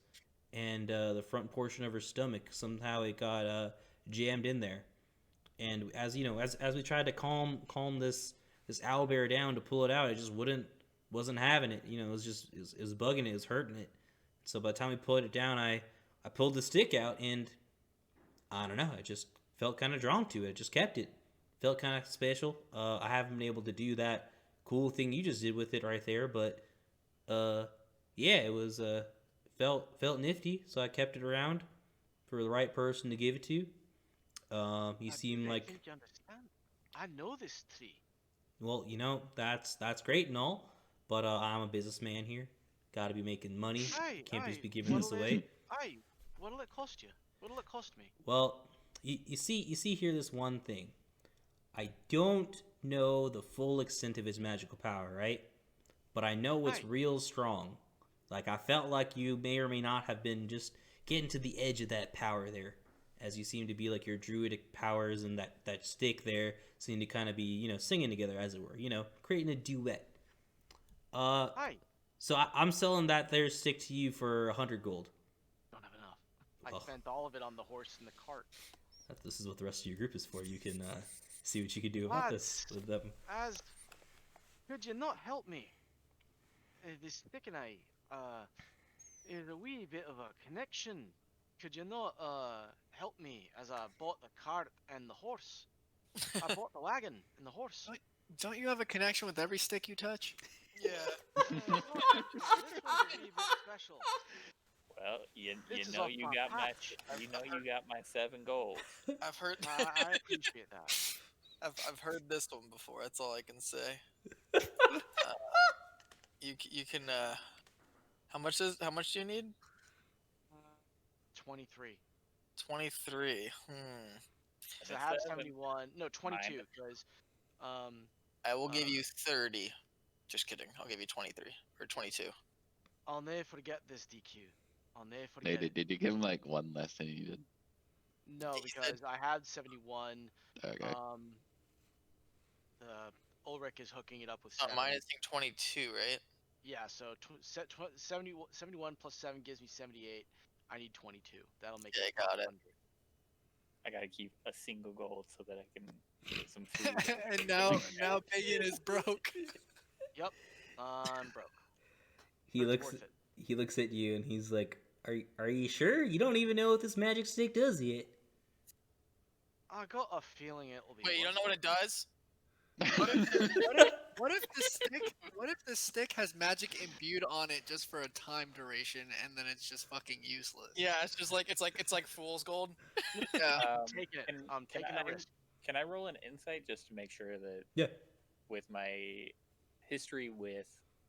and the front portion of her stomach. Somehow it got jammed in there, and as you know, as we tried to calm this owlbear down to pull it out, it just wasn't having it. You know, it was bugging it, it was hurting it. So by the time we pulled it down, I pulled the stick out, and I don't know, I just felt kind of drawn to it. I just kept it. Felt kind of special. I haven't been able to do that cool thing you just did with it right there, but it was felt nifty, so I kept it around for the right person to give it to. You seem I like, think you understand. I know this tree. well, you know, that's great and all, but I'm a businessman here. Got to be making money. Can't just be giving this away. What'll it cost you? What'll it cost me? Well, you see here this one thing. I don't know the full extent of his magical power, right? But I know it's Aye. real strong. Like, I felt like you may or may not have been just getting to the edge of that power there, as you seem to be like your druidic powers and that stick there seem to kind of be, you know, singing together, as it were, you know, creating a duet. Hi. So I'm selling that there stick to you for 100 gold. Don't have enough. I Well. spent all of it on the horse and the cart. This is what the rest of your group is for. You can see what you can do about this with them. Could you not help me? This stick and I, is a wee bit of a connection. Could you not, help me as I bought the cart and the horse? I bought the wagon and the horse. Don't you have a connection with every stick you touch? Yeah. This one's a wee bit special. Well, you This is know off you my got patch. my 7 gold. I've heard I appreciate that. I've heard this one before. That's all I can say. You can how much do you need? 23. 23. So I have 71. No, 22 because I will give you 30. Just kidding. I'll give you 23 or 22. I'll never forget this DQ. I'll never Hey, forget it. did you give him like one less than you did? No, He said- because I had 71. Okay. The Ulrich is hooking it up with Not 7. minusing 22, right? Yeah, so 71 plus 7 gives me 78. I need 22. That'll make Yeah, it got it. 100. I gotta keep a single gold so that I can get some food. And now BigYin is broke. Yep, I'm broke. He But it's looks worth it. he looks at you and he's like, "Are you sure? You don't even know what this magic stick does yet." I got a feeling it will be. Wait, you don't worth know what it does? What if the stick? What if the stick has magic imbued on it just for a time duration, and then it's just fucking useless? Yeah, it's like fool's gold. Yeah. Taking it. can, I'm can taking I, the risk. Can I roll an insight just to make sure that Yeah. with my history with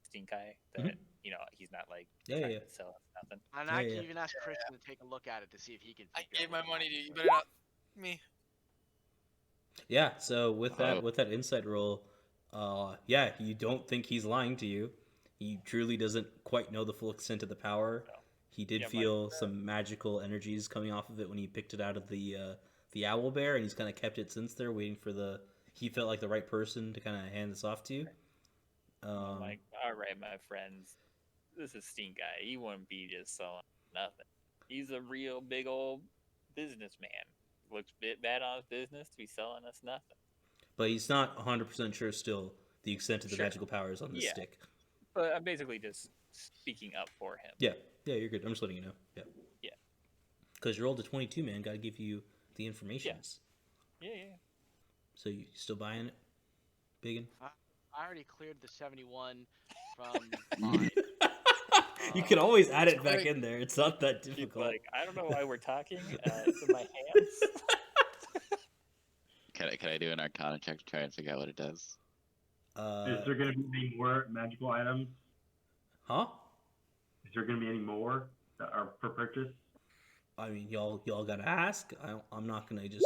Stinkai that he's not like Yeah, trying yeah. to sell us nothing. And Yeah, I can yeah. even ask Christian to take a look at it to see if he can. I figure gave out my what it money might to you. be. You better not me. Yeah, so with Oh. that insight roll, yeah, you don't think he's lying to you. He truly doesn't quite know the full extent of the power. No. He did Yeah, feel some magical energies coming off of it when he picked it out of the owl bear, and he's kind of kept it since there, waiting for he felt like the right person to kind of hand this off to you. I'm like, all right, my friends, this is Stinkai. He wouldn't be just selling nothing. He's a real big old businessman. Looks a bit bad on his business to be selling us nothing. But he's not 100% sure still the extent of the Sure. magical powers on this Yeah. stick. But I'm basically just speaking up for him. Yeah, you're good. I'm just letting you know. Yeah. Yeah. Because you rolled a 22, man. Got to give you the information. Yeah. So you still buying it, BigYin? I already cleared the 71 from mine. You can always add it back great. in there. It's not that He's difficult. like, I don't know why we're talking. It's in my hands. Can I do an Arcana check to try and figure out what it does? Is there going to be any more magical items? Huh? Is there going to be any more that are for purchase? I mean, y'all gotta ask. I'm not gonna just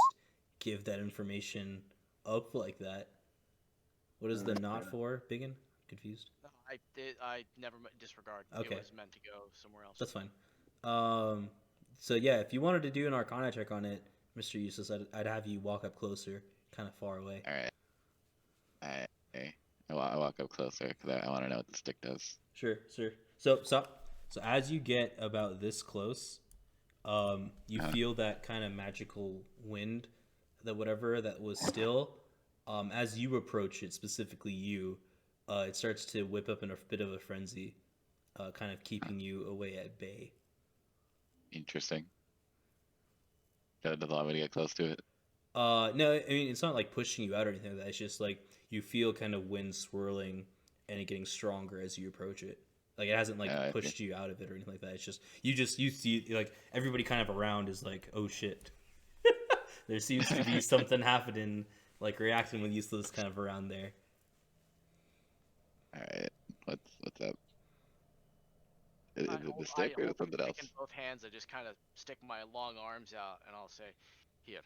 give that information up like that. What is the not for, BigYin? Confused. No, I never disregard. Okay. It was meant to go somewhere else. That's fine. So yeah, if you wanted to do an Arcana check on it, Mr. Useless, I'd have you walk up closer, kind of far away. Alright. I walk up closer because I want to know what the stick does. Sure. So as you get about this close, you feel that kind of magical wind, that was still. As you approach it, specifically you, it starts to whip up in a bit of a frenzy, kind of keeping you away at bay. Interesting. Doesn't allow me to get close to it. No, I mean, it's not like pushing you out or anything like that. It's just like you feel kind of wind swirling and it getting stronger as you approach it. Like it hasn't like pushed you out of it or anything like that. It's just you see like everybody kind of around is like, oh shit. There seems to be something happening, like reacting with Useless kind of around there. Alright. What's up? Is I it the hold- stick I or hold the something else? stick in both hands. I just kind of stick my long arms out and I'll say, "Here,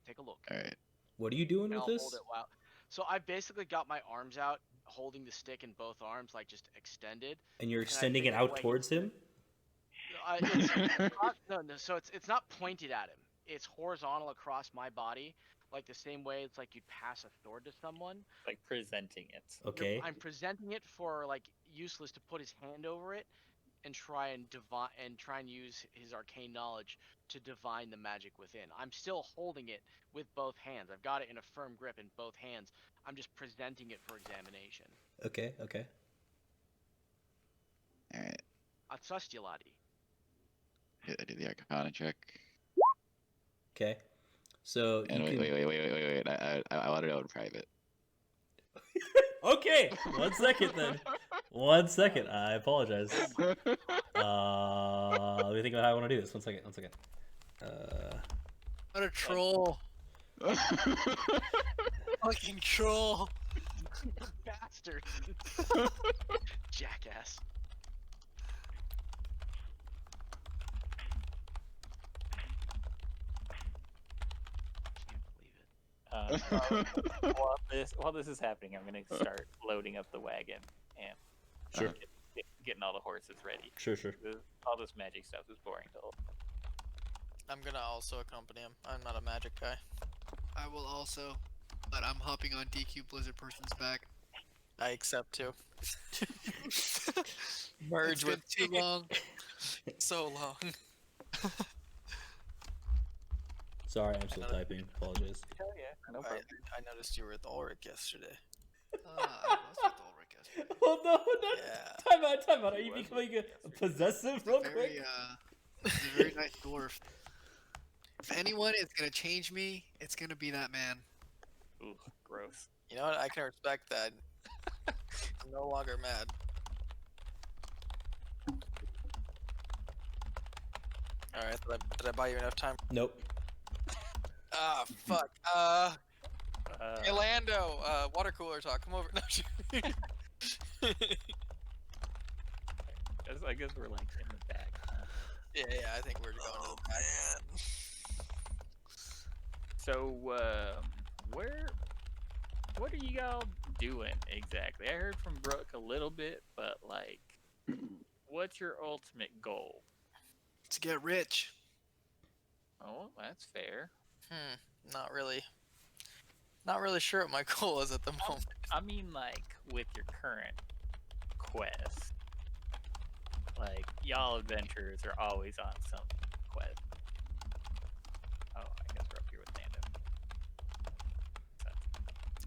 take a look." Alright. What are you doing And with I'll this? hold it while. So I basically got my arms out, holding the stick in both arms, like just extended. And you're I extending it figured, out like, towards him? No. So it's not pointed at him. It's horizontal across my body, like the same way it's like you'd pass a sword to someone. Like presenting it. Okay. I'm presenting it for like Useless to put his hand over it and try and use his arcane knowledge to divine the magic within. I'm still holding it with both hands. I've got it in a firm grip in both hands. I'm just presenting it for examination. Okay. Alright. Atsustulati. I do the Arcana check. Okay. So And you wait. can... I want to know in private. Okay, 1 second then. 1 second. I apologize. Let me think about how I want to do this. 1 second. What a troll! Fucking troll! Bastard. Jackass. Can't believe it. While this is happening, I'm gonna start loading up the wagon and Sure. getting all the horses ready. Sure. All this magic stuff is boring to hold. I'm gonna also accompany him. I'm not a magic guy. I will also, but I'm hopping on DQ Blizzardperson's back. I accept too. It's Merge been with too long. so long. Sorry, I'm still typing. Apologize. Hell yeah, no problem. I noticed you were with Ulrich yesterday. I was with Ulrich yesterday. Oh no! Yeah. Time out. Are you becoming a possessive real quick? He's a very nice dwarf. If anyone is gonna change me, it's gonna be that man. Ooh, gross. close. You know what? I can respect that. I'm no longer mad. Alright, did I buy you enough time? Nope. Ah, fuck. Hey, Lando, water cooler talk. Come over. No, I guess we're like in the back. Huh? yeah, I think we're going to the back. So, what are y'all doing exactly? I heard from Brook a little bit, but like, what's your ultimate goal? To get rich. Oh, that's fair. Not really. Not really sure what my goal is at the moment. I mean, like, with your current quest. Like, y'all adventurers are always on some quest. Oh, I guess we're up here with Lando.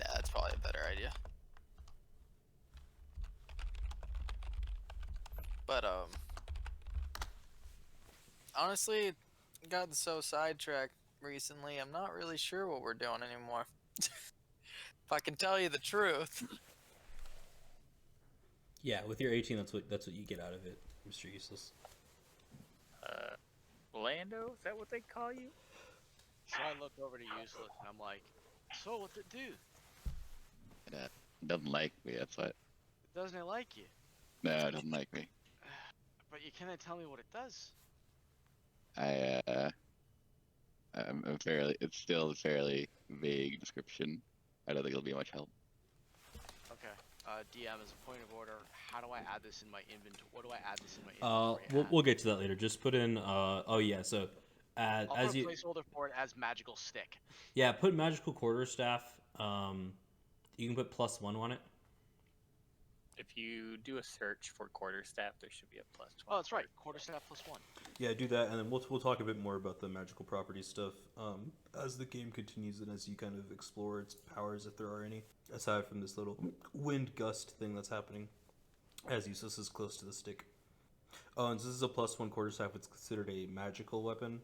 Yeah, that's probably a better idea. But, honestly, gotten so sidetracked recently, I'm not really sure what we're doing anymore. If I can tell you the truth. Yeah, with your 18, that's what you get out of it, Mr. Useless. Lando? Is that what they call you? So I look over to Useless and I'm like, so what's it do? It doesn't like me, that's what. Doesn't it like you? No, it doesn't like me. But you cannot tell me what it does. It's still a fairly vague description. I don't think it'll be much help. Okay. DM, as a point of order, how do I add this in my inventory? What do I add this in my inventory? We'll get to that later. Just put in. Oh yeah. So, I'll as put a you. placeholder for it as magical stick. Yeah, put magical quarterstaff. You can put +1 on it. If you do a search for quarterstaff, there should be a +20. Oh, that's right. Quarterstaff +1. Yeah, do that, and then we'll talk a bit more about the magical property stuff as the game continues and as you kind of explore its powers, if there are any. Aside from this little wind gust thing that's happening, as Useless is close to the stick. Oh, and this is a +1 quarterstaff. It's considered a magical weapon,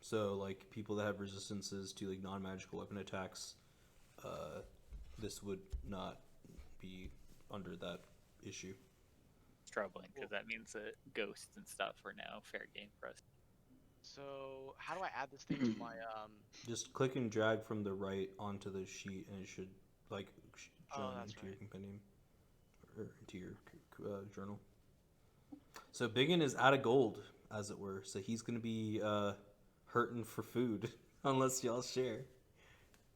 so like people that have resistances to like non-magical weapon attacks, this would not be under that issue. It's troubling because that means that ghosts and stuff are now fair game for us. So, how do I add this thing to my, Just click and drag from the right onto the sheet, and it should, like, join into your compendium, or into your journal. So BigYin is out of gold, as it were, so he's going to be hurting for food, unless y'all share.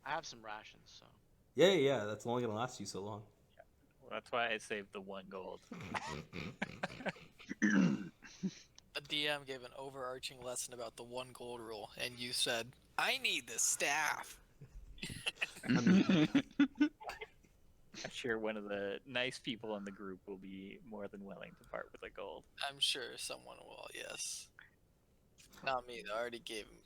I have some rations, so. Yeah, that's only going to last you so long. Well, that's why I saved the 1 gold. A DM gave an overarching lesson about the 1 gold rule, and you said, I need the staff. I'm sure one of the nice people in the group will be more than willing to part with a gold. I'm sure someone will, yes. Not me, I already gave him.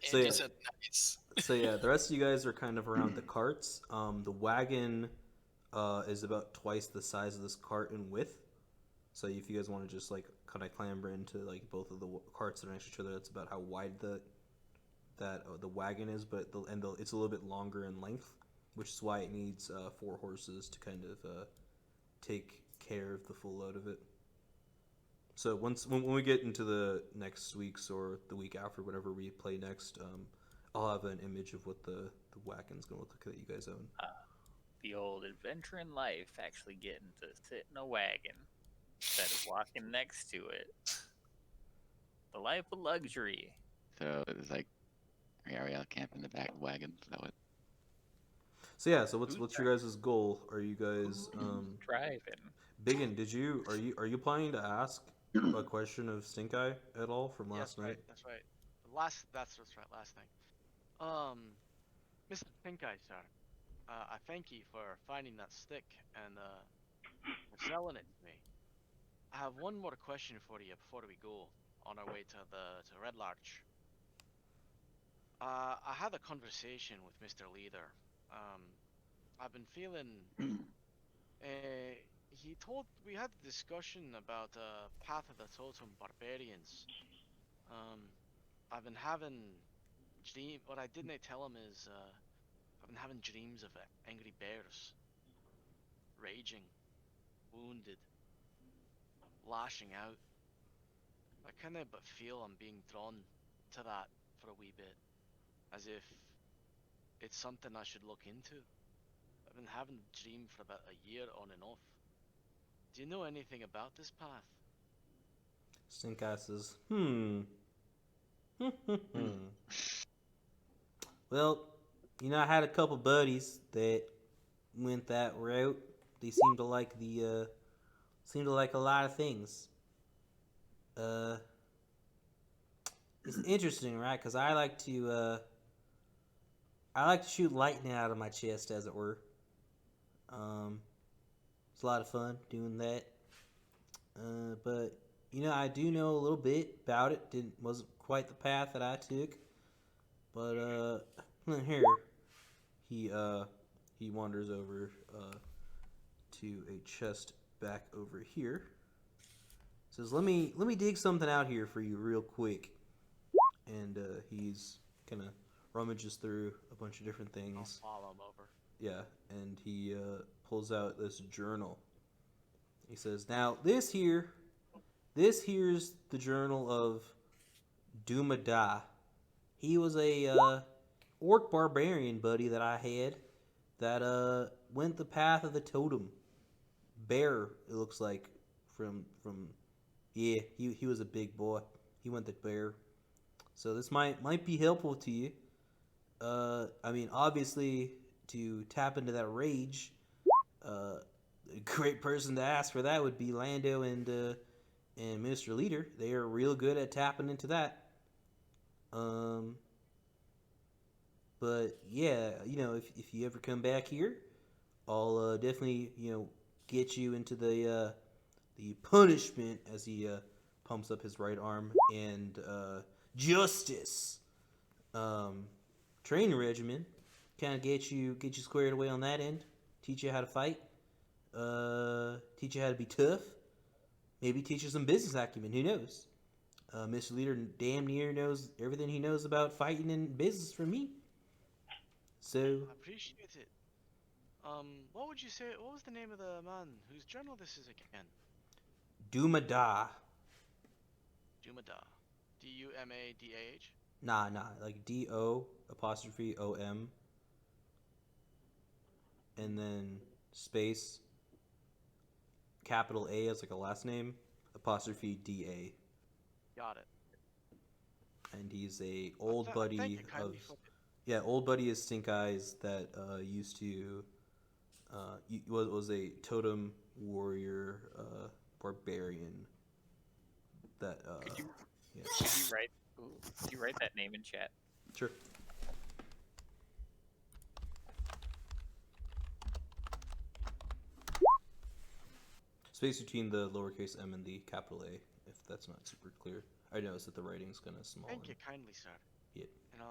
So And yeah. you said nice. So yeah, the rest of you guys are kind of around the carts. The wagon is about twice the size of this cart in width. So if you guys want to just like kind of clamber into like both of the carts that are next to each other, that's about how wide the wagon is. But it's a little bit longer in length, which is why it needs 4 horses to kind of take care of the full load of it. So when we get into the next week's or the week after, whatever we play next, I'll have an image of what the wagon's gonna look like that you guys own. The old adventure in life, actually getting to sit in a wagon instead of walking next to it. The life of luxury. So it's like, are we all camping in the back of the wagon? Is that what? So yeah, so what's your guys' goal? Are you guys Driving. BigYin, are you planning to ask a question of Stink Eye at all from last night? That's right. That's right. Last thing. Mr. Pink Eye, sir. I thank you for finding that stick and for selling it to me. I have one more question for you before we go on our way to Red Larch. I had a conversation with Mr. Leader. I've been feeling. We had a discussion about Path of the Totem Barbarians. I've been having What I didn't tell him is I've been having dreams of angry bears, raging, wounded, lashing out. I kind of but feel I'm being drawn to that for a wee bit, as if it's something I should look into. I've been having a dream for about a year on and off. Do you know anything about this path? Stink Eye says, Well, you know, I had a couple buddies that went that route. They seemed to like a lot of things. It's interesting, right? Because I like to shoot lightning out of my chest, as it were. It's a lot of fun doing that. But you know, I do know a little bit about it. Wasn't quite the path that I took, but here he wanders over to a chest back over here. Says, "Let me dig something out here for you real quick." And he's kind of rummages through a bunch of different things. I'll follow him over. Yeah, and he pulls out this journal. He says, "Now this here's the journal of Dumada. He was a orc barbarian buddy that I had that went the path of the totem. Bear, it looks like, from yeah, he was a big boy. He went the bear. So this might be helpful to you. I mean, obviously, to tap into that rage, a great person to ask for that would be Lando and Mr. Leader. They are real good at tapping into that. But yeah, you know, if you ever come back here, I'll definitely, you know, get you into the punishment, as he pumps up his right arm, and justice training regimen. Kind of get you squared away on that end. Teach you how to fight. Teach you how to be tough. Maybe teach you some business acumen. Who knows? Mr. Leader damn near knows everything he knows about fighting and business from me. So I appreciate it. What would you say? What was the name of the man whose journal this is again? Dumada. Dumada. D-U-M-A-D-A-H? Nah, like D-O''O''M. And then space, capital A as like a last name, apostrophe D-A. Got it. And he's a old Thank buddy you of kindly for old buddy of Stink Eyes that used to was a totem warrior barbarian that Could you yeah. could you write that name in chat? Sure. Space between the lowercase m and the capital A, if that's not super clear. I noticed that the writing's kind of small. Thank you kindly, sir. Yeah. And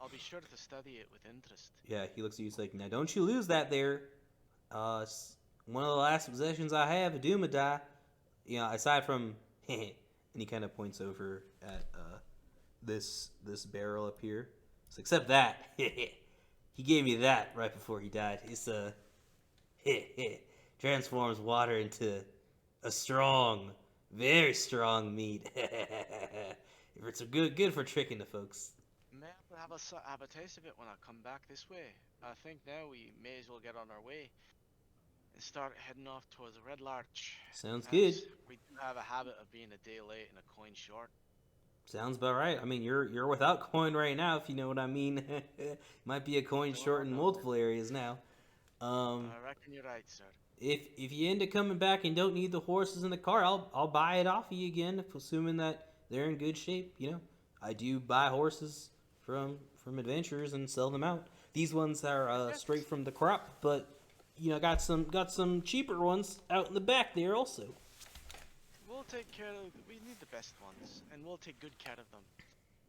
I'll be sure to study it with interest. Yeah, he looks at you, he's like, "Now don't you lose that there. It's one of the last possessions I have of Dumada. You know, aside from and he kind of points over at this barrel up here. So except that, he gave me that right before he died. It's transforms water into a strong, very strong meat. It's good for tricking the folks." May I have a taste of it when I come back this way? I think now we may as well get on our way and start heading off towards the Red Larch. Sounds as good. We do have a habit of being a day late and a coin short. Sounds about right. I mean, you're without coin right now, if you know what I mean. Might be a coin short in multiple areas now. I reckon you're right, sir. If you end up coming back and don't need the horses in the car, I'll buy it off of you again, assuming that they're in good shape. You know, I do buy horses from adventurers and sell them out. These ones are straight from the crop, but you know, got some cheaper ones out in the back there also. We'll take care of. We need the best ones, and we'll take good care of them.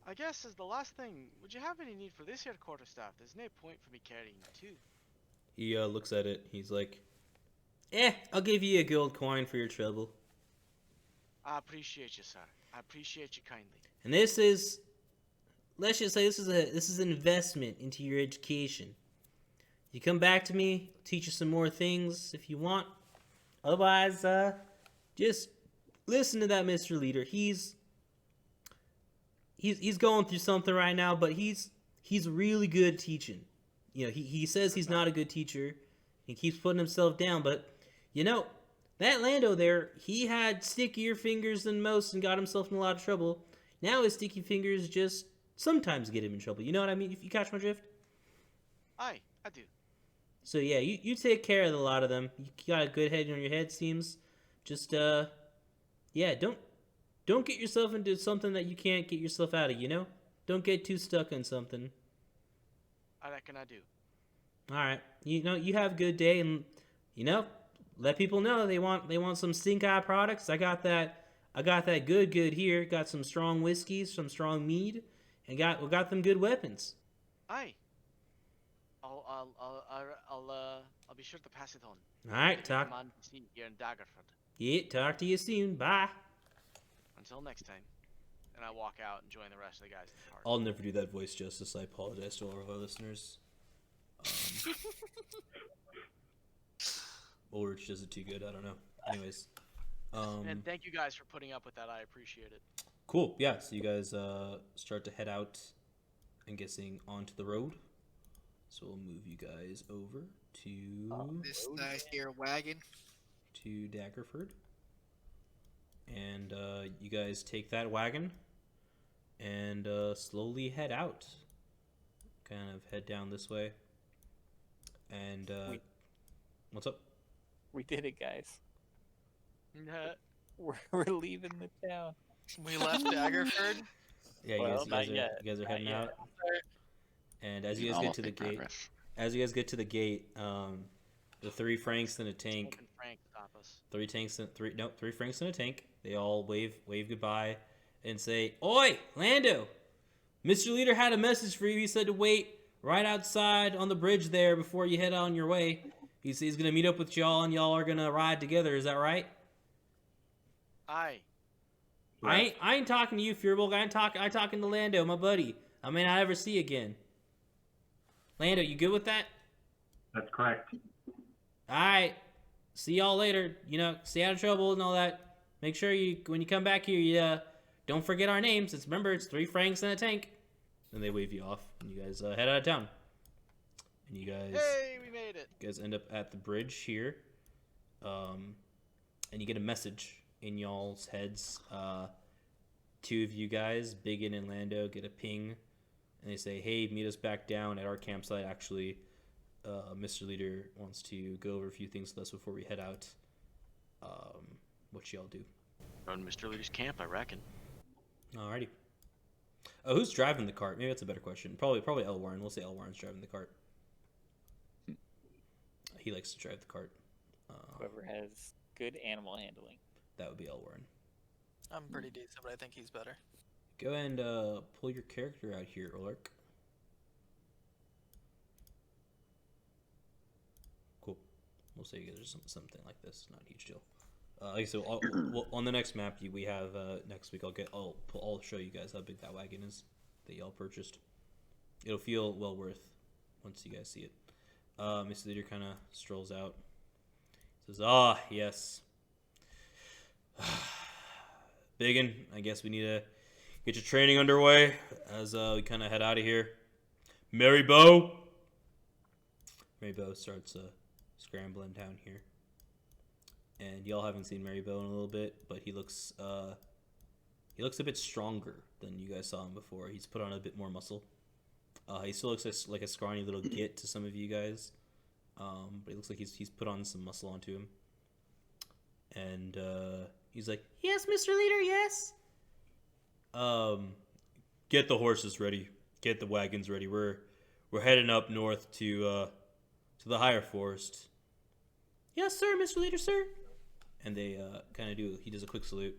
I guess as the last thing, would you have any need for this here quarterstaff? There's no point for me carrying two. He looks at it. He's like, I'll give you a gold coin for your trouble. I appreciate you, sir. I appreciate you kindly. And this is let's just say this is an investment into your education. You come back to me, teach you some more things if you want. Otherwise, just listen to that Mr. Leader. He's going through something right now, but he's really good at teaching. You know, he says he's not a good teacher. He keeps putting himself down, but you know, that Lando there, he had stickier fingers than most and got himself in a lot of trouble. Now his sticky fingers just sometimes get him in trouble. You know what I mean? If you catch my drift? Aye, I do. So yeah, you take care of a lot of them. You got a good head on your head, seems. Just yeah, don't get yourself into something that you can't get yourself out of. You know, don't get too stuck on something. I reckon I do. All right, you know, you have a good day, and you know, let people know they want some stink eye products. I got that good here. Got some strong whiskeys, some strong mead, and we got them good weapons. Aye. I'll be sure to pass it on. All right, talk. Come on, see here in Daggerford. Yeah, talk to you soon. Bye. Until next time. And I walk out and join the rest of the guys in the park. I'll never do that voice justice. I apologize to all of our listeners. Ulrich does it too good. I don't know. Anyways. And thank you guys for putting up with that. I appreciate it. Cool. Yeah, so you guys start to head out, I'm guessing, onto the road. So we'll move you guys over to This here wagon. to Daggerford. And you guys take that wagon and slowly head out. Kind of head down this way. And what's up? We did it, guys. We're leaving the town. We left Daggerford. Yeah, you Well, guys not yet. are heading Not out. yet. And as you guys get to the gate, the 3 Franks in a tank. Smoking Frank, stop us. 3 Franks in a tank. They all wave goodbye and say, "Oi, Lando! Mr. Leader had a message for you. He said to wait right outside on the bridge there before you head on your way. He said he's gonna meet up with y'all and y'all are gonna ride together. Is that right?" Aye. I ain't talking to you, Fearbulk. I'm talking to Lando, my buddy. I may not ever see again. Lando, you good with that? That's correct. Alright. See y'all later. You know, stay out of trouble and all that. Make sure when you come back here, you don't forget our names. Remember, it's 3 Franks in a tank. And they wave you off, and you guys head out of town. And you guys... Hey, we made it. You guys end up at the bridge here. And you get a message in y'all's heads. 2 of you guys, BigYin and Lando, get a ping. And they say, "Hey, meet us back down at our campsite. Actually, Mr. Leader wants to go over a few things with us before we head out." What y'all do? Run Mr. Leader's camp, I reckon. Alrighty. Oh, who's driving the cart? Maybe that's a better question. Probably Elwarin. We'll say Elwarin's driving the cart. He likes to drive the cart. Whoever has good animal handling. That would be Elwarin. I'm pretty decent, but I think he's better. Go ahead and pull your character out here, Ulrich. Cool. We'll say you guys are something like this. Not a huge deal. So on the next map we have next week, I'll show you guys how big that wagon is that y'all purchased. It'll feel well worth once you guys see it. Mr. Leader kind of strolls out. Says, "Ah, yes. BigYin, I guess we need to get your training underway as we kind of head out of here. Mary Bo starts scrambling down here. And y'all haven't seen Mary Bo in a little bit, but he looks a bit stronger than you guys saw him before. He's put on a bit more muscle. He still looks like a scrawny little git to some of you guys, but he looks like he's put on some muscle onto him. And he's like, "Yes, Mr. Leader, yes." Get the horses ready. Get the wagons ready. We're heading up north to the higher forest. "Yes, sir, Mr. Leader, sir." And they he does a quick salute,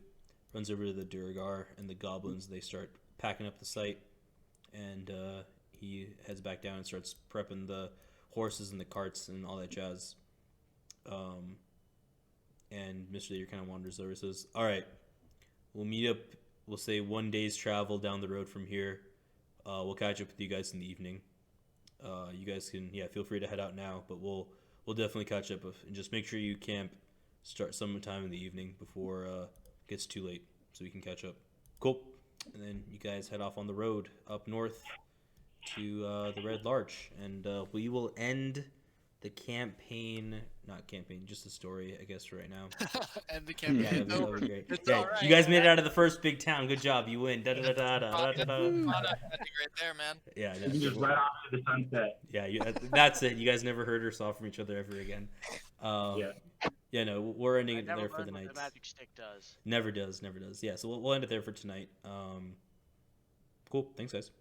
runs over to the Durgar and the goblins. They start packing up the site, and he heads back down and starts prepping the horses and the carts and all that jazz. And Mr. Leader kind of wanders over and says, "All right, we'll meet up, we'll say 1 day's travel down the road from here. We'll catch up with you guys in the evening. You guys can feel free to head out now, but we'll definitely catch up and just make sure you camp start sometime in the evening before it gets too late so we can catch up. Cool. And then you guys head off on the road up north to the Red Larch, and we will end the just the story, I guess, for right now. And the campaign Yeah, is that over. was great. It's Yeah, alright. you guys made it out of the first big town. Good job. You win. Da da da da da da da. Ending right there, man. Yeah, You can just right off to the sunset. yeah, that's it. You guys never heard or saw from each other ever again. Yeah. Yeah, no, we're ending I it never there for learned the what night. the magic stick does. Never does. Yeah, so we'll end it there for tonight. Cool. Thanks, guys.